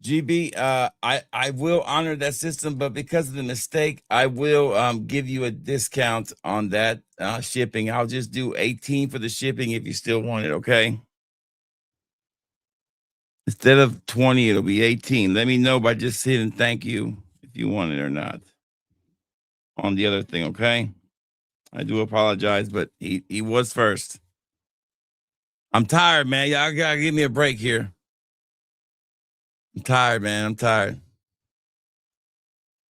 GB, I will honor that system, but because of the mistake, I will give you a discount on that shipping. I'll just do 18 for the shipping if you still want it, okay? Instead of 20, it'll be 18. Let me know by just hitting thank you if you want it or not on the other thing, okay? I do apologize, but he was first. I'm tired, man. Y'all gotta give me a break here. I'm tired, man. I'm tired.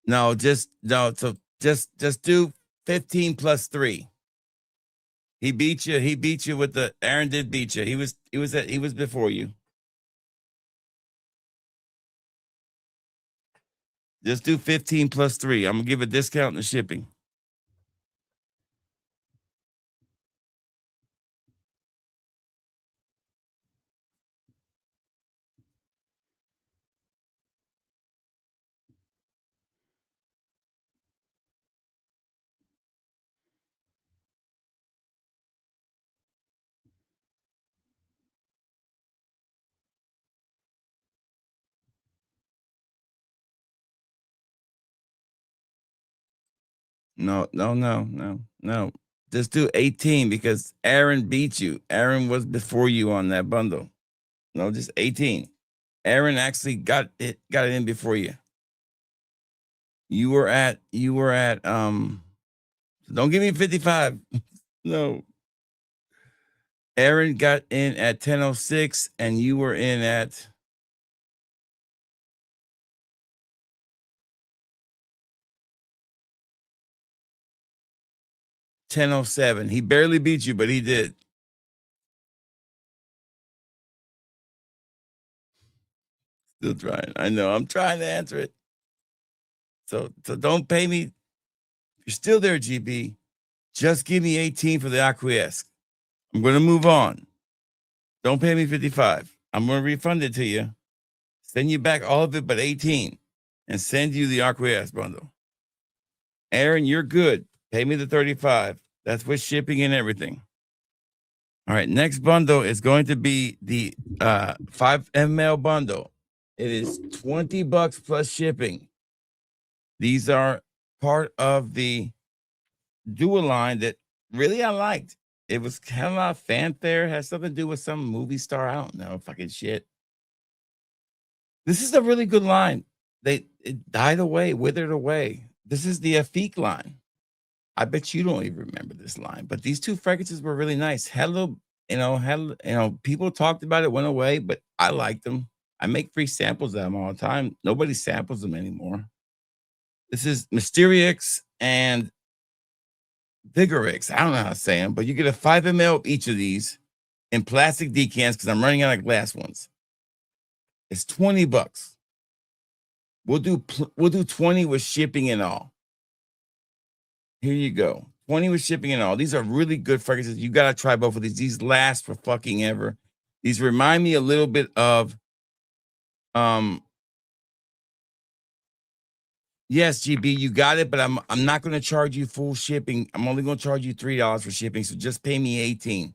No, so just do 15 plus 3. He beat you. He beat you with the Aaron did beat you. He was before you. Just do 15 plus 3. I'm gonna give a discount in the shipping. No. Just do 18 because Aaron beat you. Aaron was before you on that bundle. No, just 18. Aaron actually got it in before you. You were at don't give me 55. No. Aaron got in at 10:06 and you were in at 10:07. He barely beat you, but he did. Still trying. I know. I'm trying to answer it. So don't pay me. If you're still there, GB, just give me 18 for the acquiesce. I'm going to move on. Don't pay me 55. I'm going to refund it to you. Send you back all of it but 18 and send you the acquiesce bundle. Aaron, you're good. Pay me the 35. That's with shipping and everything. All right. Next bundle is going to be the 5 ml bundle. It is $20 plus shipping. These are part of the dual line that really I liked. It was kind of a lot of fanfare. It has something to do with some movie star. I don't know. Fucking shit. This is a really good line. it died away, withered away. This is the Afik line. I bet you don't even remember this line, but these two fragrances were really nice. Had a little, people talked about it, went away, but I liked them. I make free samples of them all the time. Nobody samples them anymore. This is Mysterix and Vigorix. I don't know how to say them, but you get a 5 ml of each of these in plastic decants because I'm running out of glass ones. It's $20. We'll do 20 with shipping and all. Here you go. 20 with shipping and all. These are really good fragrances. You got to try both of these. These last for fucking ever. These remind me a little bit of, yes, GB, you got it, but I'm not going to charge you full shipping. I'm only going to charge you $3 for shipping. So just pay me $18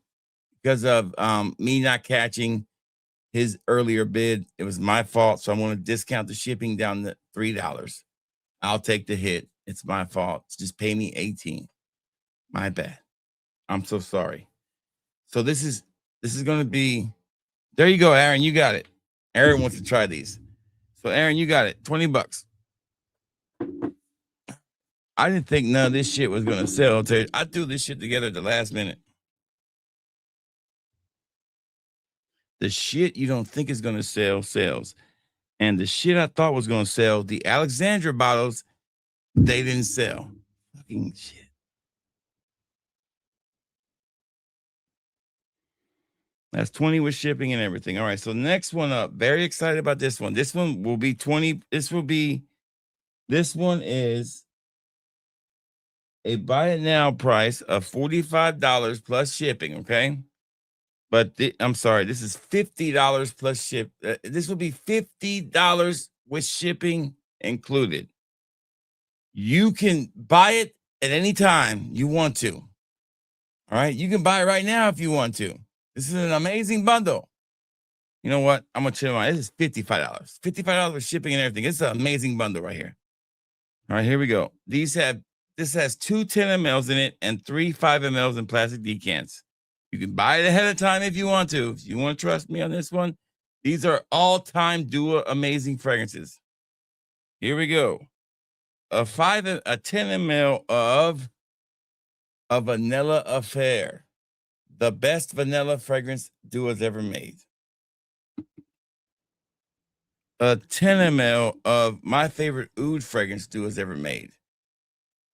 because of me not catching his earlier bid. It was my fault. So I'm going to discount the shipping down to $3. I'll take the hit. It's my fault. Just pay me $18. My bad. I'm so sorry. So this is going to be, there you go, Aaron. You got it. Aaron wants to try these. So Aaron, you got it. $20. I didn't think none of this shit was going to sell. I threw this shit together at the last minute. The shit you don't think is going to sell sells. And the shit I thought was going to sell, the Alexandra bottles, they didn't sell. Fucking shit. That's 20 with shipping and everything. All right, so next one up. Very excited about this one. This one will be 20. This one is a buy it now price of $45 plus shipping, okay? But I'm sorry, this is $50 plus ship. This will be $50 with shipping included. You can buy it at any time you want to. All right, you can buy it right now if you want to. This is an amazing bundle. You know what? I'm gonna chill out. This is $55. $55 with shipping and everything. It's an amazing bundle right here. All right, here we go. This has 2 10 mLs in it and 3 5 mLs in plastic decants. You can buy it ahead of time if you want to. If you want to trust me on this one, these are all-time duo amazing fragrances. Here we go. A 10 ml of a Vanilla Affair. The best vanilla fragrance duo's ever made. A 10 ml of my favorite oud fragrance duo's ever made.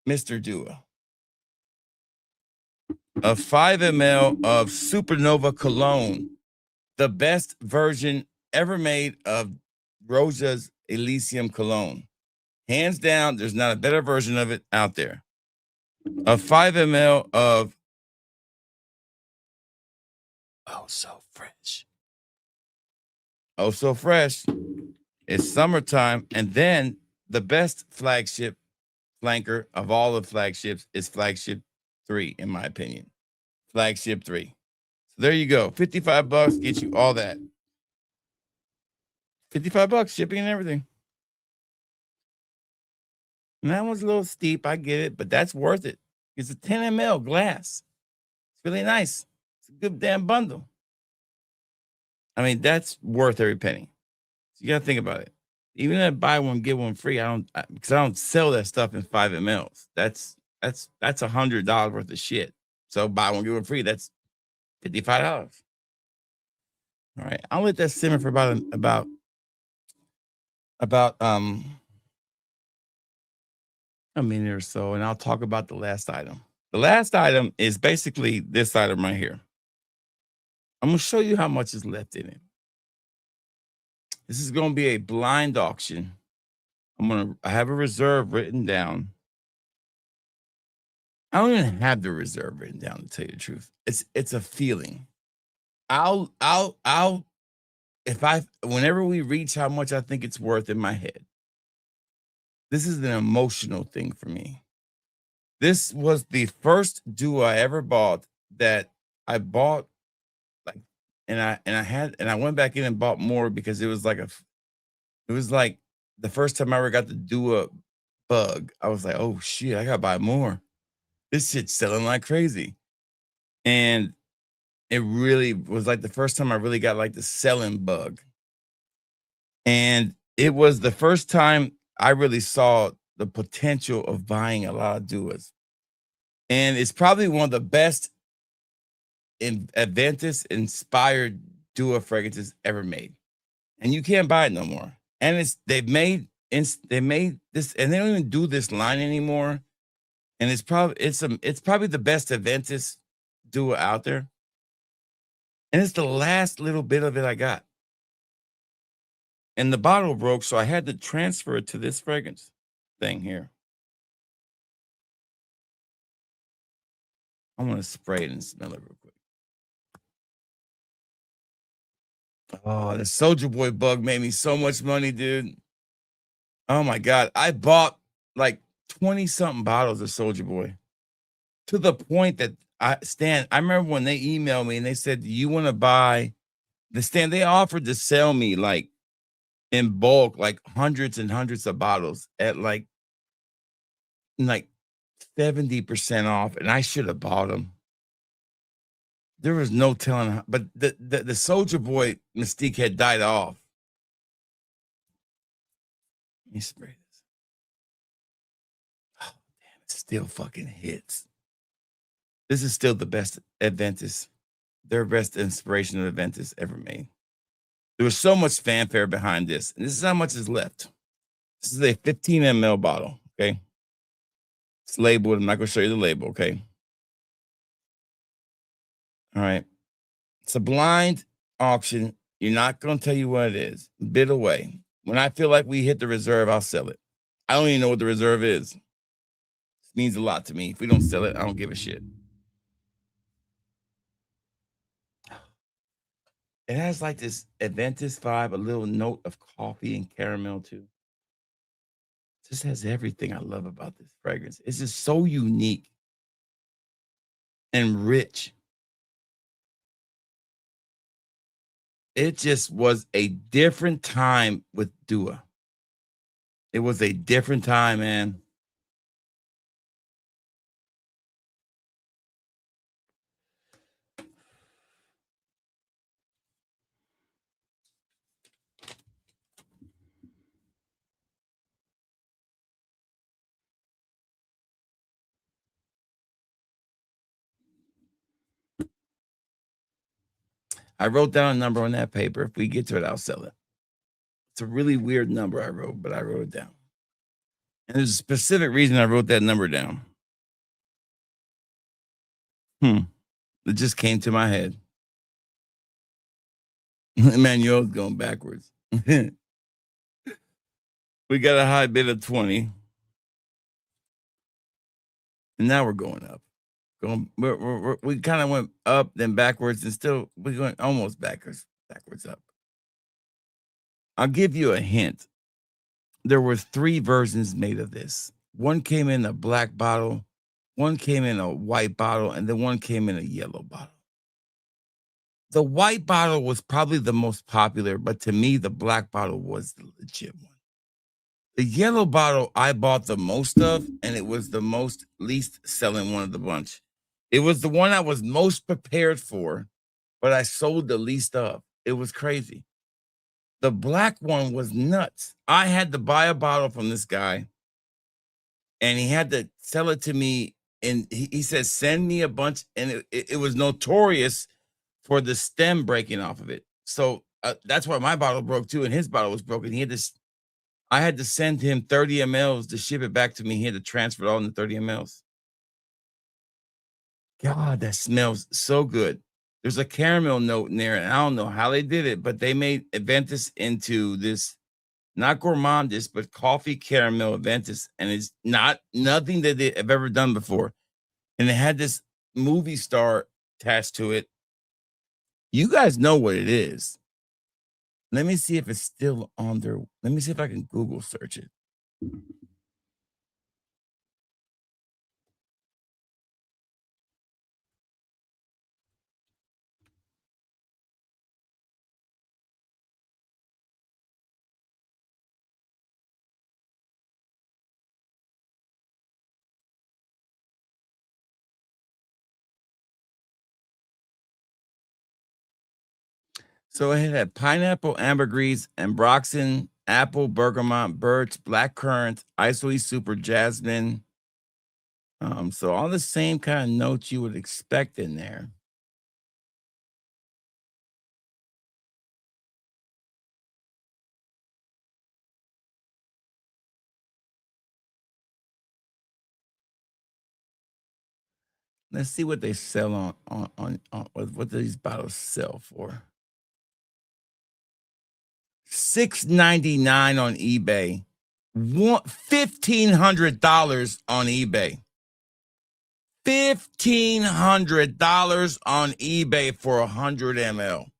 Mr. Duo. A 5 ml of Supernova Cologne. The best version ever made of Roja's Elysium Cologne. Hands down, there's not a better version of it out there. A 5 ml of Oh So Fresh. Oh So Fresh. It's summertime. And then the best flagship flanker of all the flagships is Flagship 3, in my opinion. Flagship 3. So there you go. $55 gets you all that. $55 shipping and everything. And that one's a little steep. I get it, but that's worth it. It's a 10 ml glass. It's really nice. It's a good damn bundle. I mean, that's worth every penny. So you got to think about it. Even if buy one, get one free, because I don't sell that stuff in 5 mLs. That's $100 worth of shit. So buy one, get one free. That's $55. All right. I'll let that simmer for about a minute or so, and I'll talk about the last item. The last item is basically this item right here. I'm going to show you how much is left in it. This is going to be a blind auction. I have a reserve written down. I don't even have the reserve written down, to tell you the truth. It's a feeling. Whenever we reach how much I think it's worth in my head, this is an emotional thing for me. This was the first duo I ever bought that I bought, and I went back in and bought more because it was like the first time I ever got the duo bug. I was like, oh shit, I gotta buy more. This shit's selling like crazy. And it really was like the first time I really got like the selling bug. And it was the first time I really saw the potential of buying a lot of Duas. And it's probably one of the best Aventus inspired Dua fragrances ever made. And you can't buy it no more. And they made this, and they don't even do this line anymore. And it's probably the best Aventus Dua out there. And it's the last little bit of it I got. And the bottle broke, so I had to transfer it to this fragrance thing here. I want to spray it and smell it real quick. Oh, the Soulja Boy bug made me so much money, dude. Oh my God. I bought like 20-something bottles of Soulja Boy to the point that I remember when they emailed me and they said, do you want to buy the Stan? They offered to sell me like in bulk, like hundreds and hundreds of bottles at like 70% off. And I should have bought them. There was no telling, but the Soulja Boy mystique had died off. Let me spray this. Oh, damn, it still fucking hits. This is still the best Aventus, their best inspiration of Aventus ever made. There was so much fanfare behind this, and this is how much is left. This is a 15 ml bottle, okay? It's labeled. I'm not going to show you the label, okay? All right. It's a blind auction. You're not going to tell you what it is. Bid away. When I feel like we hit the reserve, I'll sell it. I don't even know what the reserve is. It means a lot to me. If we don't sell it, I don't give a shit. It has like this Aventus vibe, a little note of coffee and caramel too. It just has everything I love about this fragrance. It's just so unique and rich. It just was a different time with Dua. It was a different time, man. I wrote down a number on that paper. If we get to it, I'll sell it. It's a really weird number I wrote, but I wrote it down. And there's a specific reason I wrote that number down. It just came to my head. Emmanuel's going backwards. We got a high bid of 20. And now we're going up. We kind of went up, then backwards, and still we're going almost backwards up. I'll give you a hint. There were 3 versions made of this. One came in a black bottle, one came in a white bottle, and then one came in a yellow bottle. The white bottle was probably the most popular, but to me, the black bottle was the legit one. The yellow bottle I bought the most of, and it was the least selling one of the bunch. It was the one I was most prepared for, but I sold the least of. It was crazy. The black one was nuts. I had to buy a bottle from this guy, and he had to sell it to me, and he said, send me a bunch, and it was notorious for the stem breaking off of it. So that's why my bottle broke too, and his bottle was broken. I had to send him 30 mLs to ship it back to me. He had to transfer it all into 30 mLs. God, that smells so good. There's a caramel note in there, and I don't know how they did it, but they made Aventus into this, not gourmandish, but coffee caramel Aventus, and it's nothing that they have ever done before. And it had this movie star attached to it. You guys know what it is. Let me see if it's still on there. Let me see if I can Google search it. So it had pineapple, ambergris, ambroxan, apple, bergamot, birch, blackcurrant, isoe super, jasmine. So all the same kind of notes you would expect in there. Let's see what they sell on what do these bottles sell for? $6.99 on eBay. $1,500 on eBay. $1,500 on eBay for 100 ml.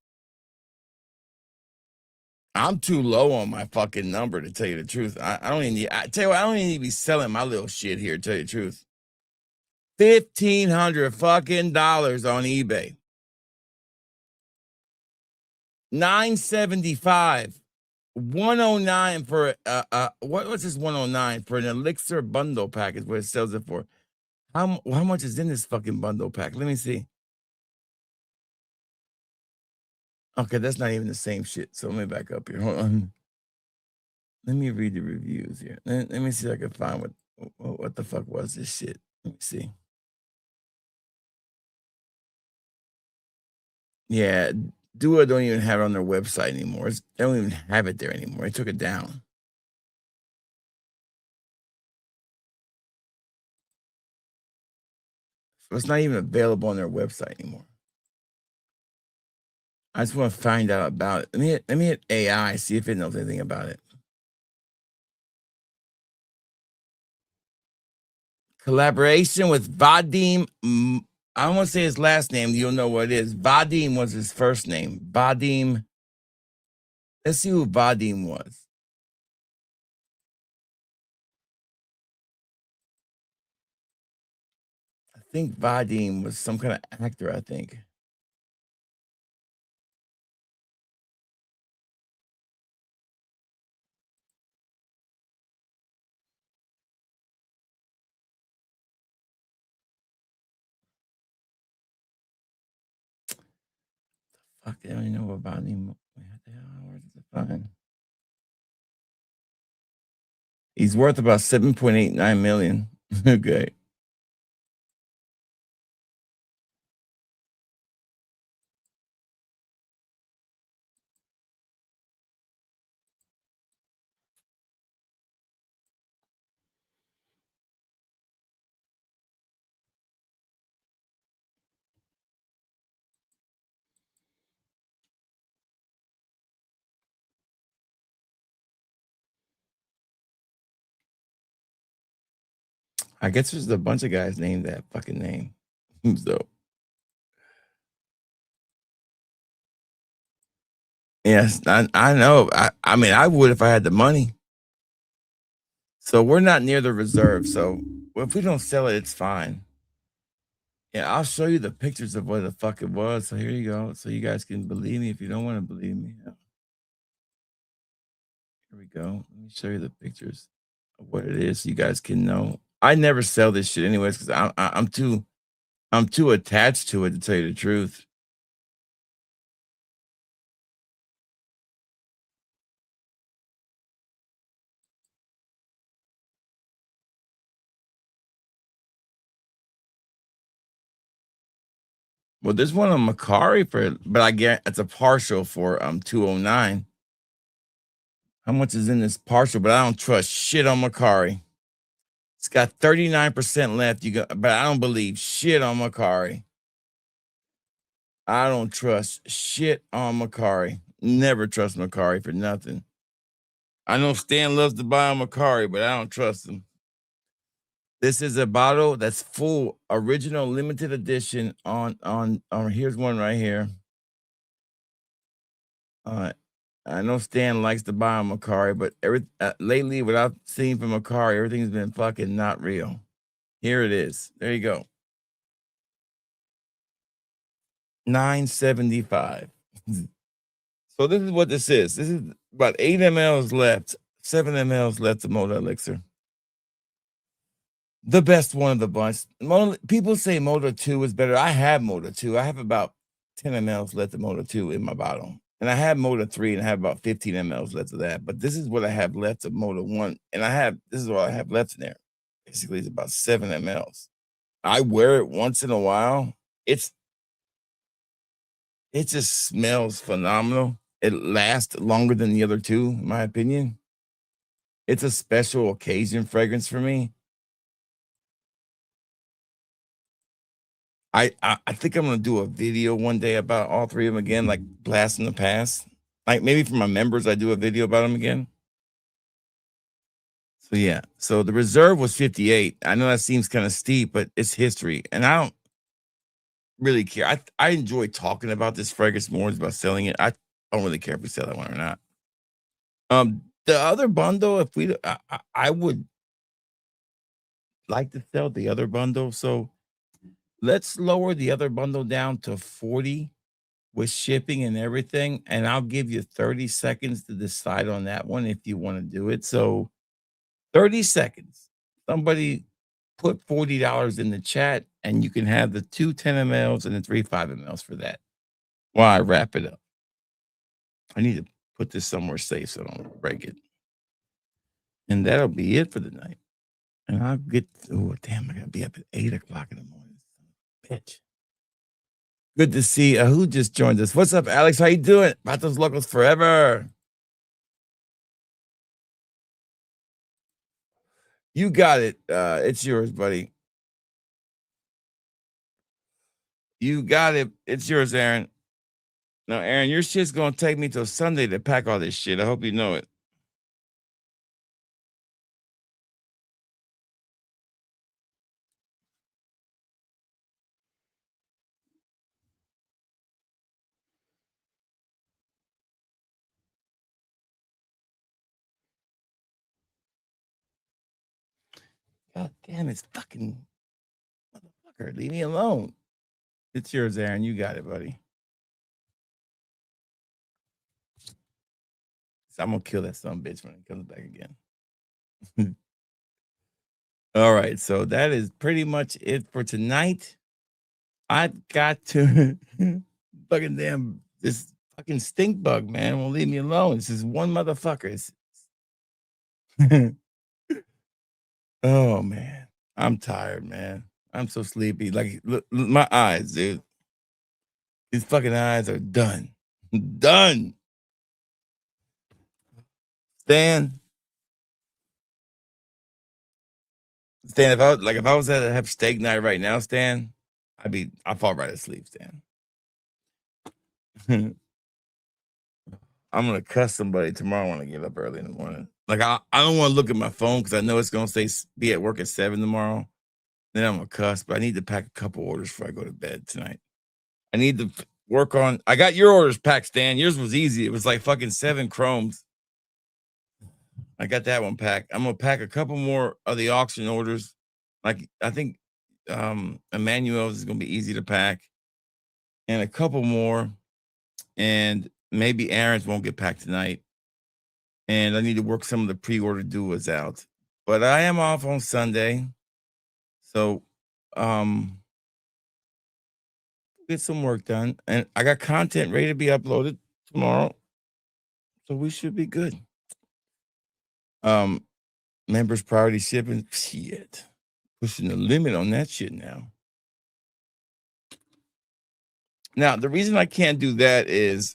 I'm too low on my fucking number to tell you the truth. I don't even need. I tell you what, I don't even need to be selling my little shit here. To tell you the truth, $1,500 fucking dollars on eBay. $9.75. $109 for what's this? $109 for an elixir bundle pack is what it sells it for. How much is in this fucking bundle pack? Let me see. Okay, that's not even the same shit. So let me back up here. Hold on. Let me read the reviews here. Let me see if I can find what the fuck was this shit. Let me see. Yeah, Dua don't even have it on their website anymore. They don't even have it there anymore. They took it down. So it's not even available on their website anymore. I just want to find out about it. Let me hit AI, see if it knows anything about it. Collaboration with Vadim. I don't want to say his last name. You'll know what it is. Vadim was his first name. Vadim. Let's see who Vadim was. I think Vadim was some kind of actor, I think. Fuck, I don't even know what Vadim. Where does it find? He's worth about 7.89 million. Okay. I guess there's a bunch of guys named that fucking name. So, yes, I know. I mean, I would if I had the money. So we're not near the reserve. So if we don't sell it, it's fine. Yeah, I'll show you the pictures of what the fuck it was. So here you go. So you guys can believe me if you don't want to believe me. Here we go. Let me show you the pictures of what it is so you guys can know. I never sell this shit anyways because I'm too attached to it to tell you the truth. Well, there's one on Macari but I get it's a partial for 209. How much is in this partial? But I don't trust shit on Macari. It's got 39% left. But I don't believe shit on Macari. I don't trust shit on Macari. Never trust Macari for nothing. I know Stan loves to buy on Macari, but I don't trust him. This is a bottle that's full original limited edition on here's one right here. I know Stan likes to buy on Macari, but lately what I've seen from Macari, everything's been fucking not real. Here it is. There you go. $9.75. So this is what this is. This is about 8 mLs left, 7 mLs left of Moda Elixir. The best one of the bunch. People say Moda 2 is better. I have Moda 2. I have about 10 mLs left of Moda 2 in my bottle. And I have Motor 3 and I have about 15 mLs left of that. But this is what I have left of Motor 1. And this is what I have left in there. Basically, it's about 7 mLs. I wear it once in a while. It just smells phenomenal. It lasts longer than the other two, in my opinion. It's a special occasion fragrance for me. I think I'm gonna do a video one day about all three of them again, like blast in the past. Like maybe for my members, I do a video about them again. So yeah. So the reserve was 58. I know that seems kind of steep, but it's history, and I don't really care. I enjoy talking about this fragrance more than about selling it. I don't really care if we sell that one or not. The other bundle, if we, I would like to sell the other bundle. So let's lower the other bundle down to 40 with shipping and everything. And I'll give you 30 seconds to decide on that one if you want to do it. So 30 seconds. Somebody put $40 in the chat and you can have the 2 10 mLs and the 3 5 mLs for that while I wrap it up. I need to put this somewhere safe so I don't break it. And that'll be it for the night. And I'll get, oh, damn, I gotta be up at 8 o'clock in the morning. Bitch. Good to see who just joined us. What's up, Alex? How you doing? About those locals forever. You got it. It's yours, buddy. You got it. It's yours, Aaron. Now, Aaron, your shit's gonna take me till Sunday to pack all this shit. I hope you know it. God damn, it's fucking motherfucker. Leave me alone. It's yours, Aaron. You got it, buddy. So I'm gonna kill that son of a bitch when it comes back again. All right, so that is pretty much it for tonight. I got to fucking damn this fucking stink bug, man. Won't leave me alone. This is one motherfucker. Oh man, I'm tired, man. I'm so sleepy. Like, look my eyes, dude. These fucking eyes are done. Done. Stan, if I was at a have steak night right now, Stan, I'd fall right asleep, Stan. I'm gonna cuss somebody tomorrow when I get up early in the morning. Like I don't want to look at my phone because I know it's gonna say be at work at 7 tomorrow. Then I'm gonna cuss, but I need to pack a couple orders before I go to bed tonight. I need to work on. I got your orders packed, Stan. Yours was easy. It was like fucking 7 chromes. I got that one packed. I'm gonna pack a couple more of the auction orders. Like I think Emmanuel's is gonna be easy to pack, and a couple more, and maybe Aaron's won't get packed tonight. And I need to work some of the pre-order duos out. But I am off on Sunday, so get some work done, and I got content ready to be uploaded tomorrow, so we should be good. Members priority shipping, shit, pushing the limit on that shit now. Now, the reason I can't do that is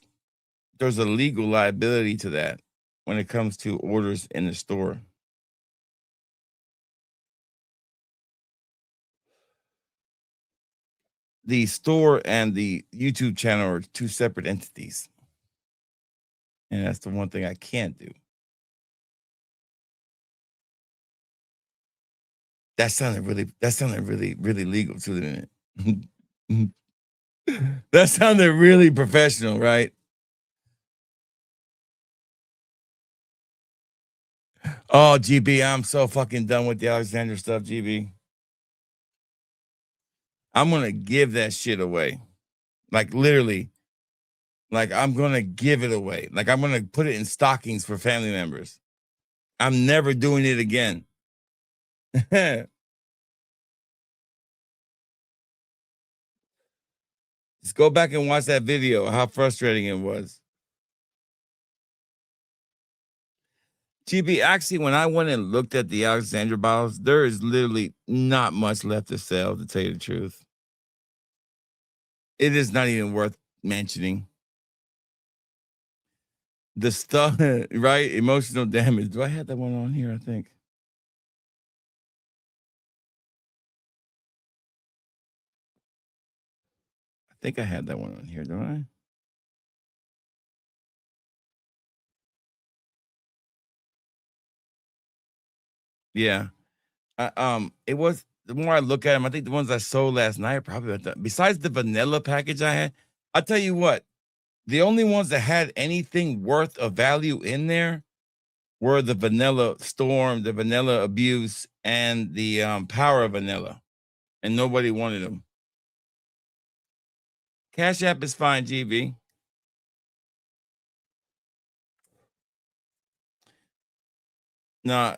there's a legal liability to that when it comes to orders in the store. The store and the YouTube channel are 2 separate entities. And that's the one thing I can't do. That sounded really, really legal too, didn't it? That sounded really professional, right? Oh, GB, I'm so fucking done with the Alexander stuff, GB. I'm gonna give that shit away. Like literally. Like I'm gonna give it away. Like I'm gonna put it in stockings for family members. I'm never doing it again. Just go back and watch that video, how frustrating it was. GB, actually, when I went and looked at the Alexandra bottles, there is literally not much left to sell, to tell you the truth. It is not even worth mentioning. The stuff, right? Emotional damage. Do I have that one on here? I think. I think I had that one on here, don't I? Yeah. It was the more I look at them, I think the ones I sold last night are probably besides the vanilla package I had. I'll tell you what, the only ones that had anything worth of value in there were the vanilla storm, the vanilla abuse, and the power of vanilla. And nobody wanted them. Cash App is fine, GB. Now,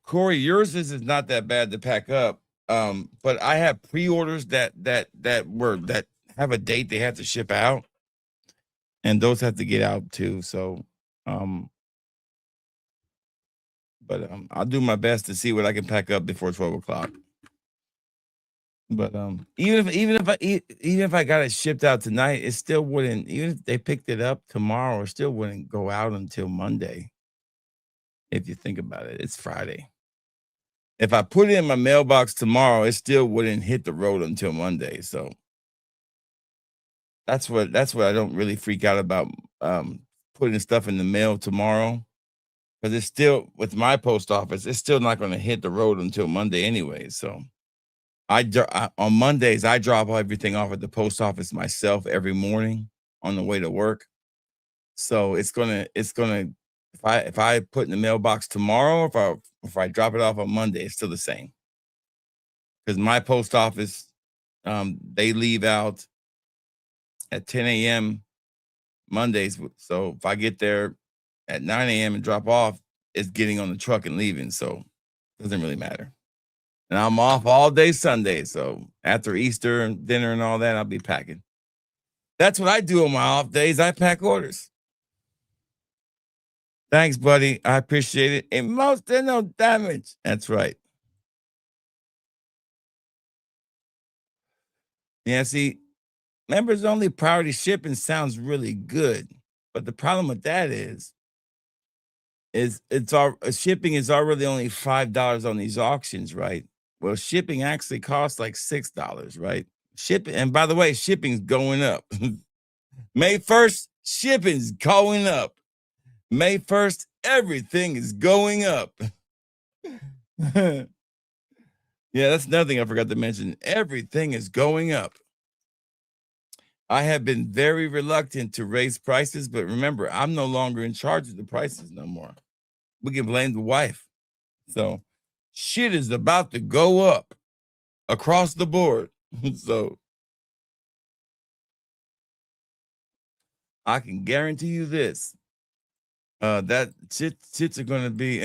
Corey, yours is not that bad to pack up. But I have pre-orders that have a date they have to ship out, and those have to get out too. So, but I'll do my best to see what I can pack up before 12 o'clock. But even if I got it shipped out tonight, it still wouldn't. Even if they picked it up tomorrow, it still wouldn't go out until Monday. If you think about it, it's Friday. If I put it in my mailbox tomorrow, it still wouldn't hit the road until Monday. So that's what I don't really freak out about putting stuff in the mail tomorrow, because it's still, with my post office, it's still not going to hit the road until Monday anyway. So on Mondays I drop everything off at the post office myself every morning on the way to work. So it's gonna if I put in the mailbox tomorrow, if I drop it off on Monday, it's still the same. Because my post office, they leave out at 10 a.m. Mondays. So if I get there at 9 a.m. and drop off, it's getting on the truck and leaving. So it doesn't really matter. And I'm off all day Sunday. So after Easter and dinner and all that, I'll be packing. That's what I do on my off days. I pack orders. Thanks, buddy. I appreciate it. Emotional damage. That's right. Yeah, see, members only priority shipping sounds really good. But the problem with that is shipping is already only $5 on these auctions, right? Well, shipping actually costs like $6, right? Shipping, and by the way, shipping's going up. May 1st, shipping's going up. May 1st, everything is going up. Yeah, that's another thing I forgot to mention. Everything is going up. I have been very reluctant to raise prices, but remember, I'm no longer in charge of the prices no more. We can blame the wife. So shit is about to go up across the board. So I can guarantee you this. That shits are gonna be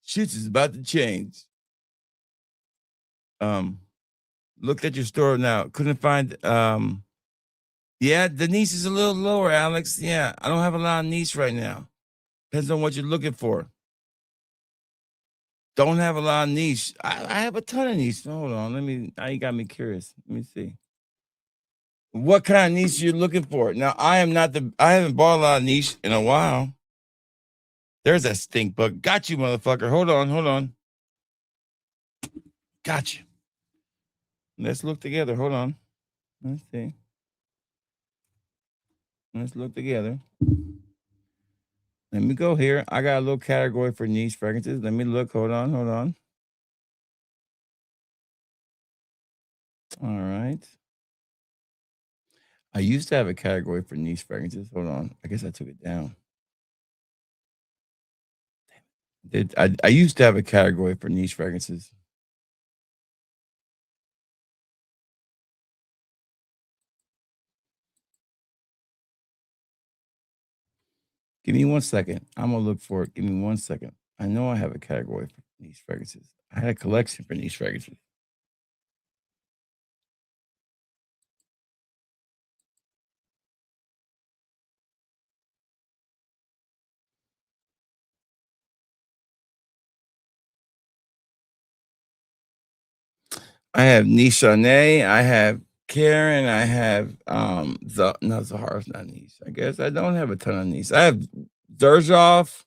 shit is about to change. Looked at your store now. Couldn't find yeah, the niche is a little lower, Alex. Yeah, I don't have a lot of niche right now. Depends on what you're looking for. Don't have a lot of niche. I have a ton of niche. Hold on. Now you got me curious. Let me see. What kind of niche you're looking for? Now, I haven't bought a lot of niche in a while. There's that stink bug. Got you, motherfucker. Hold on. Got you. Let's look together. Hold on. Let's see. Let's look together. Let me go here. I got a little category for niche fragrances. Let me look. Hold on. All right. I used to have a category for niche fragrances. Hold on. I guess I took it down. I used to have a category for niche fragrances. Give me 1 second. I'm gonna look for it. Give me 1 second. I know I have a category for niche fragrances. I had a collection for niche fragrances. I have Nishane, I have Karen, I have no, Zahara's not niche. I guess I don't have a ton of niche. I have Zerzhov.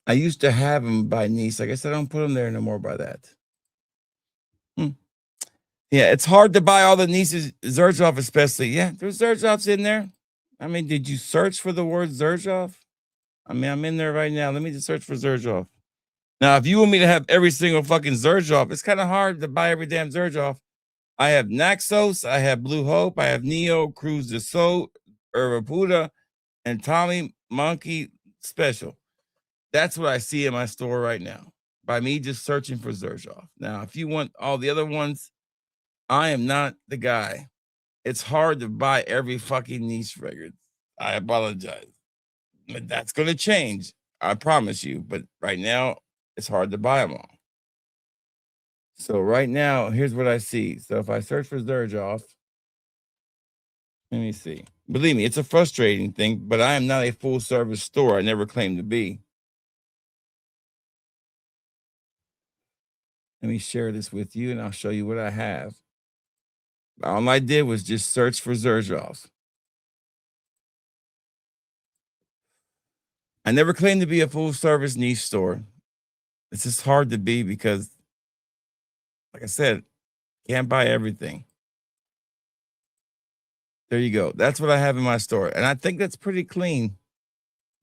I used to have them by niece. I guess I don't put them there no more by that. Yeah, it's hard to buy all the nieces, Zerzhov especially. Yeah, there's Zerzhovs in there. I mean, did you search for the word Zerzhov? I mean, I'm in there right now. Let me just search for Zerzhov. Now, if you want me to have every single fucking Zerzhov, it's kind of hard to buy every damn Zerzhov. I have Naxos, I have Blue Hope, I have Neo, Cruz de Sol, Urvapuda, and Tommy Monkey Special. That's what I see in my store right now by me just searching for Zerzhov. Now, if you want all the other ones, I am not the guy. It's hard to buy every fucking niche record. I apologize. But that's going to change. I promise you. But right now, it's hard to buy them all. So right now, here's what I see. So if I search for Zerzhov, let me see. Believe me, it's a frustrating thing, but I am not a full service store. I never claimed to be. Let me share this with you and I'll show you what I have. All I did was just search for Zerzhov. I never claimed to be a full service niche store. It's just hard to be because, like I said, can't buy everything. There you go. That's what I have in my store. And I think that's pretty clean.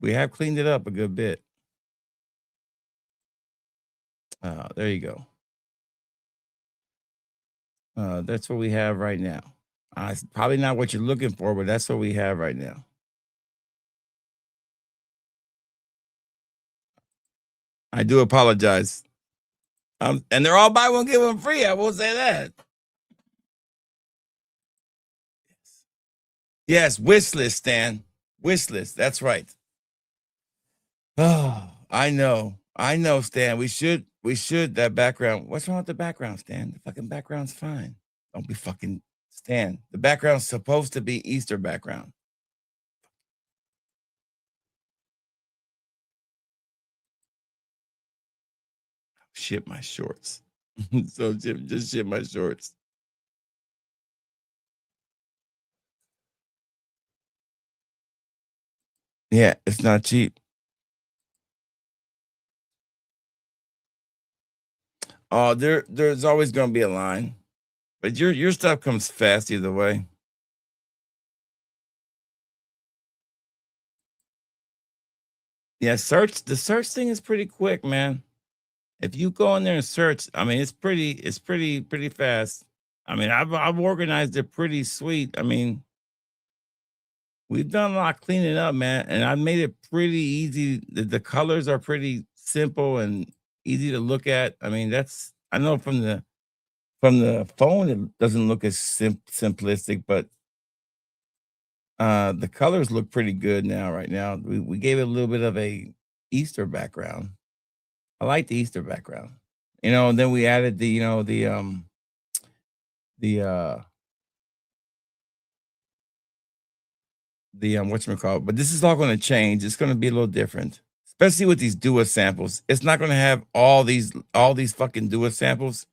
We have cleaned it up a good bit. There you go. That's what we have right now. It's probably not what you're looking for, but that's what we have right now. I do apologize. And they're all buy one, get one free. I will say that. Yes, wish list, Stan. Wish list. That's right. Oh, I know, Stan. We should that background. What's wrong with the background, Stan? The fucking background's fine. Don't be fucking Stan. The background's supposed to be Easter background. Ship my shorts. So just ship my shorts. Yeah, it's not cheap. Oh, there's always gonna be a line. But your stuff comes fast either way. Yeah, the search thing is pretty quick, man. If you go in there and search, I mean, it's pretty fast. I mean, I've organized it pretty sweet. I mean, we've done a lot of cleaning up, man, and I made it pretty easy. The colors are pretty simple and easy to look at. I mean, I know from the phone it doesn't look as simplistic, but the colors look pretty good now. Right now, we gave it a little bit of a Easter background. I like the Easter background, and then we added the whatchamacallit, but this is all going to change. It's going to be a little different, especially with these Dua samples. It's not going to have all these fucking Dua samples.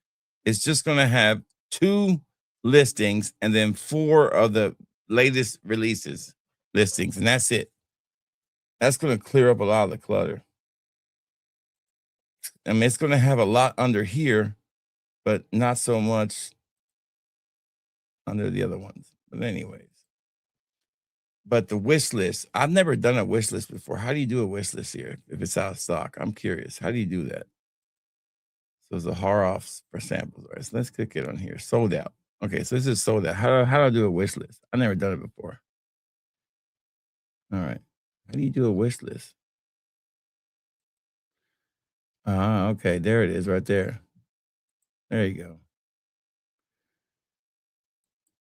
It's just going to have 2 listings and then 4 of the latest releases listings, and that's it. That's going to clear up a lot of the clutter. I mean, it's going to have a lot under here, but not so much under the other ones. But anyways, but the wish list, I've never done a wish list before. How do you do a wish list here if it's out of stock? I'm curious. How do you do that? So it's a Haroffs for samples. All right, so let's click it on here. Sold out. Okay, so this is sold out. How do I do a wish list? I've never done it before. All right. How do you do a wish list? Okay, there it is right there. There you go.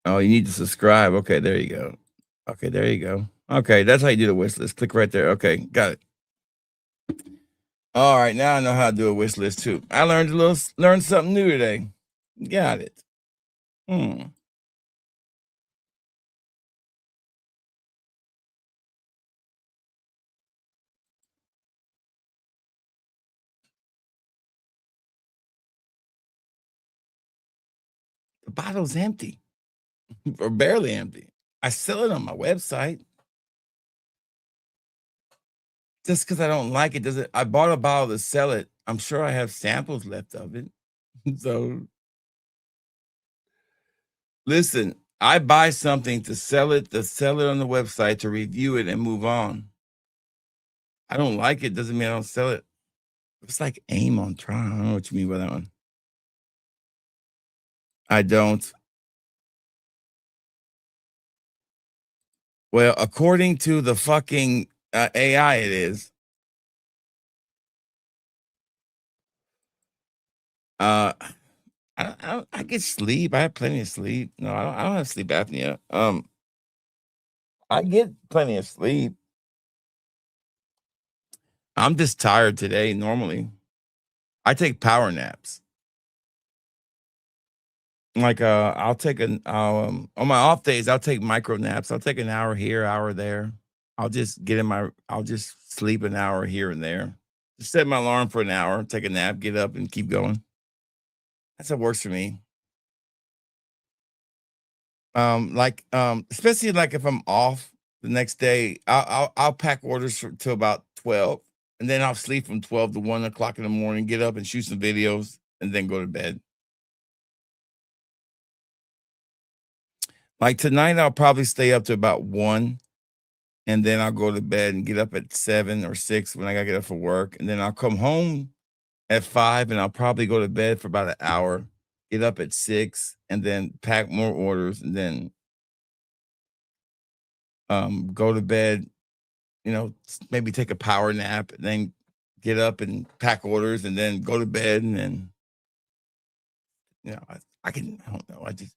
Oh, you need to subscribe. Okay, there you go. Okay, there you go. Okay, that's how you do the wish list. Click right there. Okay, got it. All right, now I know how to do a wish list too. I learned something new today. Got it. bottle's empty or barely empty. I sell it on my website. Just because I don't like it doesn't. I bought a bottle to sell it. I'm sure I have samples left of it. So listen, I buy something to sell it on the website, to review it and move on. I don't like it, doesn't mean I don't sell it. It's like aim on try. I don't know what you mean by that one. I don't. Well, according to the fucking AI, it is. I get sleep. I have plenty of sleep. No, I don't have sleep apnea. I get plenty of sleep. I'm just tired today. Normally, I take power naps. Like I'll take on my off days, I'll take micro naps. I'll take an hour here, hour there. I'll just I'll just sleep an hour here and there. Just set my alarm for an hour, take a nap, get up, and keep going. That's what works for me. Especially like if I'm off the next day, I'll pack orders till about 12, and then I'll sleep from 12 to 1 o'clock in the morning, get up and shoot some videos, and then go to bed. Like tonight, I'll probably stay up to about 1, and then I'll go to bed and get up at 7 or 6 when I gotta get up for work, and then I'll come home at 5, and I'll probably go to bed for about an hour, get up at 6, and then pack more orders, and then go to bed, maybe take a power nap, and then get up and pack orders, and then go to bed, and then, I don't know. I just,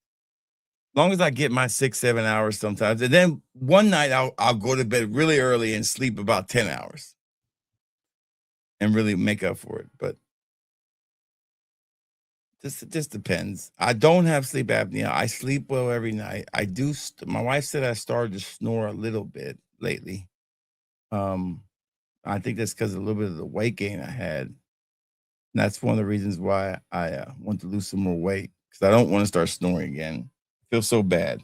as long as I get my 6, 7 hours sometimes, and then one night I'll go to bed really early and sleep about 10 hours and really make up for it. But it just depends. I don't have sleep apnea. I sleep well every night. I do. My wife said I started to snore a little bit lately. I think that's because a little bit of the weight gain I had. And that's one of the reasons why I want to lose some more weight, because I don't want to start snoring again. I feel so bad.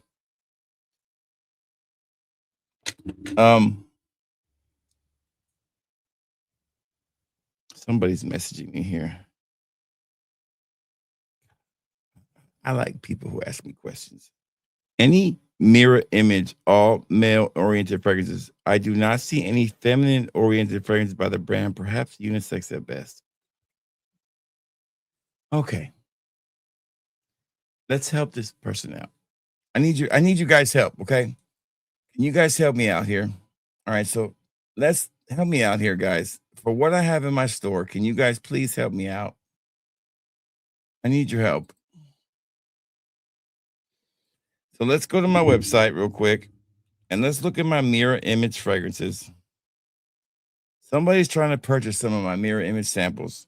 Somebody's messaging me here. I like people who ask me questions. Any mirror image, all male-oriented fragrances. I do not see any feminine-oriented fragrances by the brand. Perhaps unisex at best. Okay. Let's help this person out. I need you guys' help, okay? Can you guys help me out here? All right, so let's help me out here, guys. For what I have in my store, can you guys please help me out? I need your help. So let's go to my website real quick, and let's look at my mirror image fragrances. Somebody's trying to purchase some of my mirror image samples,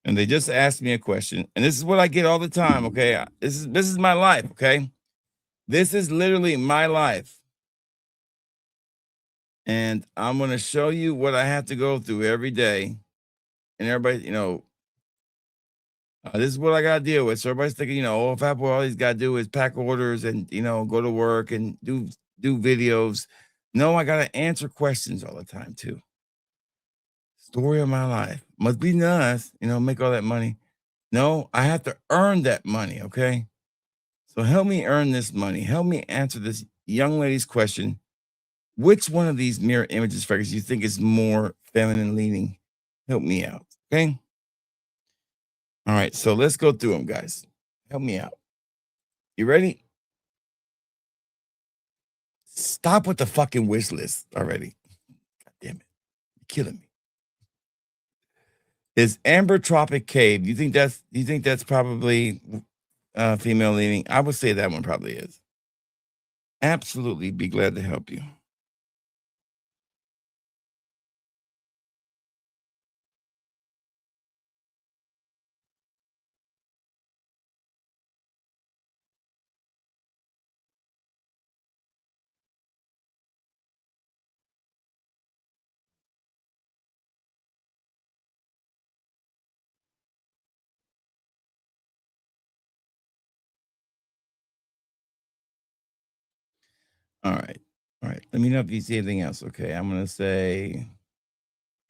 and they just asked me a question, and this is what I get all the time, okay? This is my life, okay? This is literally my life. And I'm going to show you what I have to go through every day. And everybody, this is what I got to deal with. So everybody's thinking, if Apple, all he's got to do is pack orders and, go to work and do videos. No, I got to answer questions all the time too. Story of my life. Must be nice, make all that money. No, I have to earn that money, okay? So help me earn this money. Help me answer this young lady's question. Which one of these mirror images fragrances you think is more feminine leaning? Help me out, okay? All right, so let's go through them, guys. Help me out. You ready? Stop with the fucking wish list already. God damn it. You're killing me. Is Amber Tropic Cave? You think that's probably female leaning? I would say that one probably is. Absolutely be glad to help you. All right. All right. Let me know if you see anything else. Okay. I'm going to say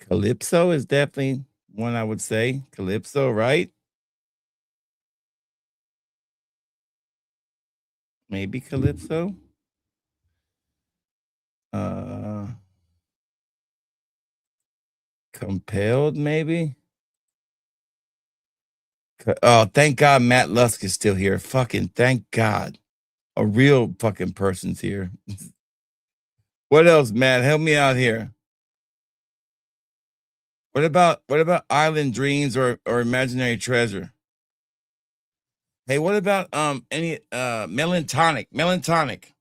Calypso is definitely one I would say. Calypso, right? Maybe Calypso. Uh, Compelled, maybe. Oh, thank God Matt Lusk is still here. Fucking thank God. A real fucking person's here. What else, Matt? Help me out here. What about Island Dreams or Imaginary Treasure? Hey, what about any Melantonic? Melantonic.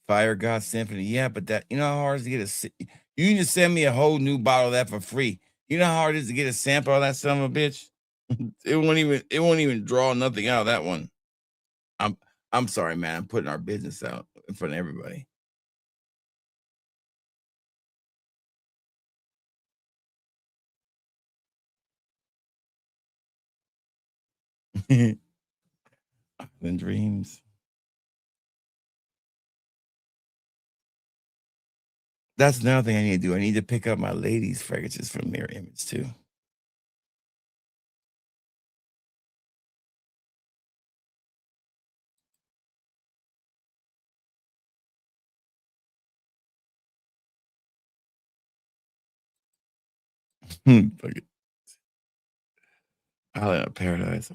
Fire God Symphony. Yeah, but that you know how hard it is to get you can just send me a whole new bottle of that for free. You know how hard it is to get a sample of that son of a bitch? it won't even draw nothing out of that one. I'm I'm sorry, man. I'm putting our business out in front of everybody. Island Dreams. That's another thing I need to do. I need to pick up my ladies' fragrances from Mirror Image too. Fuck it. Island of Paradise.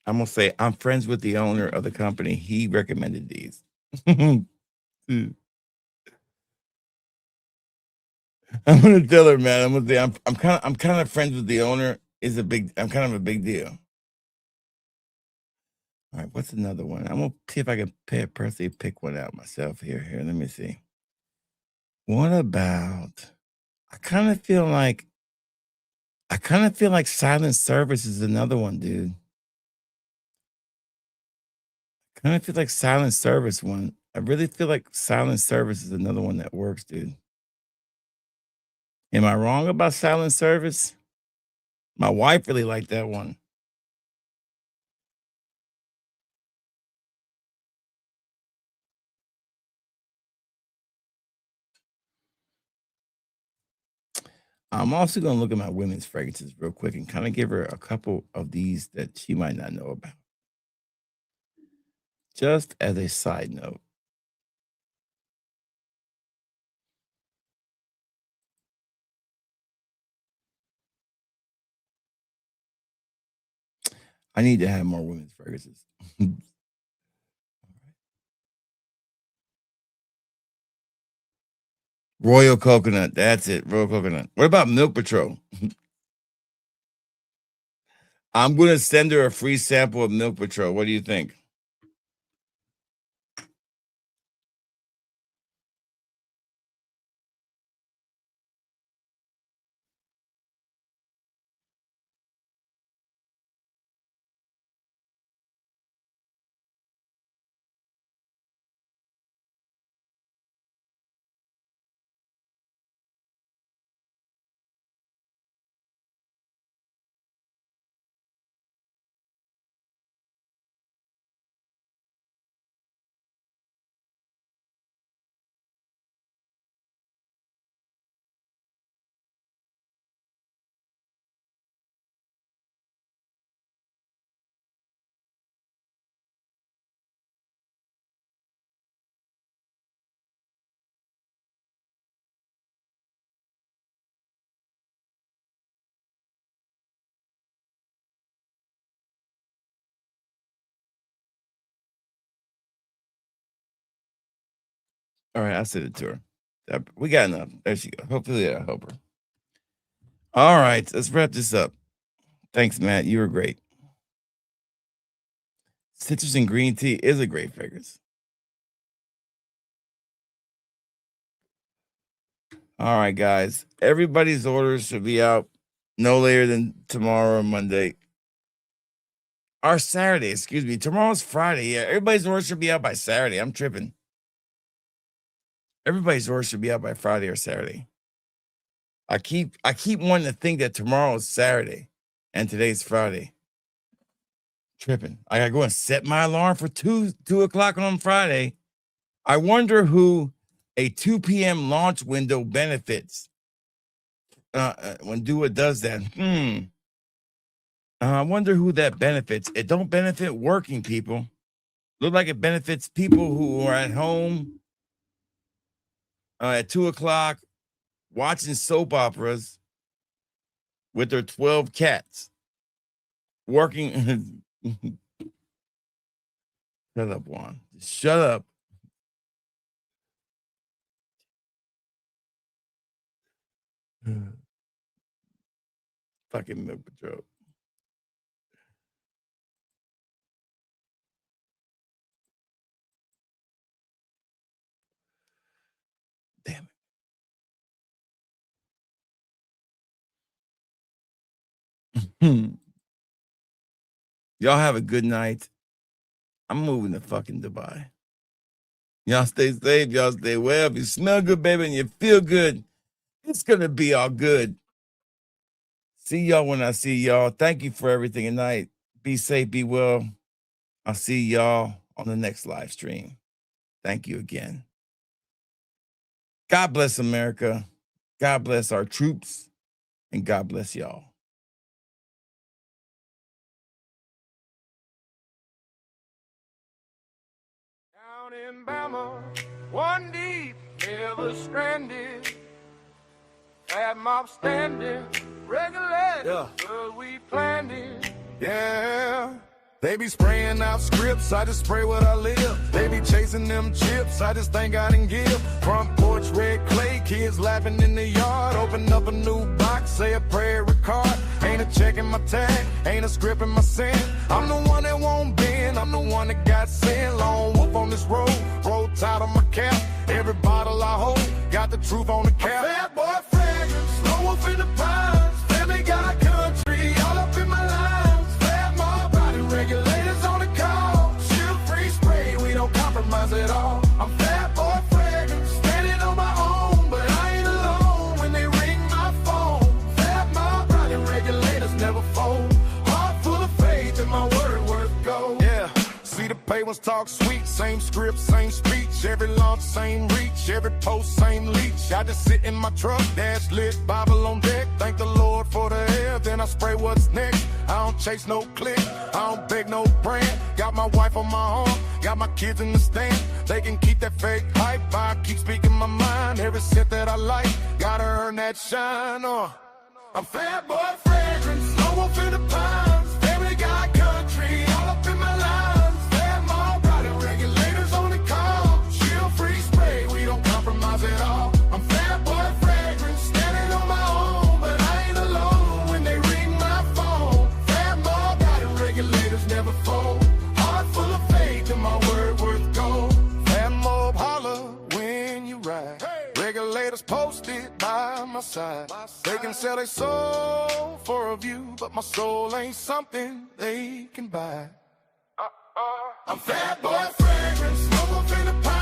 I'm gonna say I'm friends with the owner of the company. He recommended these. I'm gonna tell her, man. I'm gonna say I'm kind of friends with the owner. I'm kind of a big deal. All right, what's another one? I'm gonna see if I can personally pick one out myself here. Here, let me see. What about? I kind of feel like Silent Service is another one, dude. Kind of feel like Silent Service one. I really feel like Silent Service is another one that works, dude. Am I wrong about Silent Service? My wife really liked that one. I'm also gonna look at my women's fragrances real quick and kind of give her a couple of these that she might not know about. Just as a side note. I need to have more women's fragrances. Royal Coconut. That's it. Royal Coconut. What about Milk Patrol? I'm going to send her a free sample of Milk Patrol. What do you think? All right, I sent it to her. We got enough. There she go. Hopefully that'll help her. All right, let's wrap this up. Thanks, Matt. You were great. Citrus and green tea is a great fragrance. All right, guys. Everybody's orders should be out no later than tomorrow or Monday. Or Saturday, excuse me. Tomorrow's Friday. Yeah, everybody's orders should be out by Saturday. I'm tripping. Everybody's orders should be out by Friday or Saturday. I keep wanting to think that tomorrow's Saturday and today's Friday. Tripping. I gotta go and set my alarm for 2 o'clock on Friday. I wonder who a 2 p.m. launch window benefits when Dua does that. I wonder who that benefits. It don't benefit working people. Look like it benefits people who are at home at 2 o'clock watching soap operas with their 12 cats. Working. Shut up, Juan. Shut up. Fucking Milk Patrol. Damn it. Y'all have a good night. I'm moving to fucking Dubai. Y'all stay safe. Y'all stay well. If you smell good, baby, and you feel good, it's going to be all good. See y'all when I see y'all. Thank you for everything tonight. Be safe, be well. I'll see y'all on the next live stream. Thank you again. God bless America. God bless our troops. And God bless y'all. Down in Bama, one deep, never stranded. Fat mob standing, regular, cause we planned it. Yeah. They be spraying out scripts, I just spray what I live. They be chasing them chips, I just thank God and give. Front porch, red clay, kids laughing in the yard. Open up a new box, say a prayer record. Ain't a check in my tag, ain't a script in my sand. I'm the one that won't bend, I'm the one that got sent. Lone wolf on this road, roll tide on my cap. Every bottle I hold, got the truth on the cap. Bad boy fragrance, lone wolf in the pines. Family got country, all up in my lines. Fat mob, body regulators on the call. Shield free spray, we don't compromise at all. I'm fat boy fragrance, standing on my own. But I ain't alone when they ring my phone. Fat mob, body regulators never fold. Heart full of faith and my word worth gold. Yeah, see the pay ones talk sweet. Same script, same speech. Every launch, same reach. Every post, same leech. I just sit in my truck, dash lit, Bible on deck. Thank the Lord for the air, then I spray what's next. I don't chase no click, I don't beg no brand. Got my wife on my arm, got my kids in the stand. They can keep that fake hype, I keep speaking my mind. Every scent that I like, gotta earn that shine. I'm fat boy fragrance, no wolf in the pines. Family got country, all up in my lines. Fat mom, body regulators on the call. Shield free spray, we don't compromise at all. I'm fat boy fragrance, standing on my own. But I ain't alone when they ring my phone. Fat mom, body regulators never fold. Heart full of faith and my word worth gold. Fat mob holler when you ride. Regulators posted by my side. They can sell their soul for a view, but my soul ain't something they can buy. I'm fat boy fragrance, no wolf in the pine.